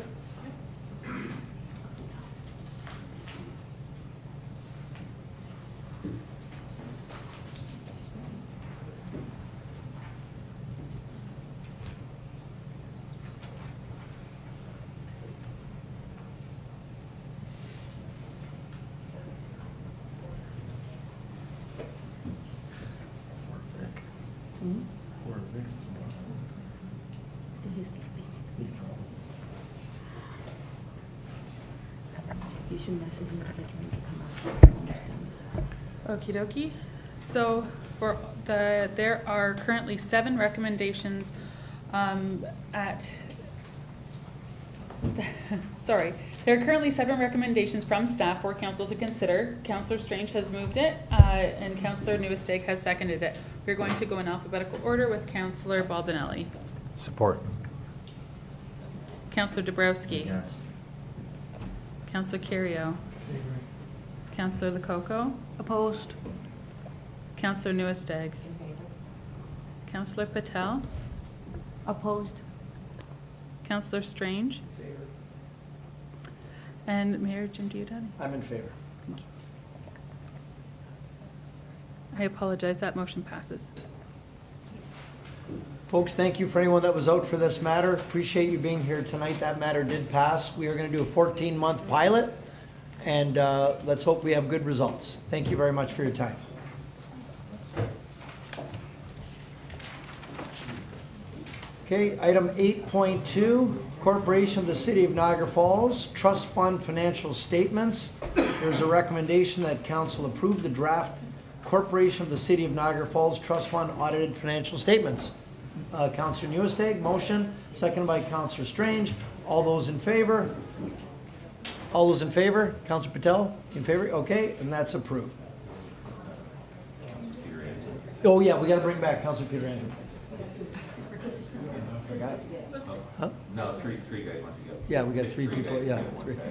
You should message him to get him to come out. Okie dokie. So there are currently 7 recommendations there are currently 7 recommendations from staff for council to consider. Councillor Strange has moved it, and Councillor Nieuwesteeg has seconded it. We're going to go in alphabetical order with Councillor Baldinelli. Support. Councillor Dabrowski. Yes. Councillor Carrio. Councillor Lococo. Opposed. Councillor Nieuwesteeg. Councillor Patel. Opposed. Councillor Strange. And Mayor Jim Diodati. I'm in favor. I apologize, that motion passes. Folks, thank you for anyone that was out for this matter. Appreciate you being here tonight. That matter did pass. We are going to do a 14-month pilot, and let's hope we have good results. Thank you very much for your time. Okay, item 8.2, Corporation of the City of Niagara Falls, Trust Fund Financial Statements. There's a recommendation that council approve the draft Corporation of the City of Niagara Falls Trust Fund Audited Financial Statements. Councillor Nieuwesteeg, motion, seconded by Councillor Strange. All those in favor? All those in favor? Councillor Patel, in favor? Okay, and that's approved. Oh yeah, we got to bring back Councillor Pietrangelo. Forgot. Huh? No, three guys want to go. Yeah, we got 3 people. guys. Yeah, 3. Yeah.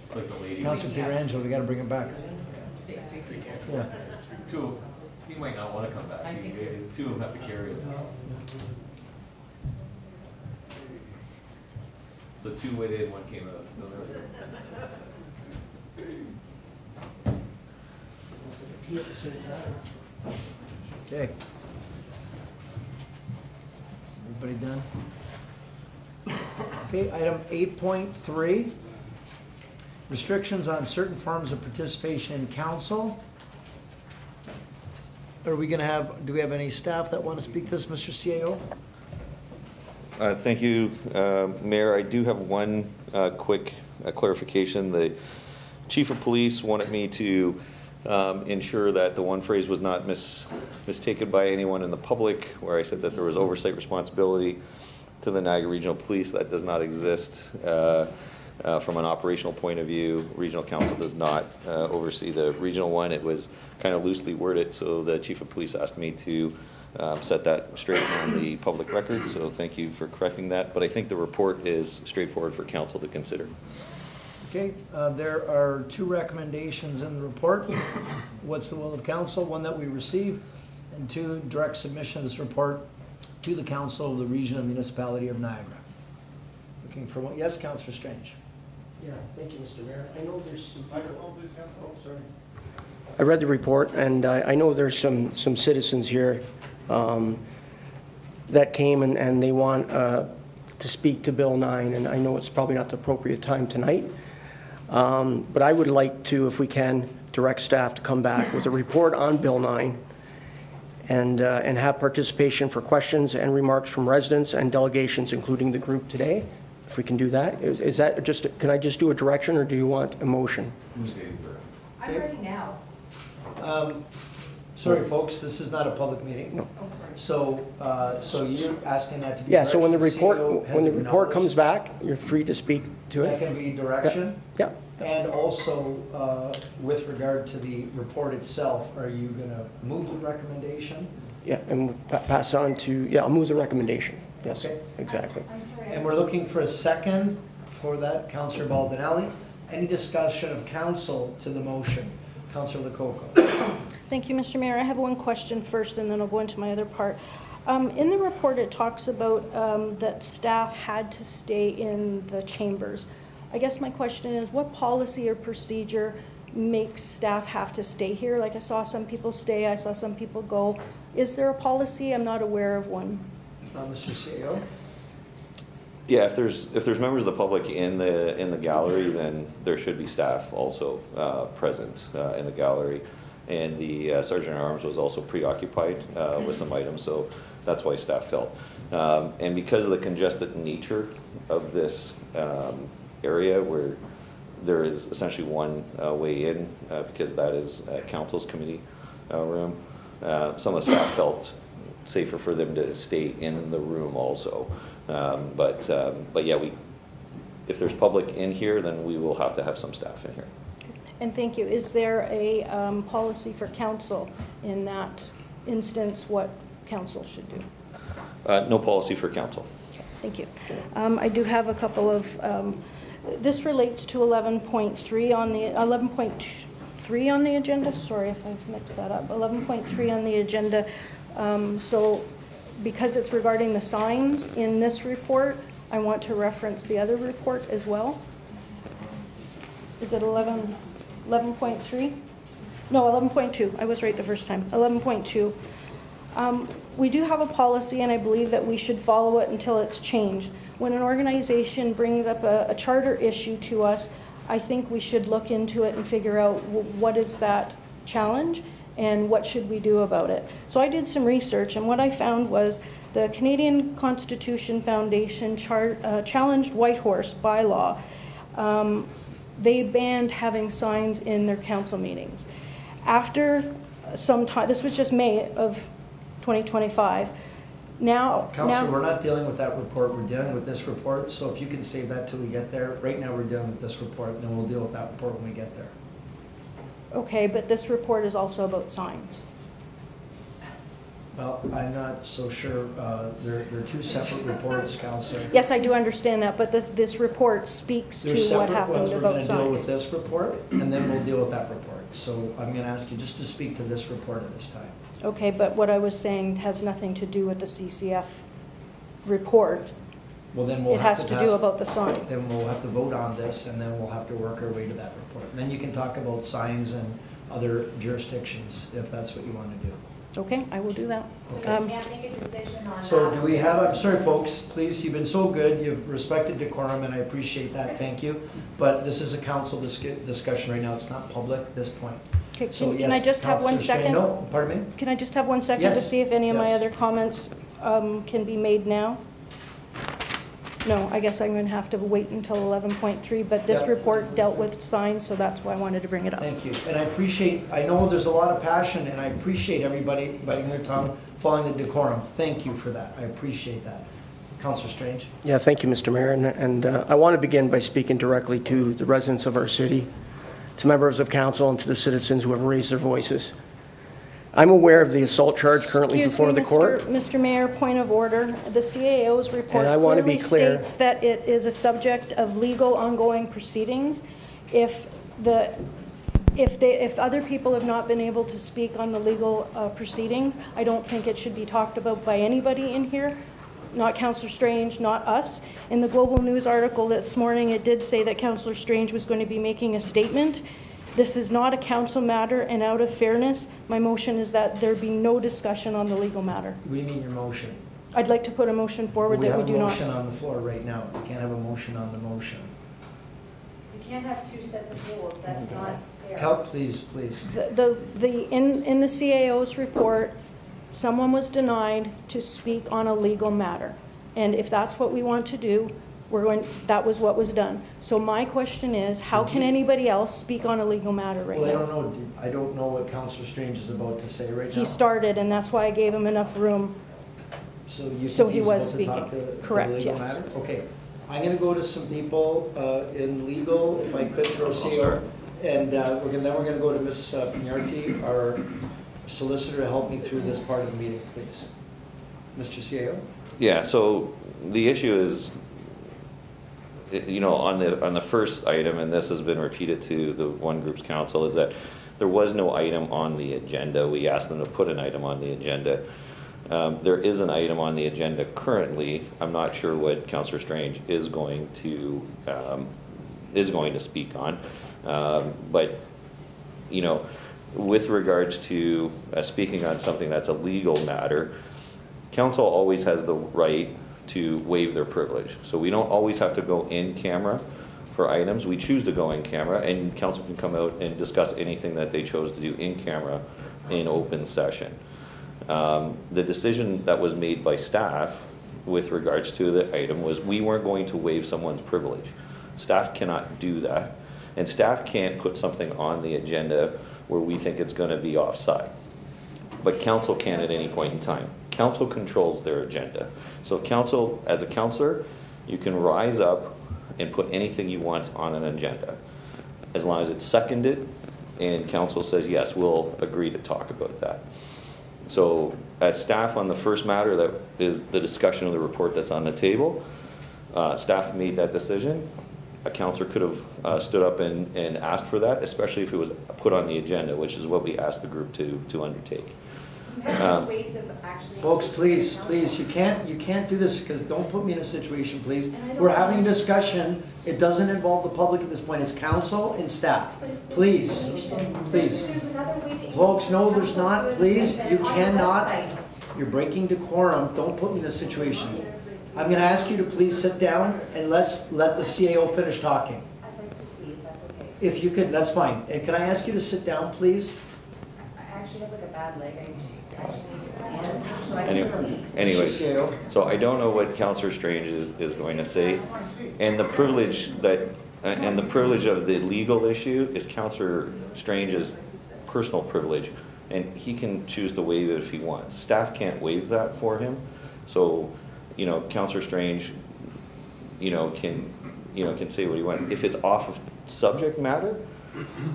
It's like the lady. Councillor Pietrangelo, we got to bring him back. Yeah. 2, he might not want to come back. 2 of them have to carry him. So 2 went in, 1 came out. Okay. Everybody done? Okay, item 8.3, restrictions on certain forms of participation in council. Are we going to have, do we have any staff that want to speak to this, Mr. CAO? Thank you, Mayor. I do have one quick clarification. The Chief of Police wanted me to ensure that the one phrase was not mistaken by anyone in the public, where I said that there was oversight responsibility to the Niagara Regional Police. That does not exist from an operational point of view. Regional Council does not oversee the regional one. It was kind of loosely worded, so the Chief of Police asked me to set that straight on the public record, so thank you for correcting that. But I think the report is straightforward for Council to consider. Okay, there are 2 recommendations in the report. What's the will of council? 1 that we receive, and 2, direct submission of this report to the Council of the Region and Municipality of Niagara. Looking for one. Yes, Councillor Strange. Yeah, thank you, Mr. Mayor. I know there's some people. I read the report, and I know there's some citizens here that came and they want to speak to Bill 9, and I know it's probably not the appropriate time tonight, but I would like to, if we can, direct staff to come back with a report on Bill 9 and have participation for questions and remarks from residents and delegations, including the group today. If we can do that. Is that just, can I just do a direction, or do you want a motion? I'm ready now. Sorry, folks, this is not a public meeting. No. Oh, sorry. So you're asking that to be Yeah, so when the direction, report, CEO has when the report acknowledged. comes back, you're free to speak to That it. can be direction? Yeah. And also, with regard to the report itself, are you going to move the recommendation? Yeah, and we'll pass on to, yeah, I'll move the recommendation. Yes, Okay. exactly. I'm sorry. And we're looking for a second for that, Councillor Baldinelli. Any discussion of council to the motion? Councillor Lococo. Thank you, Mr. Mayor. I have one question first, and then I'll go into my other part. In the report, it talks about that staff had to stay in the chambers. I guess my question is, what policy or procedure makes staff have to stay here? Like, I saw some people stay, I saw some people go. Is there a policy? I'm not aware of one. Mr. CEO? Yeah, if there's members of the public in the gallery, then there should be staff also present in the gallery. And the Sergeant at Arms was also preoccupied with some items, so that's why staff felt. And because of the congested nature of this area, where there is essentially one way in, because that is Council's committee room, some of the staff felt safer for them to stay in the room also. But yeah, if there's public in here, then we will have to have some staff in here. And thank you. Is there a policy for council in that instance, what council should do? No policy for council. Thank you. I do have a couple of, this relates to 11.3 on the, 11.3 on the agenda. Sorry if I've mixed that up. 11.3 on the agenda. So because it's regarding the signs in this report, I want to reference the other report as well. Is it 11.3? No, 11.2. I was right the first time. 11.2. We do have a policy, and I believe that we should follow it until it's changed. When an organization brings up a charter issue to us, I think we should look into it and figure out what is that challenge and what should we do about it. So I did some research, and what I found was the Canadian Constitution Foundation challenged Whitehorse bylaw. They banned having signs in their council meetings. After some time, this was just May of 2025. Councillor, we're not dealing with that report, we're dealing with this report, so if you can save that till we get there. Right now, we're dealing with this report, and then we'll deal with that report when we get there. Okay, but this report is also about signs. Well, I'm not so sure. They're two separate reports, Councillor. Yes, I do understand that, but this report speaks to what happened about signs. We're going to deal with this report, and then we'll deal with that report. So I'm going to ask you just to speak to this report at this time. Okay, but what I was saying has nothing to do with the CCF report. Well, then we'll It have has to to do pass- about the sign. Then we'll have to vote on this, and then we'll have to work our way to that report. And then you can talk about signs and other jurisdictions, if that's what you want to do. Okay, I will do that. Okay. Make a decision on So that. do we have, I'm sorry, folks, please, you've been so good, you've respected decorum, and I appreciate that, thank you. But this is a council discussion right now, it's not public at this point. Okay, So, can I yes, just have one Councillor Strain- second? No, pardon me? Can I just have 1 second to Yes, see if any of my yes. other comments can be made now? No, I guess I'm going to have to wait until 11.3, but this Yep. report dealt with signs, so that's why I wanted to bring it up. Thank you, and I know there's a lot of passion, and I appreciate everybody biting their tongue, following the decorum. Thank you for that, I appreciate that. Councillor Strange? Yeah, thank you, Mr. Mayor. And I want to begin by speaking directly to the residents of our city, to members of council, and to the citizens who have raised their voices. I'm aware of the assault charge currently before the court. Mr. Mayor, point of order. The CAO's report And I want to be clearly clear. states that it is a subject of legal ongoing proceedings. If other people have not been able to speak on the legal proceedings, I don't think it should be talked about by anybody in here, not Councillor Strange, not us. In the Global News article this morning, it did say that Councillor Strange was going to be making a statement. This is not a council matter, and out of fairness, my motion is that there be no discussion on the legal matter. What do you mean your motion? I'd like to put a motion forward that we do have a not. motion on the floor right now. We can't have a motion on the motion. You can't have two sets of rules, that's not fair. Help, please, please. In the CAO's report, someone was denied to speak on a legal matter. And if that's what we want to do, that was what was done. So my question is, how can anybody else speak on a legal matter right Well, now? I don't know what Councillor Strange is about to say right now. He started, and that's why I gave him enough room. So you So think he he's was about to talk speaking. to the Correct, legal yes. matter? Okay. I'm going to go to some people in legal, if I could throw CEO. And then we're going to go to Ms. Pietrangelo, our solicitor, to help me through this part of the meeting, please. Mr. CEO? Yeah, so the issue is, you know, on the first item, and this has been repeated to the one group's council, is that there was no item on the agenda. We asked them to put an item on the agenda. There is an item on the agenda currently. I'm not sure what Councillor Strange is going to speak on, but you know, with regards to speaking on something that's a legal matter, council always has the right to waive their privilege. So we don't always have to go in camera for items. We choose to go in camera, and council can come out and discuss anything that they chose to do in camera in open session. The decision that was made by staff with regards to the item was we weren't going to waive someone's privilege. Staff cannot do that, and staff can't put something on the agenda where we think it's going to be offside. But council can at any point in time. Council controls their agenda. So council, as a councillor, you can rise up and put anything you want on an agenda, as long as it's seconded and council says, yes, we'll agree to talk about that. So as staff on the first matter, that is the discussion of the report that's on the table, staff made that decision. A councillor could have stood up and asked for that, especially if it was put on the agenda, which is what we asked the group to undertake. Folks, please, you can't do this, because don't put me in a situation, please. We're having a discussion. It doesn't involve the public at this point. It's council and staff. Please. Folks, no, there's not. Please, you cannot. You're breaking decorum. Don't put me in this situation. I'm going to ask you to please sit down and let the CAO finish talking. I'd like to see if that's okay. If you could, that's fine. And can I ask you to sit down, please? I actually have like a bad leg. I just actually need to stand so I can see. Anyways, so I don't know what Councillor Strange is going to say, and the privilege of the legal issue is Councillor Strange's personal privilege, and he can choose to waive it if he wants. Staff can't waive that for him, so you know, Councillor Strange, can say what he wants. If it's off of subject matter,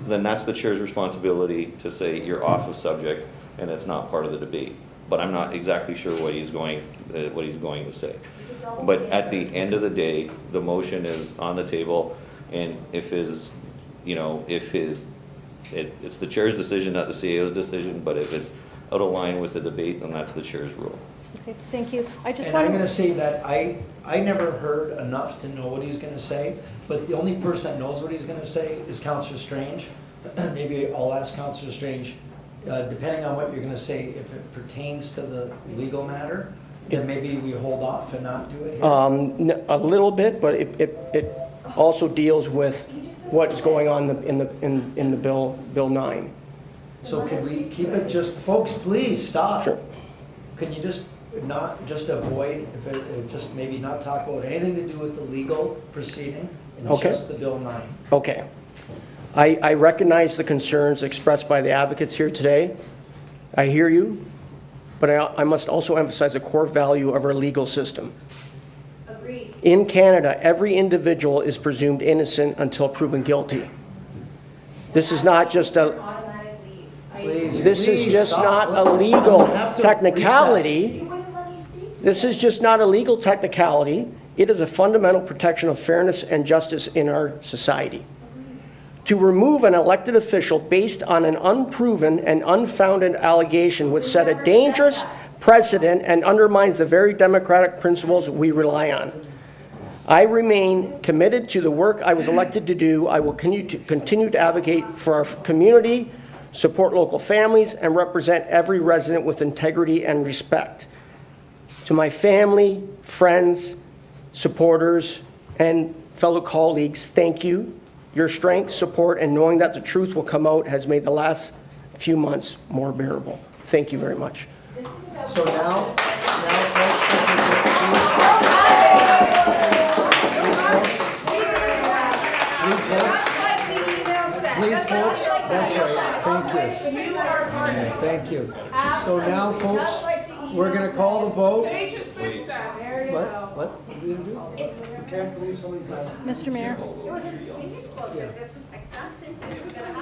then that's the chair's responsibility to say you're off of subject and it's not part of the debate. But I'm not exactly sure what he's going to say. But at the end of the day, the motion is on the table, and it's the chair's decision, not the CAO's decision. But if it's out of line with the debate, then that's the chair's rule. Okay, thank you. I'm going to say that I never heard enough to know what he's going to say, but the only person that knows what he's going to say is Councillor Strange. Maybe I'll ask Councillor Strange, depending on what you're going to say, if it pertains to the legal matter, then maybe we hold off and not do it here. A little bit, but it also deals with what is going on in the Bill 9. So can we keep it just, folks, please stop. Sure. Can you just avoid, just maybe not talk about anything to do with the legal proceeding and Okay. just the Bill 9? Okay. I recognize the concerns expressed by the advocates here today. I hear you, but I must also emphasize the core value of our legal system. Agreed. In Canada, every individual is presumed innocent until proven guilty. This is not just a... This is just not a legal technicality. This is just not a legal technicality. It is a fundamental protection of fairness and justice in our society. To remove an elected official based on an unproven and unfounded allegation would set a dangerous precedent and undermines the very democratic principles we rely on. I remain committed to the work I was elected to do. I will continue to advocate for our community, support local families, and represent every resident with integrity and respect. To my family, friends, supporters, and fellow colleagues, thank you. Your strength, support, and knowing that the truth will come out has made the last few months more bearable. Thank you very much. So now please, folks, that's right. Thank you. Thank you. So now, folks, we're going to call the vote. What? Mr. Mayor.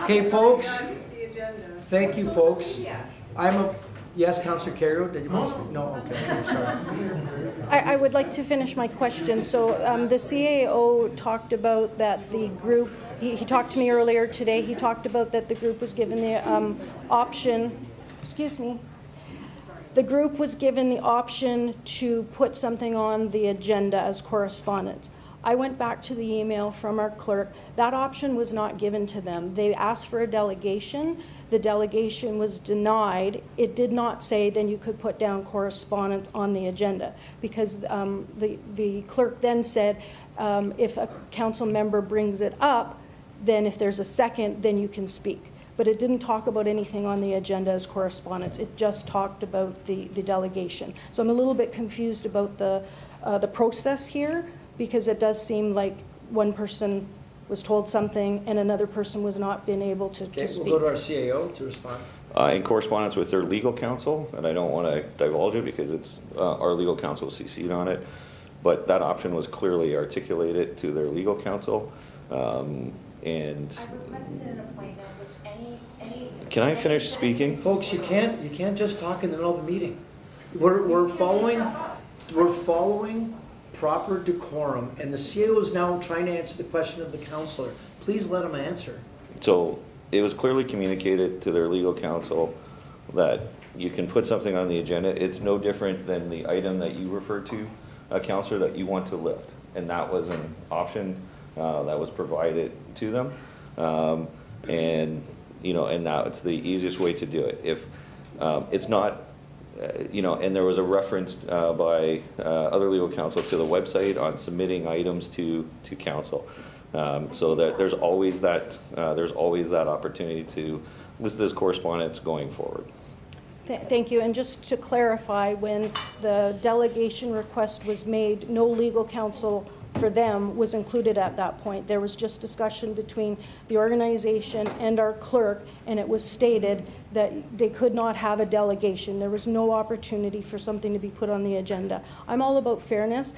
Okay, folks. Thank you, folks. Yes, Councillor Carrier, did you want to speak? No, okay, I'm sorry. I would like to finish my question. So the CAO talked about that the group, he talked to me earlier today, he talked about that the group was given the option, the group was given the option to put something on the agenda as correspondence. I went back to the email from our clerk. That option was not given to them. They asked for a delegation. The delegation was denied. It did not say then you could put down correspondence on the agenda, because the clerk then said if a council member brings it up, then if there's a second, then you can speak. But it didn't talk about anything on the agenda as correspondence. It just talked about the delegation. So I'm a little bit confused about the process here, because it does seem like one person was told something and another person was not been able to speak. We'll go to our CAO to respond. In correspondence with their legal counsel, and I don't want to divulge it because it's our legal counsel CC'd on it, but that option was clearly articulated to their legal counsel. And I requested an appointment, which any. Can I finish speaking? Folks, you can't just talk in the middle of the meeting. We're following proper decorum, and the CAO is now trying to answer the question of the councillor. Please let him answer. So it was clearly communicated to their legal counsel that you can put something on the agenda. It's no different than the item that you referred to, councillor, that you want to lift, and that was an option that was provided to them. And now it's the easiest way to do it. If it's not, and there was a reference by other legal counsel to the website on submitting items to council, so that there's always that opportunity to list as correspondence going forward. Thank you. And just to clarify, when the delegation request was made, no legal counsel for them was included at that point. There was just discussion between the organization and our clerk, and it was stated that they could not have a delegation. There was no opportunity for something to be put on the agenda. I'm all about fairness.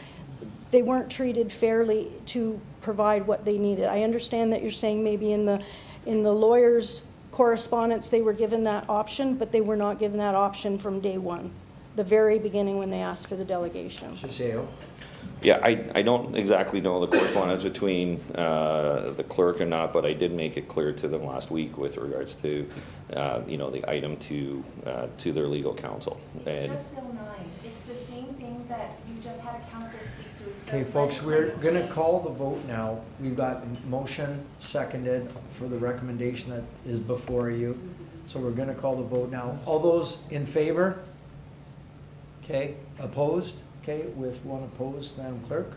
They weren't treated fairly to provide what they needed. I understand that you're saying maybe in the lawyer's correspondence they were given that option, but they were not given that option from day one, the very beginning when they asked for the delegation. Yeah, I don't exactly know the correspondence between the clerk and not, but I did make it clear to them last week with regards to, the item to their legal counsel. It's just Bill 9. It's the same thing that you just had a counselor speak to. Okay, folks, we're going to call the vote now. We've got motion seconded for the recommendation that is before you. So we're going to call the vote now. All those in favor? Okay, opposed? Okay, with one opposed, Madam Clerk.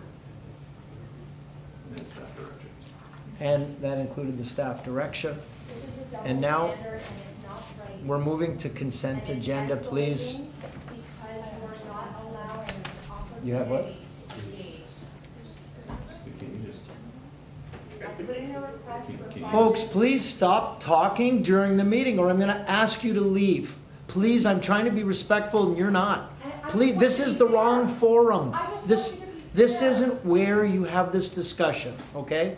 And staff direction. And that included the staff direction. And now we're moving to consent agenda, please. You have what? Folks, please stop talking during the meeting or I'm going to ask you to leave. Please, I'm trying to be respectful and you're not. Please, this is the wrong forum. This isn't where you have this discussion, okay?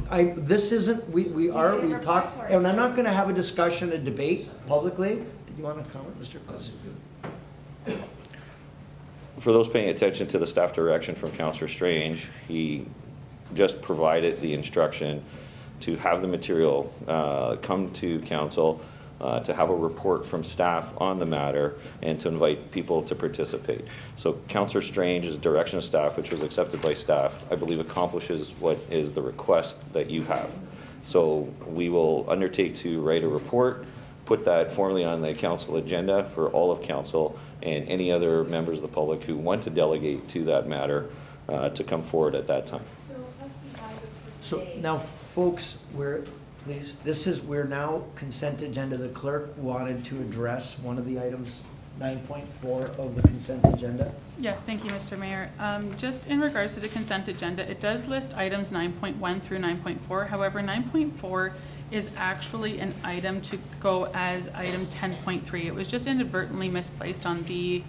This isn't, we've talked, and I'm not going to have a discussion, a debate publicly. Did you want to comment, Mr. President? For those paying attention to the staff direction from Councillor Strange, he just provided the instruction to have the material come to council to have a report from staff on the matter and to invite people to participate. So Councillor Strange's direction of staff, which was accepted by staff, I believe accomplishes what is the request that you have. So we will undertake to write a report, put that formally on the council agenda for all of council and any other members of the public who want to delegate to that matter to come forward at that time. So now, folks, we're now consent agenda. The clerk wanted to address one of the items, 9.4 of the consent agenda. Yes, thank you, Mr. Mayor. Just in regards to the consent agenda, it does list items 9.1 through 9.4. However, 9.4 is actually an item to go as item 10.3. It was just inadvertently misplaced on the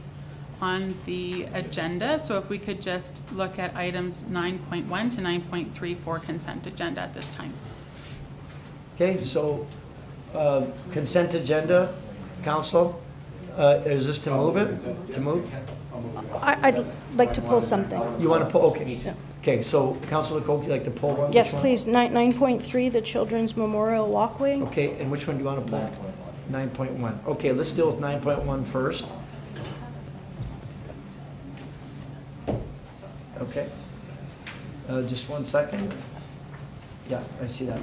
agenda. So if we could just look at items 9.1 to 9.3 for consent agenda at this time. Okay, so consent agenda, council, is this to move it? To move? I'd like to pull something. You want to pull? Okay. Yeah. Okay, so Councillor Koch, you'd like to pull one? Yes, please. 9.3, the Children's Memorial Walkway. Okay, and which one do you want to pull? 9.1. Okay, let's deal with 9.1 first. Okay. Just 1 second. Yeah, I see that.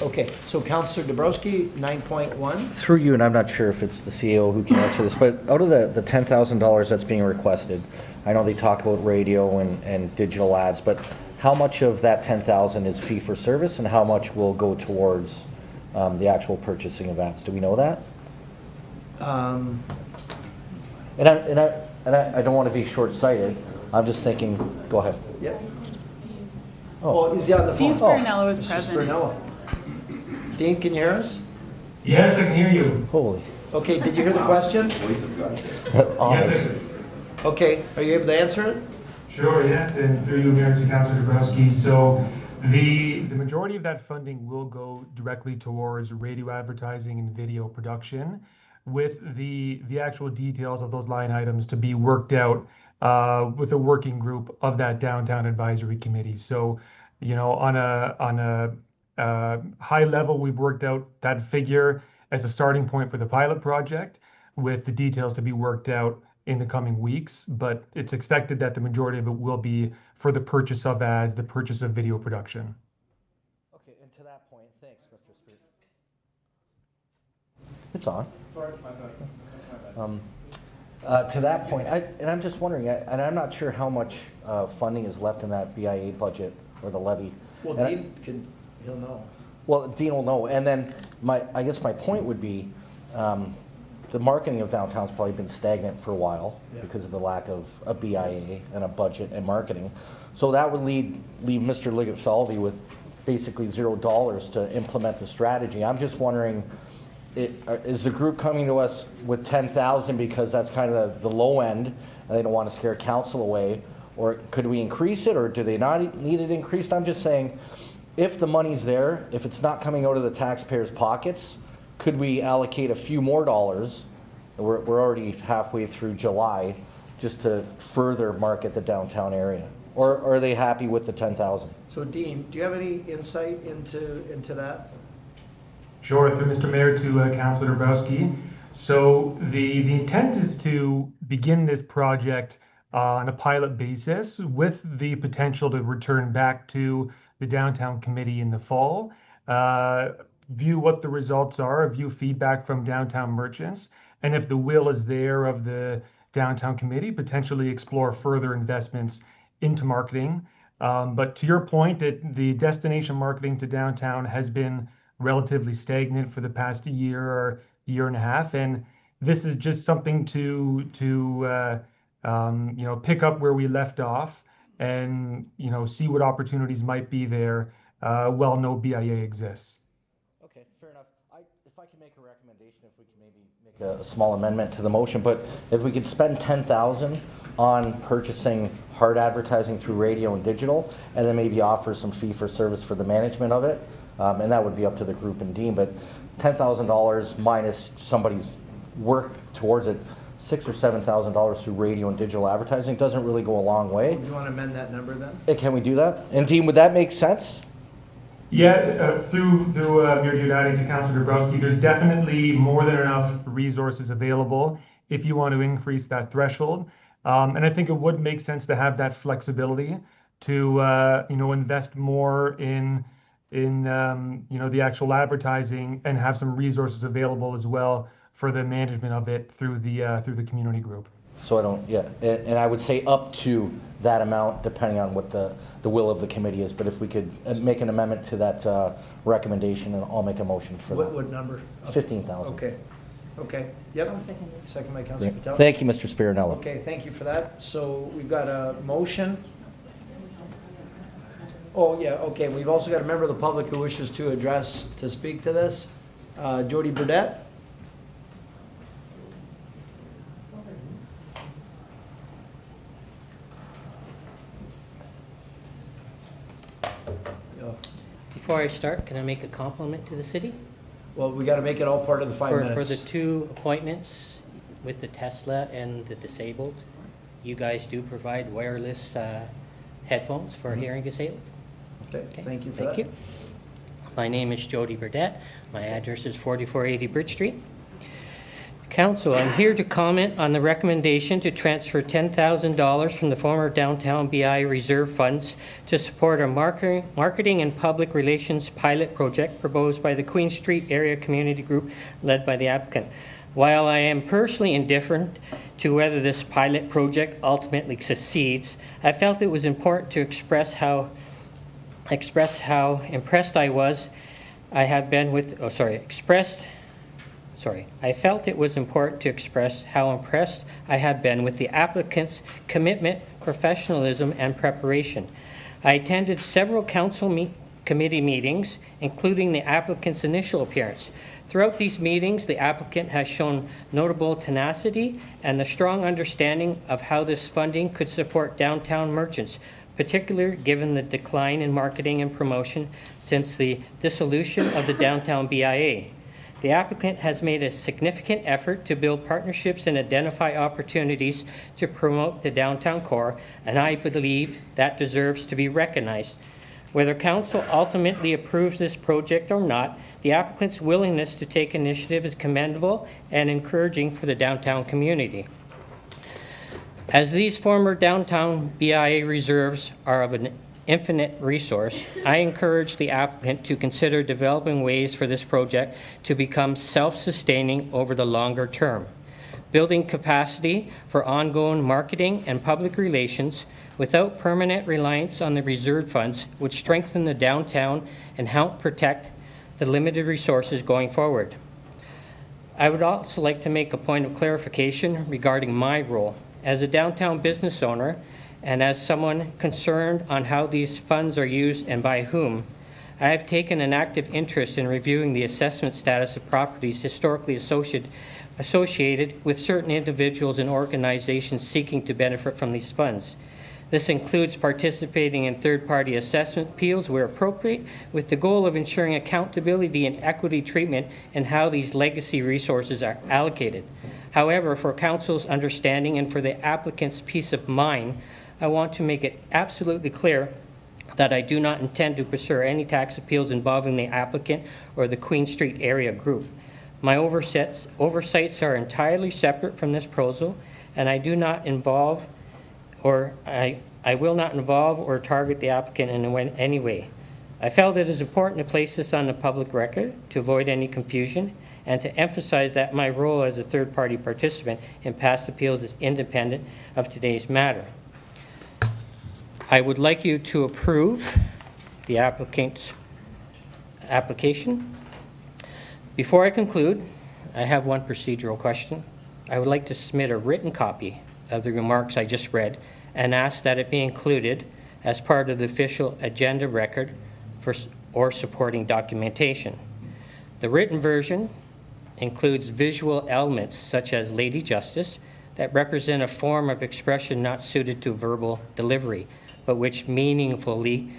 Okay, so Councillor Dabrowski, 9.1. Through you, and I'm not sure if it's the CEO who can answer this, but out of the $10,000 that's being requested, I know they talk about radio and digital ads, but how much of that $10,000 is fee for service and how much will go towards the actual purchasing of ads? Do we know that? And I don't want to be short-sighted. I'm just thinking, go ahead. Yep. Oh, is he on the phone? Dean Spirinello is present. Spirinello. Dean, can you hear us? Yes, I can hear you. Holy. Okay, did you hear the question? Yes. Okay, are you able to answer it? Sure, yes, and through you, Mayor, to Councillor Dabrowski. So the majority of that funding will go directly towards radio advertising and video production, with the actual details of those line items to be worked out with a working group of that Downtown Advisory Committee. So, you know, on a high level, we've worked out that figure as a starting point for the pilot project, with the details to be worked out in the coming weeks. But it's expected that the majority of it will be for the purchase of ads, the purchase of video production. Okay, and to that point, thanks, Mr. Speaker. It's on. To that point, I'm just wondering, and I'm not sure how much funding is left in that BIA budget or the levy. Well, and Dean he'll know. Well, Dean will know. And then I guess my point would be, the marketing of downtown's probably been stagnant for a while because of the lack of a BIA and a budget and marketing. So that would leave Mr. Liggett-Falvey with basically $0 to implement the strategy. I'm just wondering, is the group coming to us with 10,000 because that's kind of the low end and they don't want to scare council away, or could we increase it, or do they not need it increased? I'm just saying, if the money's there, if it's not coming out of the taxpayers' pockets, could we allocate a few more dollars? We're already halfway through July, just to further market the downtown area, or are they happy with the 10,000? So Dean, do you have any insight into that? Sure, through Mr. Mayor to Councillor Dabrowski. So the intent is to begin this project on a pilot basis with the potential to return back to the Downtown Committee in the fall, view what the results are, view feedback from downtown merchants, and if the will is there of the Downtown Committee, potentially explore further investments into marketing. But to your point, that the destination marketing to downtown has been relatively stagnant for the past year or year and a half, and this is just something to pick up where we left off and see what opportunities might be there while no BIA exists. Okay, fair enough. If I can make a recommendation, if we can maybe make a small amendment to the motion, but if we could spend 10,000 on purchasing hard advertising through radio and digital, and then maybe offer some fee for service for the management of it, and that would be up to the group and Dean, but $10,000 minus somebody's work towards it, $6,000 or $7,000 through radio and digital advertising doesn't really go a long way. You want to amend that number then? Can we do that? And Dean, would that make sense? Yeah, through Mayor Diodati to Councillor Dabrowski, there's definitely more than enough resources available if you want to increase that threshold. And I think it would make sense to have that flexibility to invest more in the actual advertising and have some resources available as well for the management of it through the community group. So and I would say up to that amount, depending on what the will of the committee is. But if we could make an amendment to that recommendation, and I'll make a motion for that. What number? 15,000. Okay. Yep. Second by Councillor Patel. Thank you, Mr. Spirinello. Okay, thank you for that. So we've got a motion. Oh, yeah, okay. We've also got a member of the public who wishes to speak to this. Jody Burdette. Before I start, can I make a compliment to the city? Well, we got to make it all part of the 5 minutes. For the 2 appointments with the Tesla and the disabled, you guys do provide wireless headphones for hearing disabled. Okay, thank you for that. Thank you. My name is Jody Burdette. My address is 4480 Bridge Street. Council, I'm here to comment on the recommendation to transfer $10,000 from the former Downtown BI Reserve Funds to support a marketing and public relations pilot project proposed by the Queen Street Area Community Group led by the applicant. While I am personally indifferent to whether this pilot project ultimately succeeds, I felt it was important to express how impressed I was. I felt it was important to express how impressed I have been with the applicant's commitment, professionalism, and preparation. I attended several council committee meetings, including the applicant's initial appearance. Throughout these meetings, the applicant has shown notable tenacity and the strong understanding of how this funding could support downtown merchants, particularly given the decline in marketing and promotion since the dissolution of the Downtown BIA. The applicant has made a significant effort to build partnerships and identify opportunities to promote the downtown core, and I believe that deserves to be recognized. Whether council ultimately approves this project or not, the applicant's willingness to take initiative is commendable and encouraging for the downtown community. As these former downtown BIA reserves are of an infinite resource, I encourage the applicant to consider developing ways for this project to become self-sustaining over the longer term. Building capacity for ongoing marketing and public relations without permanent reliance on the reserve funds would strengthen the downtown and help protect the limited resources going forward. I would also like to make a point of clarification regarding my role. As a downtown business owner, and as someone concerned on how these funds are used and by whom, I have taken an active interest in reviewing the assessment status of properties historically associated with certain individuals and organizations seeking to benefit from these funds. This includes participating in third-party assessment appeals where appropriate, with the goal of ensuring accountability and equity treatment in how these legacy resources are allocated. However, for Council's understanding and for the applicant's peace of mind, I want to make it absolutely clear that I do not intend to pursue any tax appeals involving the applicant or the Queen Street area group. My oversights are entirely separate from this proposal, and I do not involve I will not involve or target the applicant in any way. I felt it is important to place this on the public record to avoid any confusion and to emphasize that my role as a third-party participant in past appeals is independent of today's matter. I would like you to approve the applicant's application. Before I conclude, I have one procedural question. I would like to submit a written copy of the remarks I just read and ask that it be included as part of the official agenda record or supporting documentation. The written version includes visual elements such as Lady Justice that represent a form of expression not suited to verbal delivery, but which meaningfully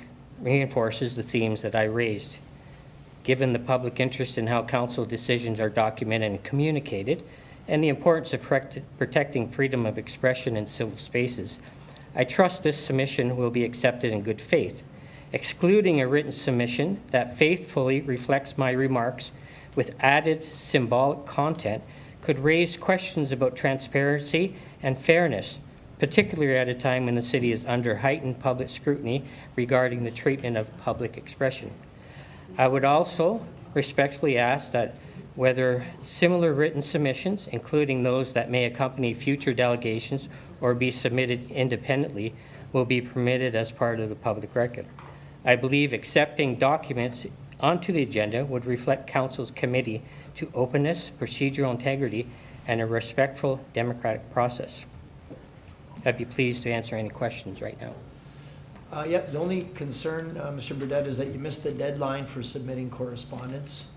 reinforces the themes that I raised. Given the public interest in how council decisions are documented and communicated, and the importance of protecting freedom of expression in civil spaces, I trust this submission will be accepted in good faith. excluding a written submission that faithfully reflects my remarks with added symbolic content could raise questions about transparency and fairness, particularly at a time when the city is under heightened public scrutiny regarding the treatment of public expression. I would also respectfully ask that whether similar written submissions, including those that may accompany future delegations or be submitted independently, will be permitted as part of the public record. I believe accepting documents onto the agenda would reflect Council's committee to openness, procedural integrity, and a respectful democratic process. I'd be pleased to answer any questions right now. Yeah, the only concern, Mr. Burdett, is that you missed the deadline for submitting correspondence.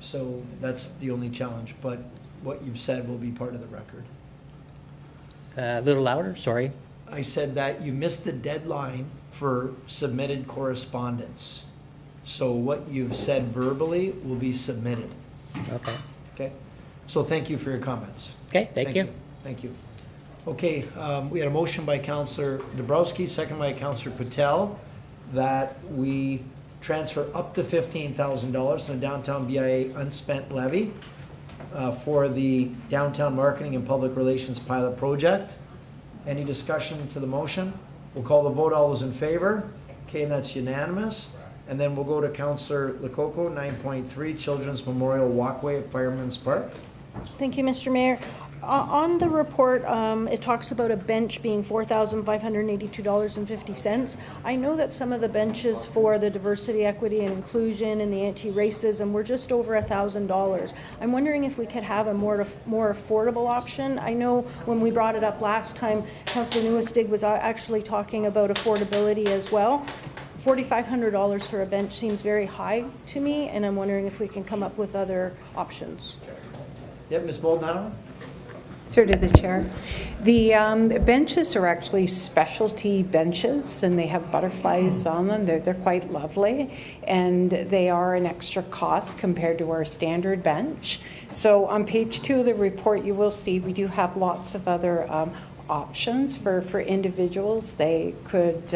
So that's the only challenge, but what you've said will be part of the record. A little louder, sorry. I said that you missed the deadline for submitted correspondence. So what you've said verbally will be submitted. Okay. Okay. So thank you for your comments. Okay, thank you. Thank you. Okay, we had a motion by Councillor Dabrowski, second by Councillor Patel, that we transfer up to $15,000 from the downtown BIA unspent levy for the downtown marketing and public relations pilot project. Any discussion to the motion? We'll call the vote. All those in favor? Okay, and that's unanimous. And then we'll go to Councillor Lococo, 9.3, Children's Memorial Walkway at Fireman's Park. Thank you, Mr. Mayor. On the report, it talks about a bench being $4,582.50. I know that some of the benches for the diversity, equity, and inclusion and the anti-racism were just over $1,000. I'm wondering if we could have a more affordable option. I know when we brought it up last time, Councillor Nieuwesteeg was actually talking about affordability as well. $4,500 for a bench seems very high to me, and I'm wondering if we can come up with other options. Yep, Ms. Baldano? Sir, to the chair. The benches are actually specialty benches, and they have butterflies on them. They're quite lovely, and they are an extra cost compared to our standard bench. So on page 2 of the report, you will see we do have lots of other options for individuals. They could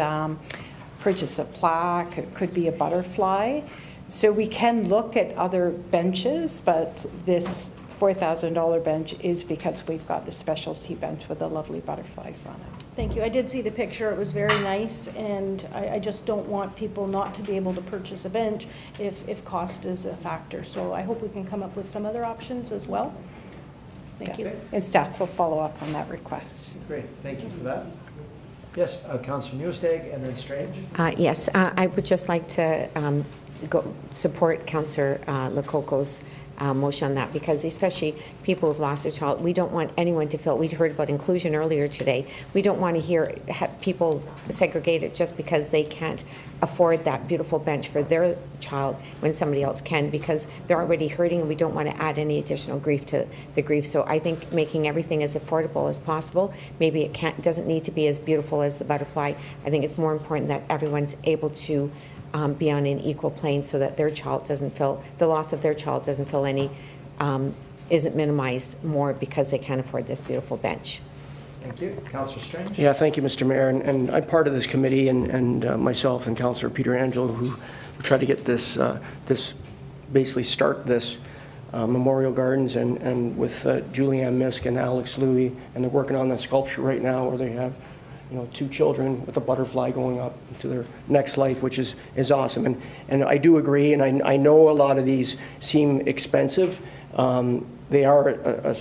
purchase a plaque. It could be a butterfly. So we can look at other benches, but this $4,000 bench is because we've got the specialty bench with the lovely butterflies on it. Thank you. I did see the picture. It was very nice, and I just don't want people not to be able to purchase a bench if cost is a factor. So I hope we can come up with some other options as well. Thank you. And staff will follow up on that request. Great. Thank you for that. Yes, Councillor Nieuwesteeg and then Strange. Yes, I would just like to support Councillor Lococo's motion on that, because especially people who've lost a child, we don't want anyone to feel, we heard about inclusion earlier today, we don't want to hear people segregated just because they can't afford that beautiful bench for their child when somebody else can, because they're already hurting and we don't want to add any additional grief to the grief. So I think making everything as affordable as possible, maybe it doesn't need to be as beautiful as the butterfly. I think it's more important that everyone's able to be on an equal plane so that their child doesn't feel, the loss of their child doesn't feel any, isn't minimized more because they can't afford this beautiful bench. Thank you. Councillor Strange? Yeah, thank you, Mr. Mayor. And I'm part of this committee, and myself and Councillor Pietrangelo, who tried to get this, basically start this Memorial Gardens, and with Julianne Misk and Alex Louie, and they're working on the sculpture right now where they have 2 children with a butterfly going up to their next life, which is awesome. And I do agree, and I know a lot of these seem expensive. They are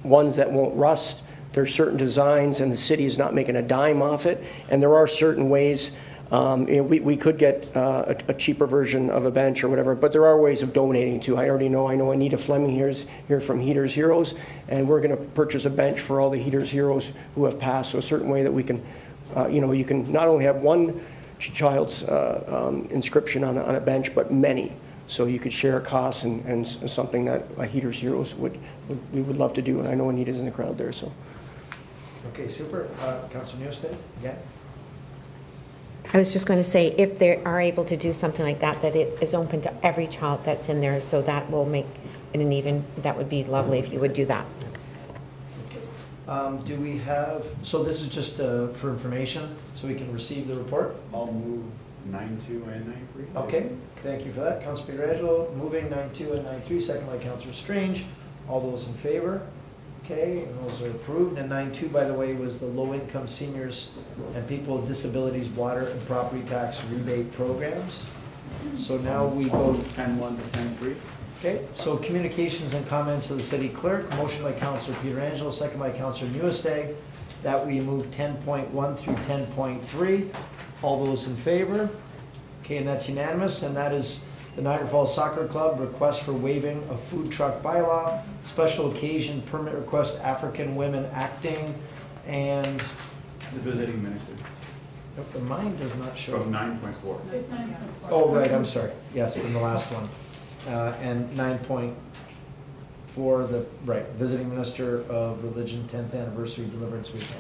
ones that won't rust. There's certain designs, and the city is not making a dime off it. And there are certain ways, we could get a cheaper version of a bench or whatever, but there are ways of donating too. I know Anita Fleming here from Heaters Heroes, and we're going to purchase a bench for all the Heaters Heroes who have passed. So a certain way that we can, you can not only have one child's inscription on a bench, but many. So you could share costs and something that Heaters Heroes we would love to do. And I know Anita's in the crowd there. So. Okay, super. Councillor Nieuwesteeg? Yeah. I was just going to say, if they are able to do something like that, that it is open to every child that's in there, so that will make it that would be lovely if you would do that. Do we have, so this is just for information, so we can receive the report? I'll move 9.2 and 9.3. Okay, thank you for that. Councillor Pietrangelo moving 9.2 and 9.3, second by Councillor Strange. All those in favor? Okay, and those are approved. And 9.2, by the way, was the low-income seniors and people with disabilities water and property tax rebate programs. So now we go 10.1 to 10.3. Okay, so communications and comments of the city clerk, motion by Councillor Pietrangelo, second by Councillor Nieuwesteeg, that we move 10.1 through 10.3. All those in favor? Okay, and that's unanimous, and that is the Niagara Falls Soccer Club request for waiving of food truck bylaw, special occasion permit request, African women acting, and The visiting minister. the mine does not show. From 9.4. It's 9.4. Oh, right, I'm sorry. Yes, from the last one. And 9.4, the, right, visiting minister of religion, 10th anniversary deliverance weekend.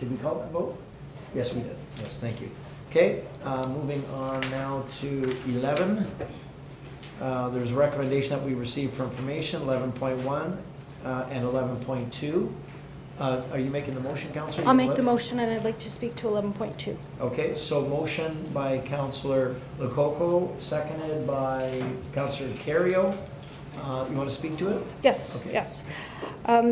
Did we call that vote? Yes, we did. Yes, thank you. Okay, moving on now to 11. There's a recommendation that we received for information, 11.1 and 11.2. Are you making the motion, Councillor? I'll make the motion, and I'd like to speak to 11.2. Okay, so motion by Councillor Lococo, seconded by Councillor Carrio. You want to speak to it? Yes, Okay. yes.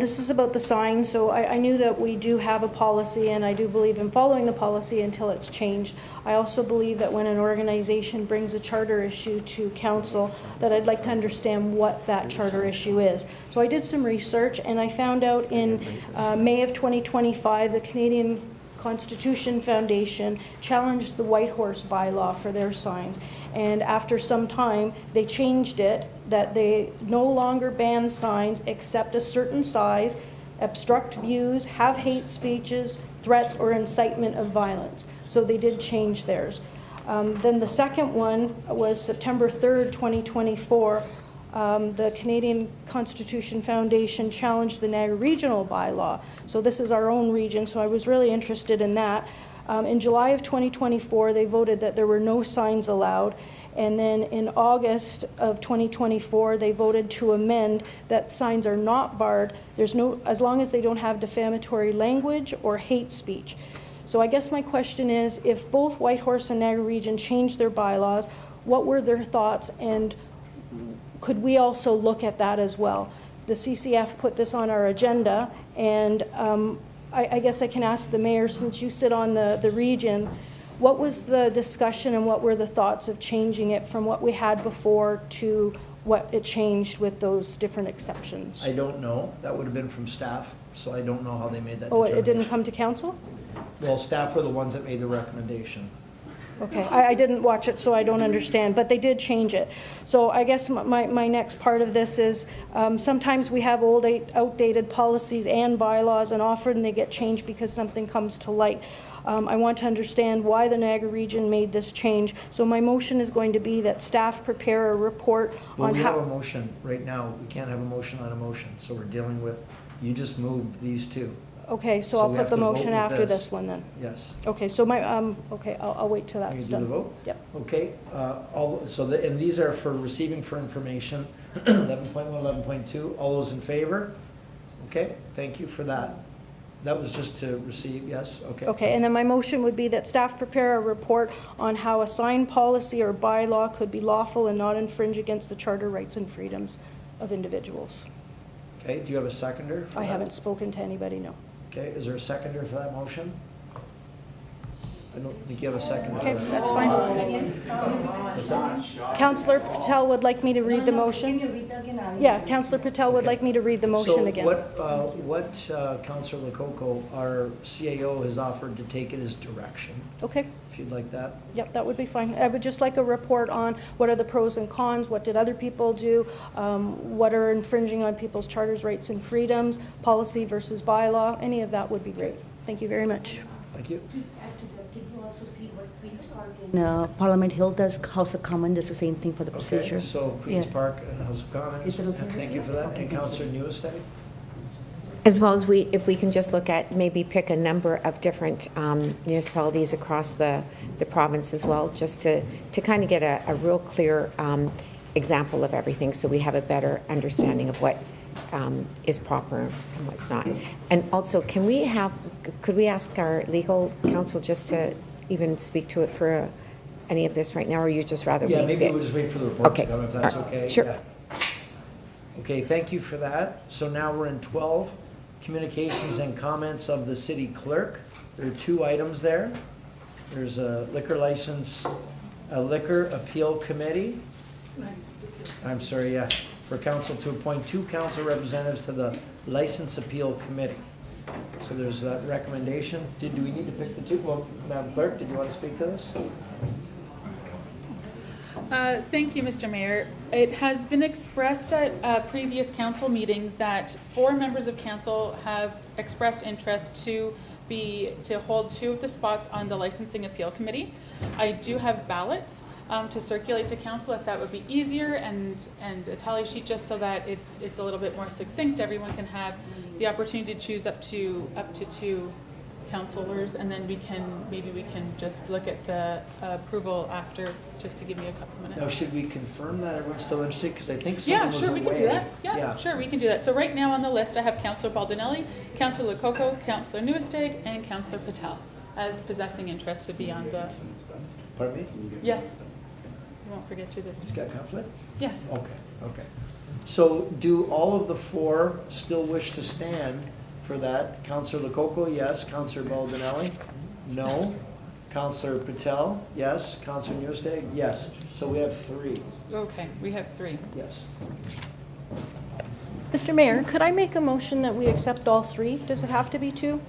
This is about the sign. So I knew that we do have a policy, and I do believe in following the policy until it's changed. I also believe that when an organization brings a charter issue to council, that I'd like to understand what that charter issue is. So I did some research, and I found out in May of 2025, the Canadian Constitution Foundation challenged the White Horse bylaw for their signs. And after some time, they changed it that they no longer ban signs except a certain size, obstruct views, have hate speeches, threats, or incitement of violence. So they did change theirs. Then the second one was September 3rd, 2024. The Canadian Constitution Foundation challenged the Niagara Regional bylaw. So this is our own region, so I was really interested in that. In July of 2024, they voted that there were no signs allowed. And then in August of 2024, they voted to amend that signs are not barred. There's no, as long as they don't have defamatory language or hate speech. So I guess my question is, if both Whitehorse and Niagara Region changed their bylaws, what were their thoughts, and could we also look at that as well? The CCF put this on our agenda, and I guess I can ask the mayor, since you sit on the region, what was the discussion and what were the thoughts of changing it from what we had before to what it changed with those different exceptions? I don't know. That would have been from staff, so I don't know how they made that Oh, determination. it didn't come to council? Well, staff were the ones that made the recommendation. Okay, I didn't watch it, so I don't understand, but they did change it. So I guess my next part of this is sometimes we have old, outdated policies and bylaws, and often they get changed because something comes to light. I want to understand why the Niagara Region made this change. So my motion is going to be that staff prepare a report Well, on we have a how... motion right now. We can't have a motion on a motion, so we're dealing with, you just moved these two. Okay, so So I'll we put have the to vote motion with after this. this one then. Yes. Okay, so my, okay, I'll wait till Can that's you do done. the vote? Yep. Okay, and these are for receiving for information, 11.1, 11.2. All those in favor? Okay, thank you for that. That was just to receive, yes, okay. Okay, and then my motion would be that staff prepare a report on how a sign policy or bylaw could be lawful and not infringe against the charter rights and freedoms of individuals. Okay, do you have a seconder? for I that? haven't spoken to anybody, no. Okay, is there a seconder for that motion? I don't think you have a seconder. Okay, for that. that's fine. What's that? Councillor Patel would like me to read the motion. Yeah, Councillor Patel would like me to read the motion again. So what Councillor Lococo, our CAO, has offered to take it as direction, Okay, if you'd like that. yep, that would be fine. I would just like a report on what are the pros and cons, what did other people do, what are infringing on people's charters, rights, and freedoms, policy versus bylaw, any of that would be great. Thank you very much. Thank you. Did you also see what Queen's Park and Parliament Hill does? House of Commons does the same thing for the procedure. Okay, so Queen's Yeah. Park and House of Commons. Is it okay? Thank you for that. And Councillor Nieuwesteeg? As well as if we can just look at, maybe pick a number of different municipalities across the province as well, just to kind of get a real clear example of everything, so we have a better understanding of what is proper and what's not. And also, could we ask our legal counsel just to even speak to it for any of this right now, or you just rather Yeah, wait? maybe we'll just wait for the report to Okay. come, if that's All right. okay. Sure. Yeah. Okay, thank you for that. So now we're in 12, communications and comments of the city clerk. There are 2 items there. There's a liquor license, a liquor appeal committee. I'm sorry, yeah, for council to appoint 2 council representatives to the license appeal committee. So there's that recommendation. Do we need to pick the 2? Well, Madam Clerk, did you want to speak to this? Thank you, Mr. Mayor. It has been expressed at a previous council meeting that 4 members of council have expressed interest to hold 2 of the spots on the licensing appeal committee. I do have ballots to circulate to council if that would be easier, and a tally sheet just so that it's a little bit more succinct. Everyone can have the opportunity to choose up to 2 councillors, and then maybe we can just look at the approval after, just to give me a couple minutes. Now, should we confirm that everyone's still interested? Because I think someone was Yeah, sure, away. we can do that. Yeah, sure, we can do that. So right now on the list, I have Councillor Baldinelli, Councillor Lococo, Councillor Nieuwesteeg, and Councillor Patel as possessing interest to be on the... Pardon me? Yes. We won't forget you this He's got conflict? Yes. Okay. So do all of the 4 still wish to stand for that? Councillor Lococo, yes. Councillor Baldinelli? No. Councillor Patel? Yes. Councillor Nieuwesteeg? Yes. So we have 3. Okay, we have 3. Yes. Mr. Mayor, could I make a motion that we accept all 3? Does it have to be 2?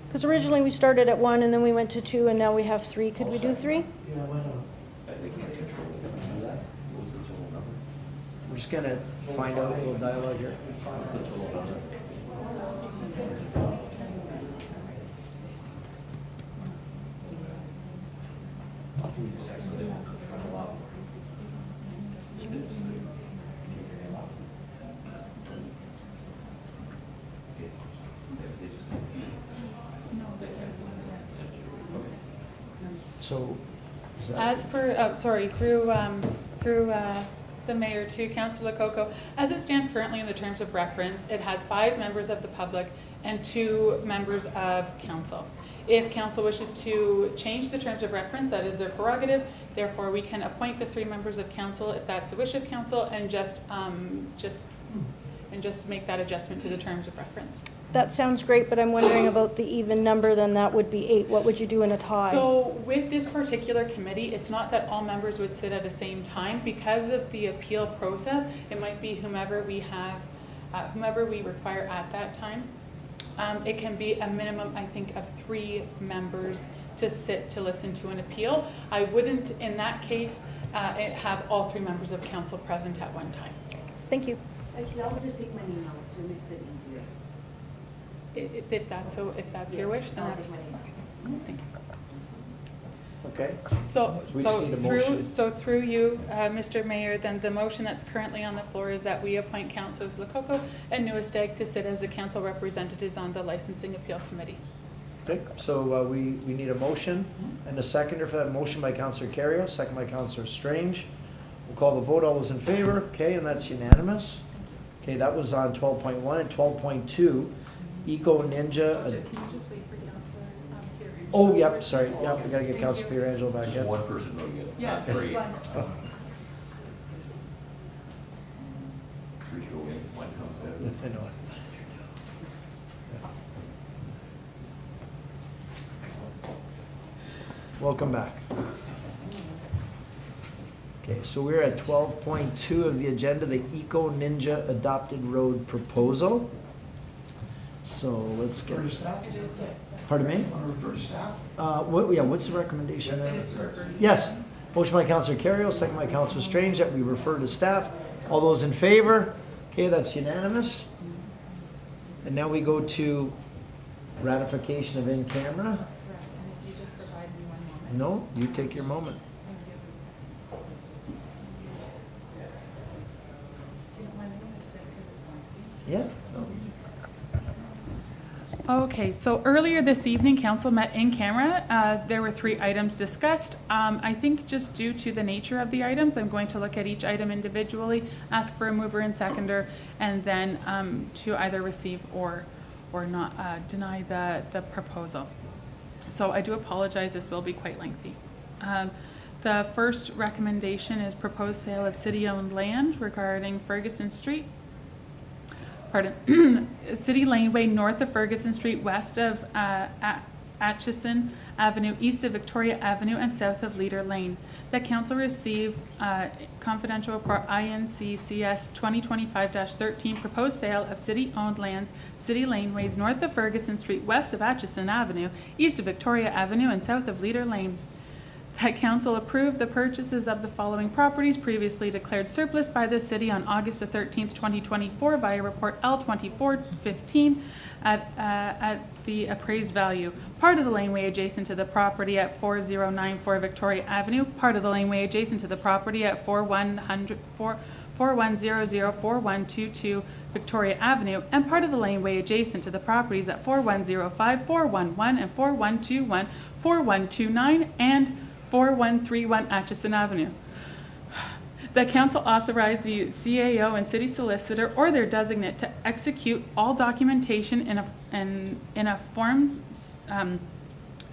Because originally we started at 1 and then we went to 2 and now we have 3. Could we do 3? Yeah, why not? We're just going to find out a little dialogue here. So, is that... As per, through the mayor to Councillor Lococo, as it stands currently in the terms of reference, it has 5 members of the public and 2 members of council. If council wishes to change the terms of reference, that is their prerogative. Therefore, we can appoint the 3 members of council if that's the wish of council, and just make that adjustment to the terms of reference. That sounds great, but I'm wondering about the even number, then that would be 8. What would you do in a tie? So with this particular committee, it's not that all members would sit at the same time. Because of the appeal process, it might be whomever we require at that time. It can be a minimum, I think, of 3 members to sit to listen to an appeal. I wouldn't, in that case, have all 3 members of council present at one time. Thank you. Actually, I'll just take my name out, so it makes it easier. If that's your wish, then that's fine. Thank you. Okay. So We just need a motion. through you, Mr. Mayor, then the motion that's currently on the floor is that we appoint Councillors Lococo and Nieuwesteeg to sit as the council representatives on the licensing appeal committee. Okay, so we need a motion and a seconder for that. Motion by Councillor Carrier, second by Councillor Strange. We'll call the vote. All those in favor? Okay, and that's unanimous. Okay, that was on 12.1 and 12.2. Eco Ninja. Can you just wait for Councillor Pietrangelo? Oh, yep, sorry. Yep, we gotta get Councillor Pietrangelo back in. Just one person will get it. Yes, Not 3. just one. 3 go in, 1 comes out. I know. Welcome back. Okay, so we're at 12.2 of the agenda, the Eco Ninja Adopted Road Proposal. So let's get... Refer to staff? Pardon me? Want to refer to staff? What's the recommendation there? Yes. Motion by Councillor Carrier, second by Councillor Strange, that we refer to staff. All those in favor? Okay, that's unanimous. And now we go to ratification of in camera. No, you take your moment. Yeah. No. Okay, so earlier this evening, council met in camera. There were 3 items discussed. I think just due to the nature of the items, I'm going to look at each item individually, ask for a mover and seconder, and then to either receive or not deny the proposal. So I do apologize, this will be quite lengthy. The first recommendation is proposed sale of city-owned land regarding Ferguson Street. City Laneway north of Ferguson Street, west of Atchison Avenue, east of Victoria Avenue, and south of Leader Lane. That council receive confidential report INCCS 2025-13 proposed sale of city-owned lands, city laneways north of Ferguson Street, west of Atchison Avenue, east of Victoria Avenue, and south of Leader Lane. That council approved the purchases of the following properties previously declared surplus by the city on August the 13th, 2024 by a report L2415 at the appraised value. Part of the laneway adjacent to the property at 4094 Victoria Avenue, part of the laneway adjacent to the property at 4100-4122 Victoria Avenue, and part of the laneway adjacent to the properties at 4105, 411, and 4121, 4129, and 4131 Atchison Avenue. The council authorized the CAO and city solicitor or their designate to execute all documentation in a form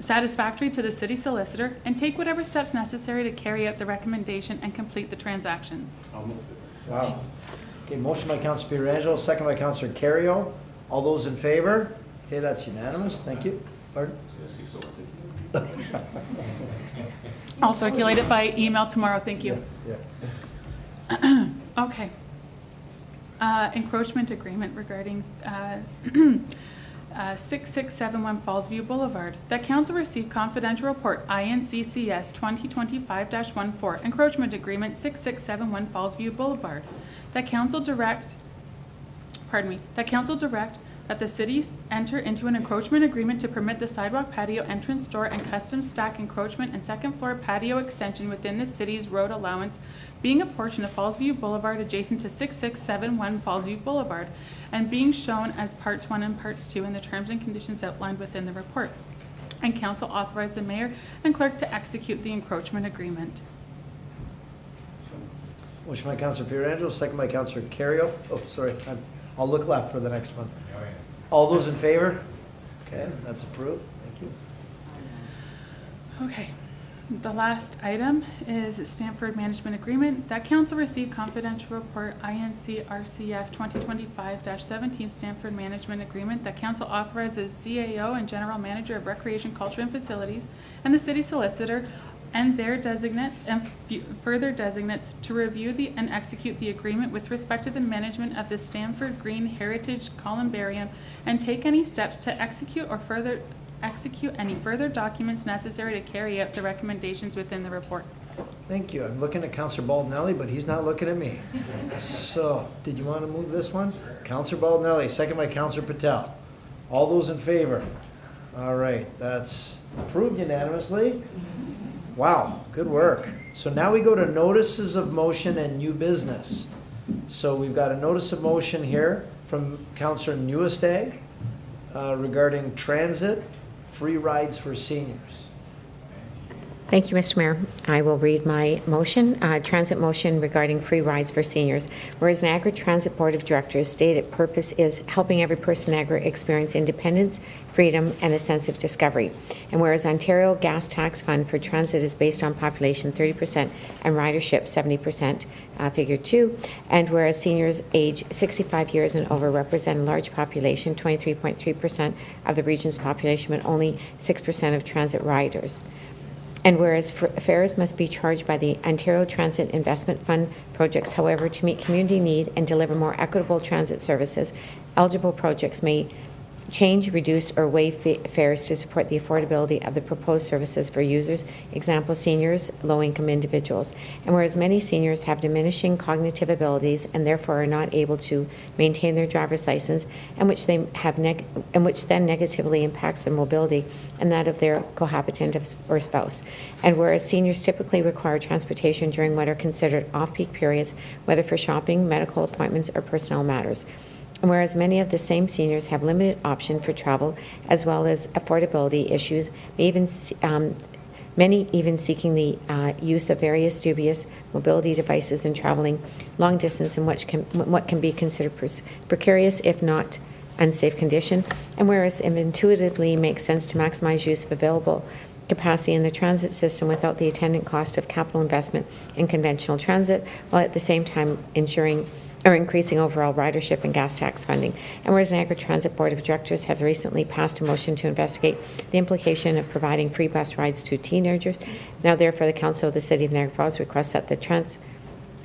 satisfactory to the city solicitor and take whatever steps necessary to carry out the recommendation and complete the transactions. I'll move it. Wow. Okay, motion by Councillor Pietrangelo, second by Councillor Carrio. All those in favor? Okay, that's unanimous. Thank you. Pardon? I'll circulate it by email tomorrow. Thank you. Yeah. Okay. Encroachment agreement regarding 6671 Fallsview Boulevard. That council received confidential report INCCS 2025-14 encroachment agreement 6671 Fallsview Boulevard. That council direct that the cities enter into an encroachment agreement to permit the sidewalk patio entrance door and custom stack encroachment and second floor patio extension within the city's road allowance, being a portion of Fallsview Boulevard adjacent to 6671 Fallsview Boulevard, and being shown as parts 1 and parts 2 in the terms and conditions outlined within the report. And council authorized the mayor and clerk to execute the encroachment agreement. Motion by Councillor Pietrangelo, second by Councillor Carrio. Oh, sorry. I'll look left for the next one. All those in favor? Okay, that's approved. Thank you. Okay. The last item is Stamford Management Agreement. That council received confidential report INC RCF 2025-17 Stamford Management Agreement. That council authorizes CAO and General Manager of Recreation, Culture and Facilities and the city solicitor and their designate and further designates to review and execute the agreement with respect to the management of the Stamford Green Heritage Columbarium and take any steps to execute any further documents necessary to carry out the recommendations within the report. Thank you. I'm looking at Councillor Baldinelli, but he's not looking at me. So, did you want to move this one? Councillor Baldinelli, second by Councillor Patel. All those in favor? All right, that's approved unanimously. Wow, good work. So now we go to notices of motion and new business. So we've got a notice of motion here from Councillor Nieuwesteeg regarding transit, free rides for seniors. Thank you, Mr. Mayor. I will read my motion, transit motion regarding free rides for seniors. Whereas Niagara Transit Board of Directors stated purpose is helping every person in Niagara experience independence, freedom, and a sense of discovery. And whereas Ontario Gas Tax Fund for Transit is based on population 30% and ridership 70%, figure 2. And whereas seniors age 65 years and over represent a large population, 23.3% of the region's population, but only 6% of transit riders. And whereas fares must be charged by the Ontario Transit Investment Fund projects, however, to meet community need and deliver more equitable transit services, eligible projects may change, reduce, or waive fares to support the affordability of the proposed services for users, example, seniors, low-income individuals. And whereas many seniors have diminishing cognitive abilities and therefore are not able to maintain their driver's license, and which then negatively impacts their mobility and that of their cohabitant or spouse. And whereas seniors typically require transportation during what are considered off-peak periods, whether for shopping, medical appointments, or personnel matters. And whereas many of the same seniors have limited option for travel as well as affordability issues, many even seeking the use of various dubious mobility devices and traveling long distance in what can be considered precarious, if not unsafe condition. And whereas it intuitively makes sense to maximize use of available capacity in the transit system without the attendant cost of capital investment in conventional transit, while at the same time increasing overall ridership and gas tax funding. And whereas Niagara Transit Board of Directors have recently passed a motion to investigate the implication of providing free bus rides to teenagers, now therefore the Council of the City of Niagara Falls requests that the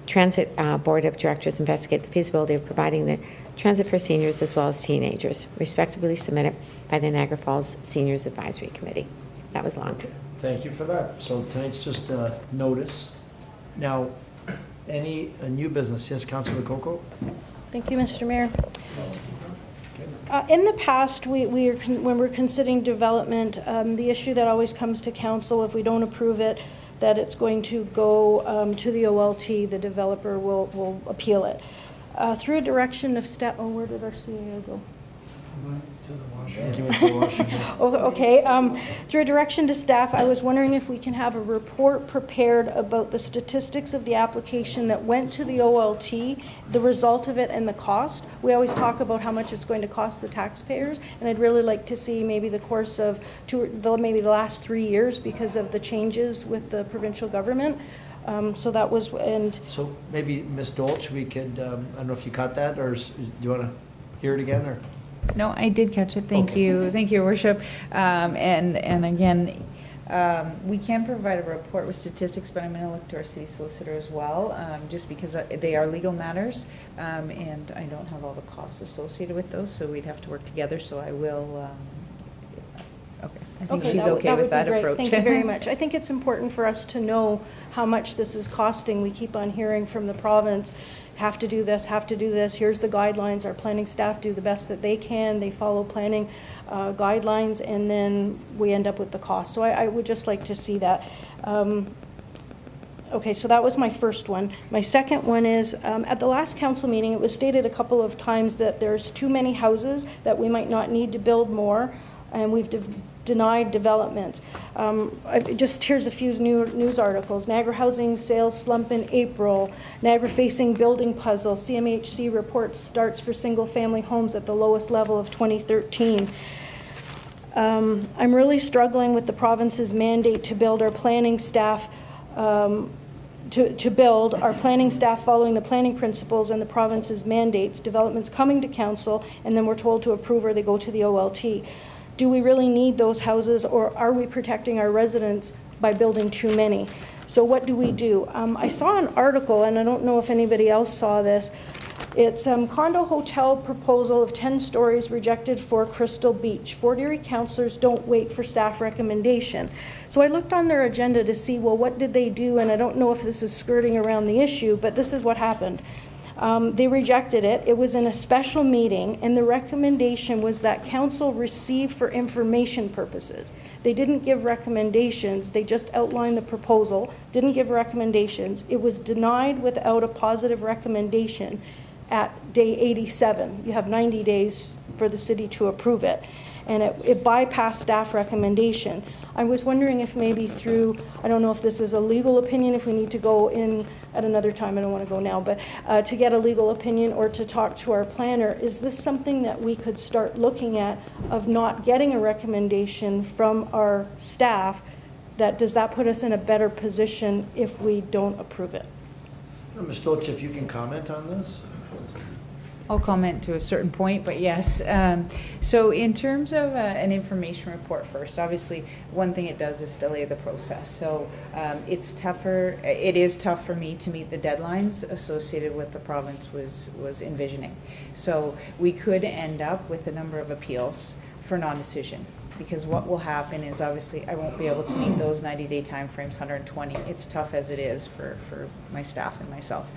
Transit Board of Directors investigate the feasibility of providing the transit for seniors as well as teenagers, respectively submitted by the Niagara Falls Seniors Advisory Committee. That was long. Thank you for that. So tonight's just a notice. Now, any new business? Yes, Councillor Coco. Thank you, Mr. Mayor. In the past, when we're considering development, the issue that always comes to council, if we don't approve it, that it's going to go to the OLT, the developer will appeal it. Through a direction of staff, where did our CEO go? Okay. Through a direction to staff, I was wondering if we can have a report prepared about the statistics of the application that went to the OLT, the result of it, and the cost. We always talk about how much it's going to cost the taxpayers, and I'd really like to see maybe the course of maybe the last 3 years because of the changes with the provincial government. So that was, and so maybe Ms. Dolch, we could. I don't know if you caught that, or do you want to hear it again, or? No, I did catch it. Thank you, Your Worship. And again, we can provide a report with statistics, but I'm going to look to our city solicitor as well, just because they are legal matters, and I don't have all the costs associated with those, so we'd have to work together. So I will. Okay, I think she's okay with that approach. Thank you very much. I think it's important for us to know how much this is costing. We keep on hearing from the province, have to do this, here's the guidelines, our planning staff do the best that they can, they follow planning guidelines, and then we end up with the cost. So I would just like to see that. Okay, so that was my first one. My second one is, at the last council meeting, it was stated a couple of times that there's too many houses, that we might not need to build more, and we've denied development. Here's a few news articles. Niagara housing sales slump in April. Niagara facing building puzzle. CMHC reports starts for single family homes at the lowest level of 2013. I'm really struggling with the province's mandate to build our planning staff to build our planning staff following the planning principles and the province's mandates. Developments coming to council, and then we're told to approve or they go to the OLT. Do we really need those houses, or are we protecting our residents by building too many? So what do we do? I saw an article, and I don't know if anybody else saw this. It's condo hotel proposal of 10 stories rejected for Crystal Beach. Fort Erie councillors don't wait for staff recommendation. So I looked on their agenda to see, well, what did they do? And I don't know if this is skirting around the issue, but this is what happened. They rejected it. It was in a special meeting, and the recommendation was that council receive for information purposes. They didn't give recommendations. They just outlined the proposal, didn't give recommendations. It was denied without a positive recommendation at day 87. You have 90 days for the city to approve it. And it bypassed staff recommendation. I was wondering if maybe through, I don't know if this is a legal opinion, if we need to go in at another time, I don't want to go now, but to get a legal opinion or to talk to our planner, is this something that we could start looking at of not getting a recommendation from our staff? Does that put us in a better position if we don't approve it? Ms. Dolch, if you can comment on this? I'll comment to a certain point, but yes. So in terms of an information report first, obviously one thing it does is delay the process. So it is tough for me to meet the deadlines associated with the province was envisioning. So we could end up with a number of appeals for non-decision, because what will happen is obviously I won't be able to meet those 90-day timeframes, 120. It's tough as it is for my staff and myself.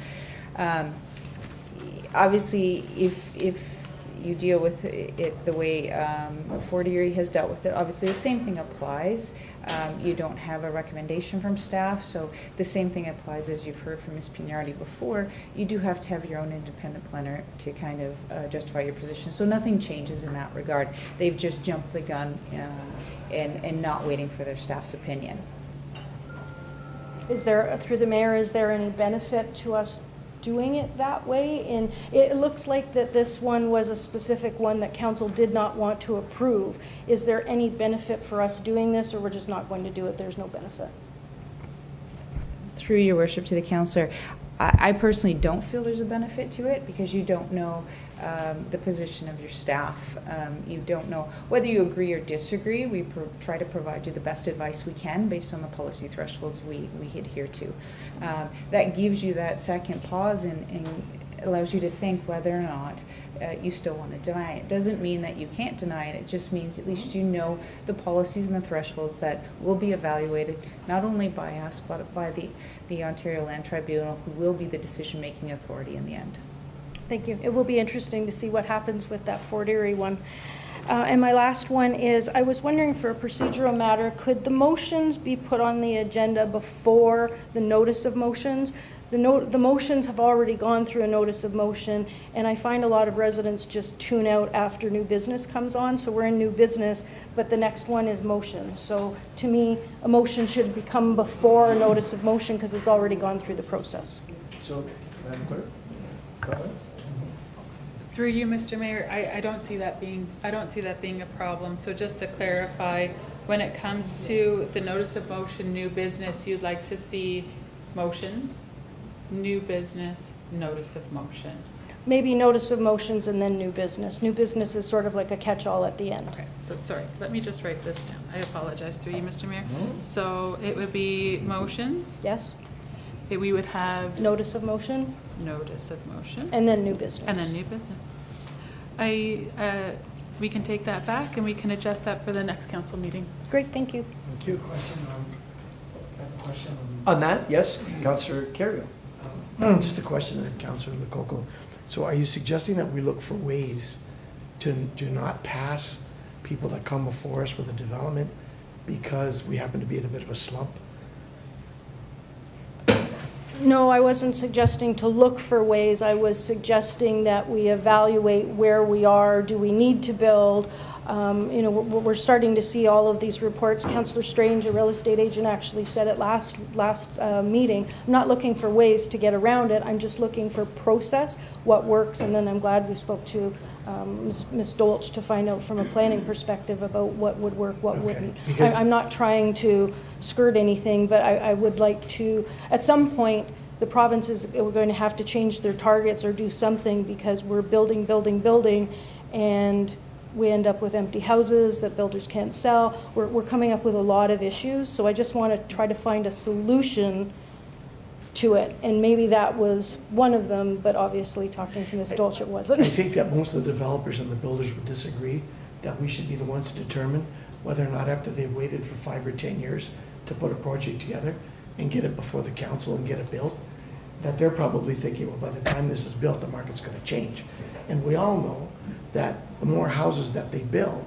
Obviously, if you deal with it the way Fort Erie has dealt with it. Obviously, the same thing applies. You don't have a recommendation from staff, so the same thing applies as you've heard from Ms. Pignardi before. You do have to have your own independent planner to kind of justify your position. So nothing changes in that regard. They've just jumped the gun and not waiting for their staff's opinion. Is there, through the mayor, is there any benefit to us doing it that way? And it looks like that this one was a specific one that council did not want to approve. Is there any benefit for us doing this, or we're just not going to do it? There's no benefit. Through your worship to the councillor, I personally don't feel there's a benefit to it because you don't know the position of your staff. You don't know whether you agree or disagree. We try to provide you the best advice we can based on the policy thresholds we adhere to. That gives you that second pause and allows you to think whether or not you still want to deny it. Doesn't mean that you can't deny it. It just means at least you know the policies and the thresholds that will be evaluated not only by us but by the Ontario Land Tribunal, who will be the decision-making authority in the end. Thank you. It will be interesting to see what happens with that Fort Erie one. And my last one is, I was wondering, for a procedural matter, could the motions be put on the agenda before the notice of motions? The motions have already gone through a notice of motion, and I find a lot of residents just tune out after new business comes on. So we're in new business, but the next one is motion. So to me, a motion should become before a notice of motion because it's already gone through the process. So, Madam Clerk, comment? Through you, Mr. Mayor, I don't see that being a problem. So just to clarify, when it comes to the notice of motion, new business, you'd like to see motions, new business, notice of motion. Maybe notice of motions and then new business. New business is sort of like a catch-all at the end. Okay, so sorry, let me just write this down. I apologize through you, Mr. Mayor. So it would be motions. Yes. We would have notice of motion. Notice of motion. And then new business. And then new business. We can take that back and we can adjust that for the next council meeting. Great, thank you. Thank you. Question on that? Yes, Councillor Carrier. Just a question to Councillor Lococo. So are you suggesting that we look for ways to not pass people that come before us with a development because we happen to be in a bit of a slump? No, I wasn't suggesting to look for ways. I was suggesting that we evaluate where we are. Do we need to build? We're starting to see all of these reports. Councillor Strange, a real estate agent, actually said it last meeting. I'm not looking for ways to get around it. I'm just looking for process, what works, and then I'm glad we spoke to Ms. Dolch to find out from a planning perspective about what would work, what wouldn't. I'm not trying to skirt anything, but I would like to, at some point, the provinces are going to have to change their targets or do something because we're building, and we end up with empty houses that builders can't sell. We're coming up with a lot of issues, so I just want to try to find a solution to it, and maybe that was one of them, but obviously talking to Ms. Dolch, it wasn't. I think that most of the developers and the builders would disagree that we should be the ones to determine whether or not, after they've waited for 5 or 10 years to put a project together and get it before the council and get it built, that they're probably thinking, well, by the time this is built, the market's going to change. And we all know that the more houses that they build,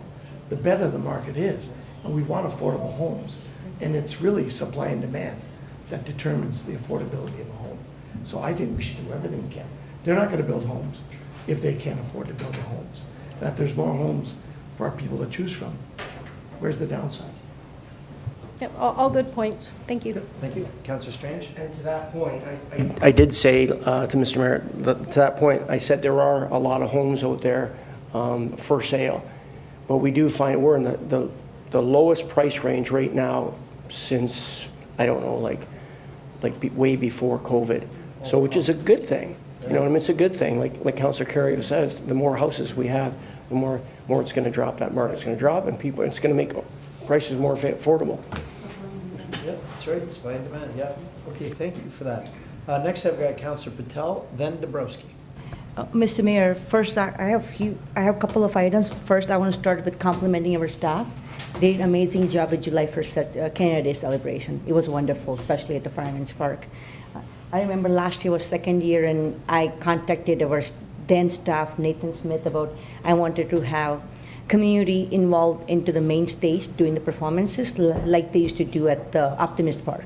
the better the market is. And we want affordable homes. And it's really supply and demand that determines the affordability of a home. So I think we should do everything we can. They're not going to build homes if they can't afford to build the homes. And if there's more homes for our people to choose from, where's the downside? Yep, all good points. Thank you. Thank you. Councillor Strange? And to that point, I did say to Mr. Mayor, to that point, I said there are a lot of homes out there for sale. But we do find we're in the lowest price range right now since, I don't know, like way before COVID. So which is a good thing. You know what I mean? It's a good thing. Like Councillor Carrier says, the more houses we have, the more it's going to drop. That market's going to drop, and it's going to make prices more affordable. Yeah, that's right. Supply and demand. Yeah. Okay. Thank you for that. Next, I've got Councillor Patel, then Dabrowski. Mr. Mayor, first I have a couple of items. First, I want to start with complimenting our staff. They did an amazing job at July 1st Canada Day celebration. It was wonderful, especially at the Fireman's Park. I remember last year was second year, and I contacted our then staff, Nathan Smith, about I wanted to have community involved into the main stage doing the performances like they used to do at the Optimist Park.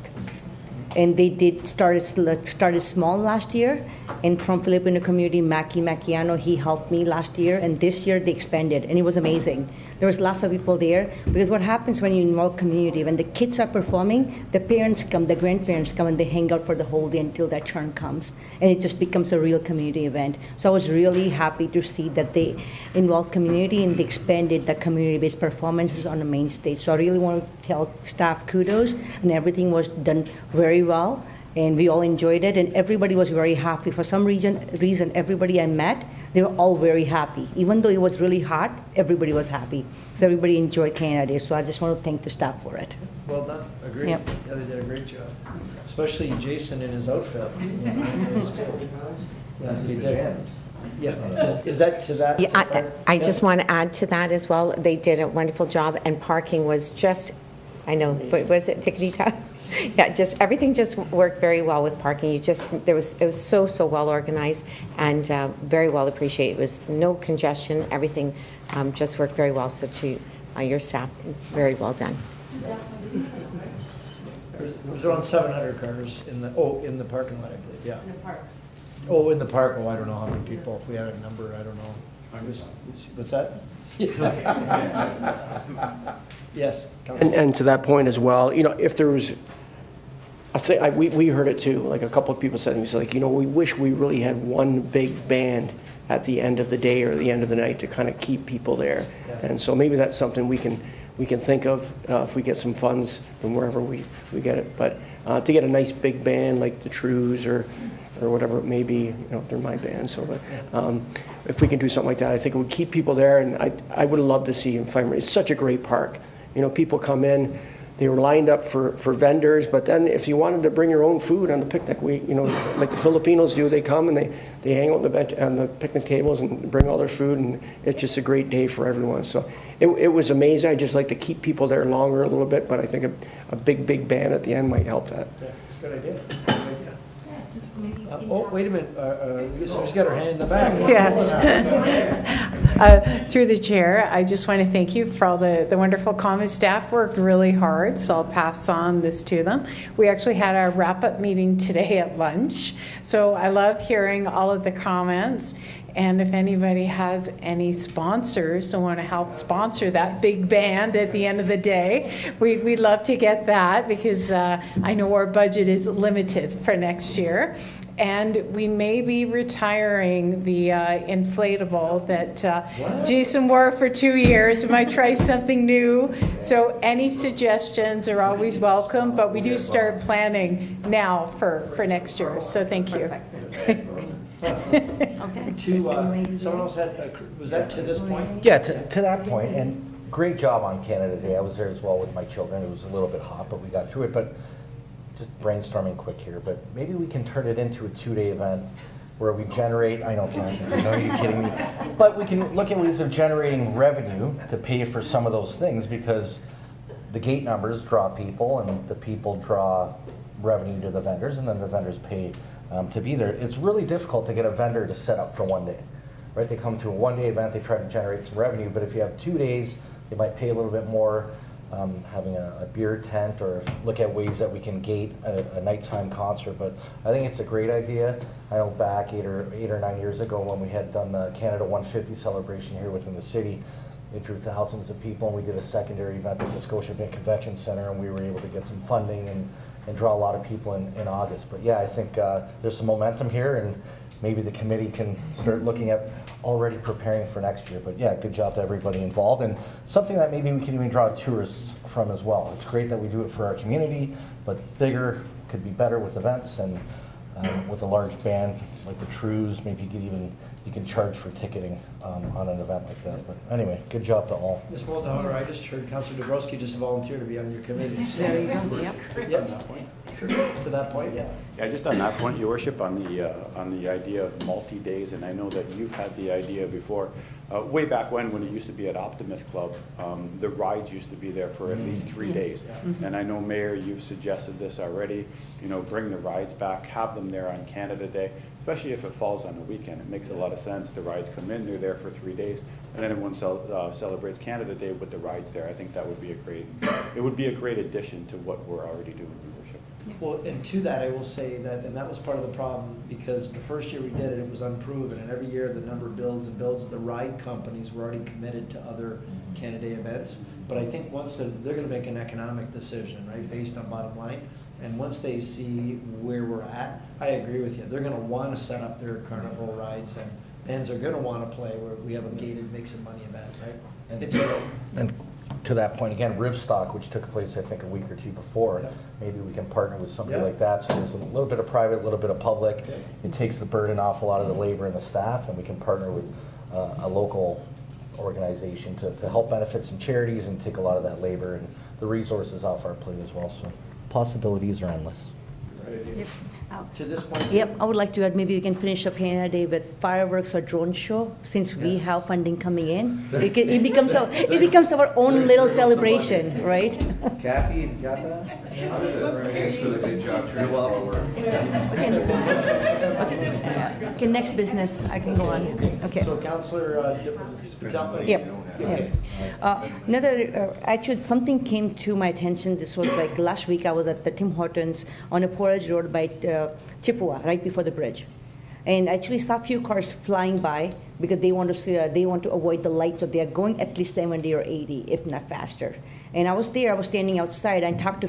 And they did started small last year, and from Filipino community, Mackie Macchiano, he helped me last year, and this year they expanded, and it was amazing. There was lots of people there, because what happens when you involve community, when the kids are performing, the parents come, the grandparents come, and they hang out for the whole day until that turn comes, and it just becomes a real community event. So I was really happy to see that they involved community and they expanded the community-based performances on the main stage. So I really want to tell staff kudos, and everything was done very well, and we all enjoyed it, and everybody was very happy. For some reason, everybody I met, they were all very happy. Even though it was really hot, everybody was happy. So everybody enjoyed Canada Day, so I just want to thank the staff for it. Well done, agreed. Yep. Yeah, they did a great job, especially Jason in his outfit. Yes, he did. Yeah, is that to that? Yeah, I just want to add to that as well. They did a wonderful job, and parking was just, I know, but was it tickety-tock? Yeah, just everything just worked very well with parking. It was so well organized and very well appreciated. It was no congestion. Everything just worked very well. So to your staff, very well done. It was around 700 cars in the parking lot, I believe. Yeah. In the park. Oh, in the park. Oh, I don't know how many people. If we had a number, I don't know. What's that? Yes. And to that point as well, if there was, I think we heard it too. Like a couple of people said, we wish we really had one big band at the end of the day or the end of the night to kind of keep people there. Yeah. And so maybe that's something we can think of if we get some funds from wherever we get it. But to get a nice big band like the Trews or whatever it may be, they're my band. So, but if we can do something like that, I think it would keep people there. And I would love to see Infirmary. It's such a great park. People come in, they were lined up for vendors, but then if you wanted to bring your own food on the picnic, like the Filipinos do, they come and they hang out on the bench, on the picnic tables and bring all their food, and it's just a great day for everyone. So it was amazing. I just like to keep people there longer a little bit, but I think a big band at the end might help that. Yeah, it's a good idea. Oh, wait a minute. She's got her hand in the back. Yes. Through the chair, I just want to thank you for all the wonderful comments. Staff worked really hard, so I'll pass on this to them. We actually had our wrap-up meeting today at lunch, so I love hearing all of the comments. And if anybody has any sponsors who want to help sponsor that big band at the end of the day, we'd love to get that, because I know our budget is limited for next year. And we may be retiring the inflatable that Jason wore for 2 years. We might try something new. So any suggestions are always welcome, but we do start planning now for next year. So thank you. Okay. Someone else had, was that to this point? Yeah, to that point, and great job on Canada Day. I was there as well with my children. It was a little bit hot, but we got through it. But just brainstorming quick here, but maybe we can turn it into a 2-day event where we generate, I know, are you kidding me? But we can look at ways of generating revenue to pay for some of those things, because the gate numbers draw people, and the people draw revenue to the vendors, and then the vendors pay to be there. It's really difficult to get a vendor to set up for one day, right? They come to a one-day event, they try to generate some revenue, but if you have 2 days, they might pay a little bit more, having a beer tent, or look at ways that we can gate a nighttime concert. But I think it's a great idea. I know back 8 or 9 years ago when we had done the Canada 150 celebration here within the city, it drew thousands of people, and we did a secondary event at the Scotiabank Convention Center, and we were able to get some funding and draw a lot of people in August. But yeah, I think there's some momentum here, and maybe the committee can start looking at already preparing for next year. But yeah, good job to everybody involved, and something that maybe we can even draw tourists from as well. It's great that we do it for our community, but bigger could be better with events, and with a large band like the Trews, maybe you can charge for ticketing on an event like that. But anyway, good job to all. Ms. Moldenhauer, I just heard Councillor Dabrowski just volunteer to be on your committee. So there you go. Yep. Yep. To that point, yeah. Yeah, just on that point, Your Worship, on the idea of multi-days, and I know that you've had the idea before, way back when it used to be at Optimist Club, the rides used to be there for at least 3 days. Yeah. And I know, Mayor, you've suggested this already, bring the rides back, have them there on Canada Day. especially if it falls on the weekend. It makes a lot of sense. The rides come in, they're there for 3 days, and then everyone celebrates Canada Day with the rides there. I think that would be it would be a great addition to what we're already doing, Your Worship. Well, and to that, I will say that, and that was part of the problem, because the first year we did it, it was unproven, and every year the number builds and builds. The ride companies were already committed to other Canada Day events, but I think once they're going to make an economic decision, right, based on bottom line, and once they see where we're at, I agree with you. They're going to want to set up their carnival rides, and bands are going to want to play where we have a gated make some money event, right? And to that point again, Ribstock, which took place I think a week or two before, maybe we can partner with somebody like that. So there's a little bit of private, a little bit of public. It takes the burden off a lot of the labor and the staff, and we can partner with a local organization to help benefit some charities and take a lot of that labor and the resources off our plate as well. So possibilities are endless. Yep. To this point. Yep, I would like to add, maybe we can finish up Canada Day with fireworks or drone show, since we have funding coming in. It becomes our own little celebration, right? Kathy, got that? Thanks for the good job. You're welcome. Okay, next business, I can go on. Okay. So Councillor Yep. Okay. Actually, something came to my attention. This was like last week. I was at the Tim Hortons on a Portage Road by Chippewa, right before the bridge, and actually saw a few cars flying by because they want to avoid the light, so they are going at least 70 or 80, if not faster. And I was standing outside and talked to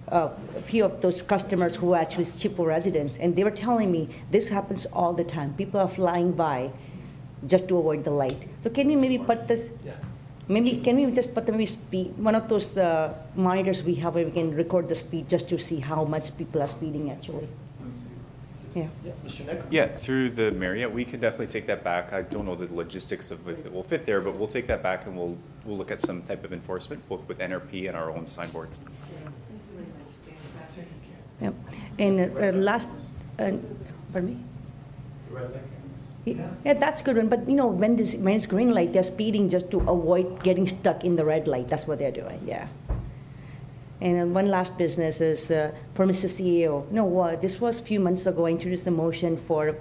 a few of those customers who are actually Chippewa residents, and they were telling me this happens all the time. People are flying by just to avoid the light. So can we maybe put this? Can we just put the speed, one of those monitors we have where we can record the speed just to see how much people are speeding actually? Yeah. Mr. Nick? Yeah, through the mayor, we can definitely take that back. I don't know the logistics of it will fit there, but we'll take that back and we'll look at some type of enforcement, both with NRP and our own signboards. Yep. And last, pardon me? Yeah, that's good one. But you know, when it's green light, they're speeding just to avoid getting stuck in the red light. That's what they're doing. Yeah. And one last business is for Mr. CEO. No, this was a few months ago. I introduced a motion for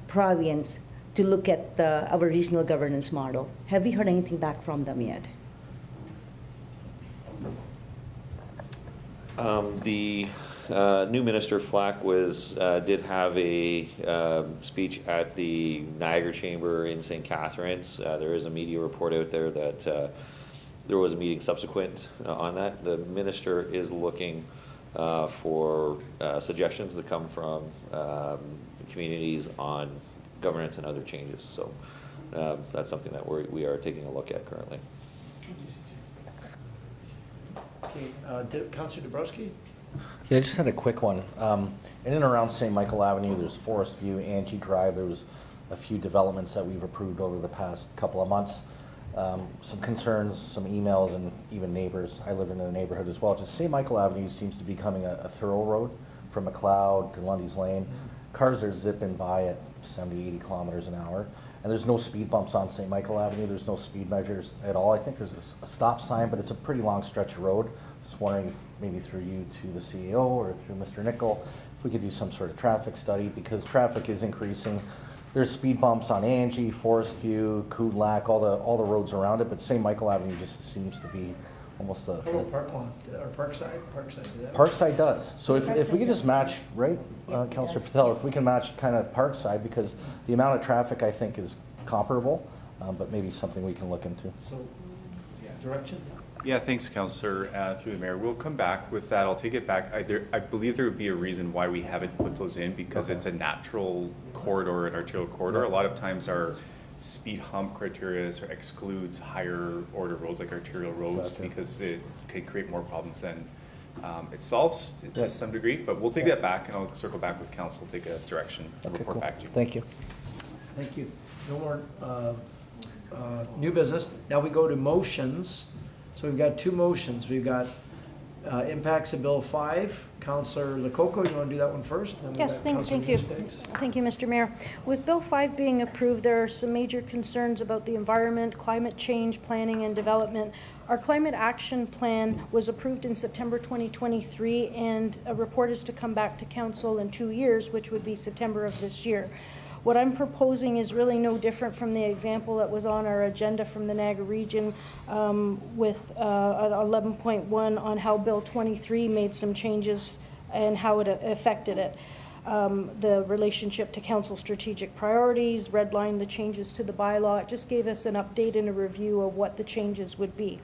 Province to look at our regional governance model. Have we heard anything back from them yet? The new Minister Flack did have a speech at the Niagara Chamber in St. Catharines. There is a media report out there that there was a meeting subsequent on that. The minister is looking for suggestions that come from communities on governance and other changes. So that's something that we are taking a look at currently. Okay, Councillor Dabrowski? Yeah, I just had a quick one. In and around St. Michael Avenue, there's Forest View, Angie Drive. There was a few developments that we've approved over the past couple of months. Some concerns, some emails, and even neighbors. I live in a neighborhood as well. Just St. Michael Avenue seems to be becoming a thorough road from McLeod to Lundy's Lane. Cars are zipping by at 70, 80 kilometers an hour. And there's no speed bumps on St. Michael Avenue. There's no speed measures at all. I think there's a stop sign, but it's a pretty long stretch of road. Just wondering if maybe through you to the CEO or through Mr. Nickel, if we could do some sort of traffic study, because traffic is increasing. There's speed bumps on Angie, Forest View, Coodlac, all the roads around it, but St. Michael Avenue just seems to be almost a... How about Parkland, or Parkside? Parkside does. So if we could just match, right, Councillor Patel, if we can match kind of Parkside, because the amount of traffic I think is comparable, but maybe something we can look into. So, direction? Yeah, thanks, Councillor, through the mayor. We'll come back with that. I'll take it back. I believe there would be a reason why we haven't put those in, because it's a natural corridor, an arterial corridor. A lot of times our speed hump criteria excludes higher order roads like arterial roads, because it could create more problems than it solves to some degree. But we'll take that back, and I'll circle back with council, take us direction, and report back to you. Thank you. Thank you. No more new business. Now we go to motions. So we've got two motions. We've got impacts of Bill 5. Councillor Lococo, you want to do that one first? Yes, thank you. Thank you, Mr. Mayor. With Bill 5 being approved, there are some major concerns about the environment, climate change, planning and development. Our climate action plan was approved in September 2023, and a report is to come back to council in 2 years, which would be September of this year. What I'm proposing is really no different from the example that was on our agenda from the Niagara region with 11.1 on how Bill 23 made some changes and how it affected it. The relationship to council strategic priorities, redlined the changes to the bylaw. It just gave us an update and a review of what the changes would be.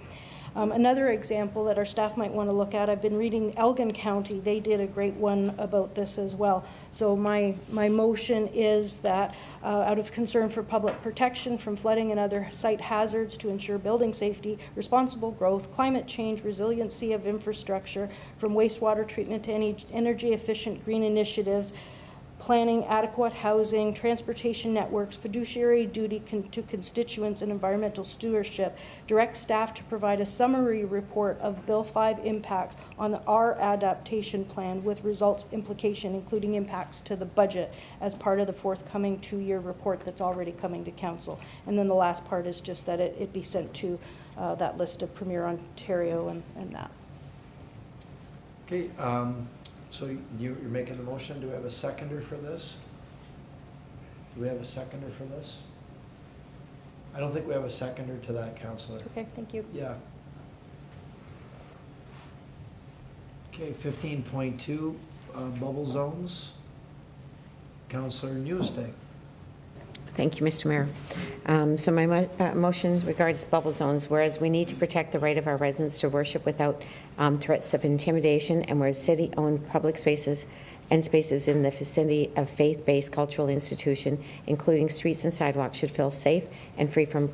Another example that our staff might want to look at, I've been reading Elgin County. They did a great one about this as well. So my motion is that out of concern for public protection from flooding and other site hazards to ensure building safety, responsible growth, climate change, resiliency of infrastructure, from wastewater treatment to any energy efficient green initiatives, planning, adequate housing, transportation networks, fiduciary duty to constituents, and environmental stewardship, direct staff to provide a summary report of Bill 5 impacts on our adaptation plan with results implication, including impacts to the budget, as part of the forthcoming 2-year report that's already coming to council. And then the last part is just that it be sent to that list of Premier Ontario and that. Okay. So you're making the motion. Do we have a seconder for this? Do we have a seconder for this? I don't think we have a seconder to that, Councillor. Okay, thank you. Yeah. Okay, 15.2, bubble zones. Councillor Nieuwesteeg. Thank you, Mr. Mayor. So my motion regards bubble zones, whereas we need to protect the right of our residents to worship without threats of intimidation, and whereas city-owned public spaces and spaces in the vicinity of faith-based cultural institution, including streets and sidewalks, should feel safe and free from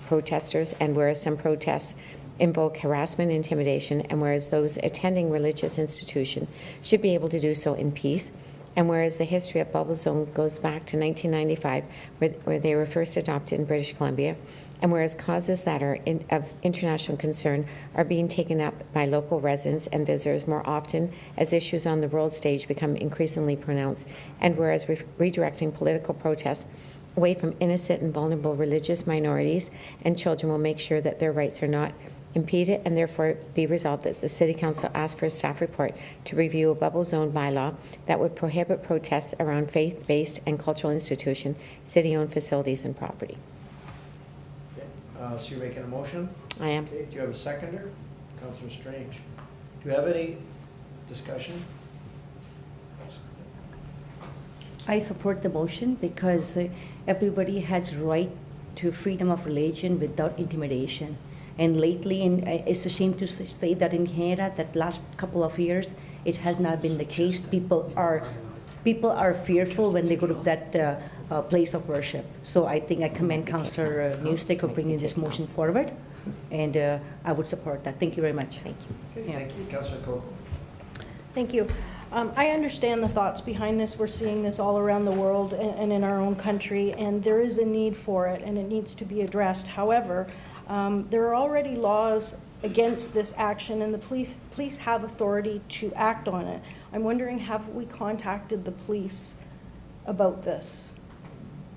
protesters, and whereas some protests invoke harassment, intimidation, and whereas those attending religious institution should be able to do so in peace, and whereas the history of bubble zone goes back to 1995, where they were first adopted in British Columbia, and whereas causes that are of international concern are being taken up by local residents and visitors more often as issues on the world stage become increasingly pronounced, and whereas redirecting political protests away from innocent and vulnerable religious minorities and children will make sure that their rights are not impeded, and therefore be resolved that the City Council ask for a staff report to review a bubble zone bylaw that would prohibit protests around faith-based and cultural institution, city-owned facilities and property. Okay. So you're making a motion? I am. Okay. Do you have a seconder? Councillor Strange. Do you have any discussion? I support the motion because everybody has right to freedom of religion without intimidation. And lately, it's a shame to say that in Canada, that last couple of years, it has not been the case. People are fearful when they go to that place of worship. So I think I commend Councillor Nieuwesteeg for bringing this motion forward, and I would support that. Thank you very much. Thank you. Okay, thank you. Councillor Coco. Thank you. I understand the thoughts behind this. We're seeing this all around the world and in our own country, and there is a need for it, and it needs to be addressed. However, there are already laws against this action, and the police have authority to act on it. I'm wondering, have we contacted the police about this?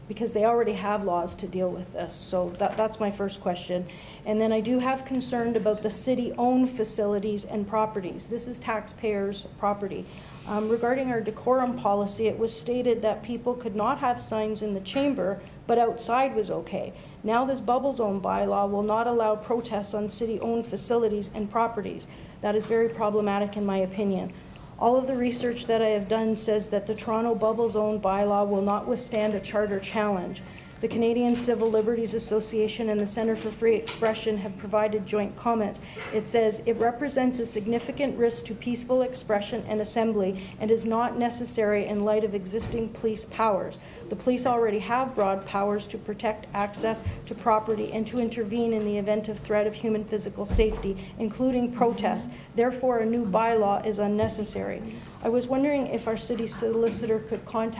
Because they already have laws to deal with this. So that's my first question. And then I do have concern about the city-owned facilities and properties. This is taxpayers' property. Regarding our decorum policy, it was stated that people could not have signs in the chamber, but outside was okay. Now this bubble zone bylaw will not allow protests on city-owned facilities and properties. That is very problematic in my opinion. All of the research that I have done says that the Toronto bubble zone bylaw will not withstand a charter challenge. The Canadian Civil Liberties Association and the Centre for Free Expression have provided joint comments. It says it represents a significant risk to peaceful expression and assembly and is not necessary in light of existing police powers. The police already have broad powers to protect access to property and to intervene in the event of threat of human physical safety, including protests. Therefore, a new bylaw is unnecessary. I was wondering if our city solicitor could comment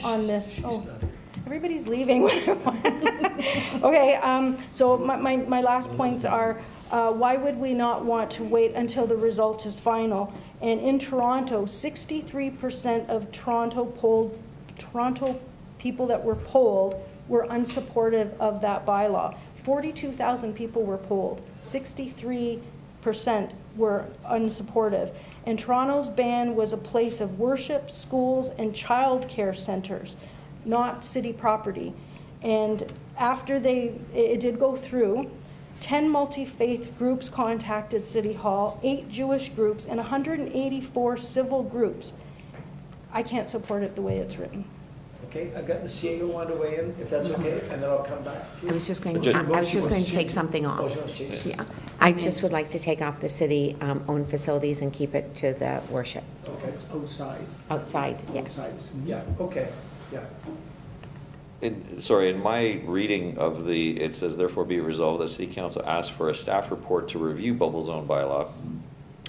on this. Oh, everybody's leaving. Okay, so my last points are, why would we not want to wait until the result is final? And in Toronto, 63% of Toronto people that were polled were unsupportive of that bylaw. 42,000 people were polled. 63% were unsupportive. And Toronto's ban was a place of worship, schools, and child care centers, not city property. And after it did go through, 10 multi-faith groups contacted City Hall, 8 Jewish groups, and 184 civil groups. I can't support it the way it's written. Okay, I've got the CAO want to weigh in, if that's okay, and then I'll come back to you. I was just going to take something off. Oh, she wants to change. Yeah, I just would like to take off the city-owned facilities and keep it to the worship. Okay. Outside. Outside, yes. Outside. Yeah, okay, yeah. Sorry, in my reading of it says, therefore be resolved that City Council asks for a staff report to review bubble zone bylaw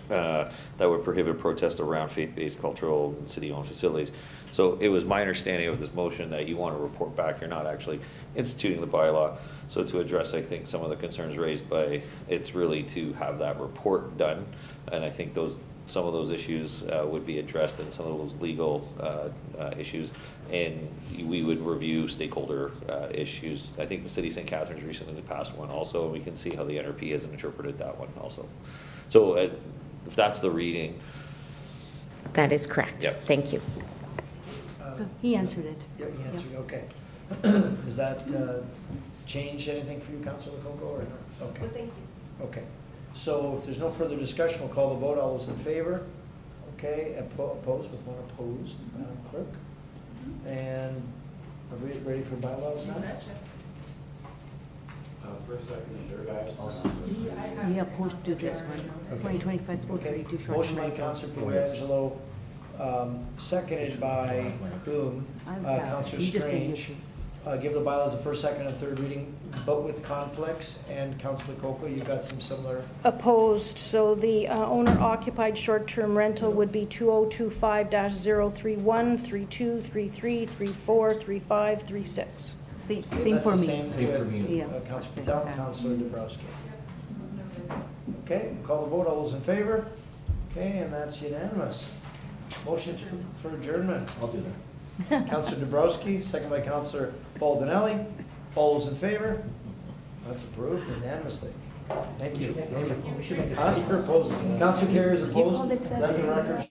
that would prohibit protest around faith-based cultural and city-owned facilities. So it was my understanding of this motion that you want to report back. You're not actually instituting the bylaw. So to address, I think, some of the concerns raised by, it's really to have that report done. And I think some of those issues would be addressed in some of those legal issues. And we would review stakeholder issues. I think the City of St. Catharines recently passed one also, and we can see how the NRP has interpreted that one also. So if that's the reading. That is correct. Yep. Thank you. He answered it. Yeah, he answered, okay. Does that change anything for you, Councilor Coco, or no? Okay. Well, thank you. Okay. So if there's no further discussion, we'll call the vote. All those in favor? Okay, opposed with one opposed, Madam Clerk. And are we ready for bylaws now? First, second, third, I We are opposed to this one. 2025 Okay. too short. Motion by Councilor Pietrangelo, seconded by whom? Councilor You just think you Strange. Give the bylaws a first, second, and third reading, but with conflicts. And Councilor Coco, you've got some similar. Opposed, so the owner-occupied short-term rental would be 2025-031, 32, 33, 34, 35, 36. Same That's for the me. Same with Yeah. Councilor Patel and Councilor Dabrowski. Okay, we'll call the vote. All those in favor? Okay, and that's unanimous. Motion for adjournment. I'll do that. Councilor Dabrowski, second by Councilor Baldinelli. All those in favor? That's approved unanimously. Thank you. You're opposed. Councilor Kerry is opposed. Let the record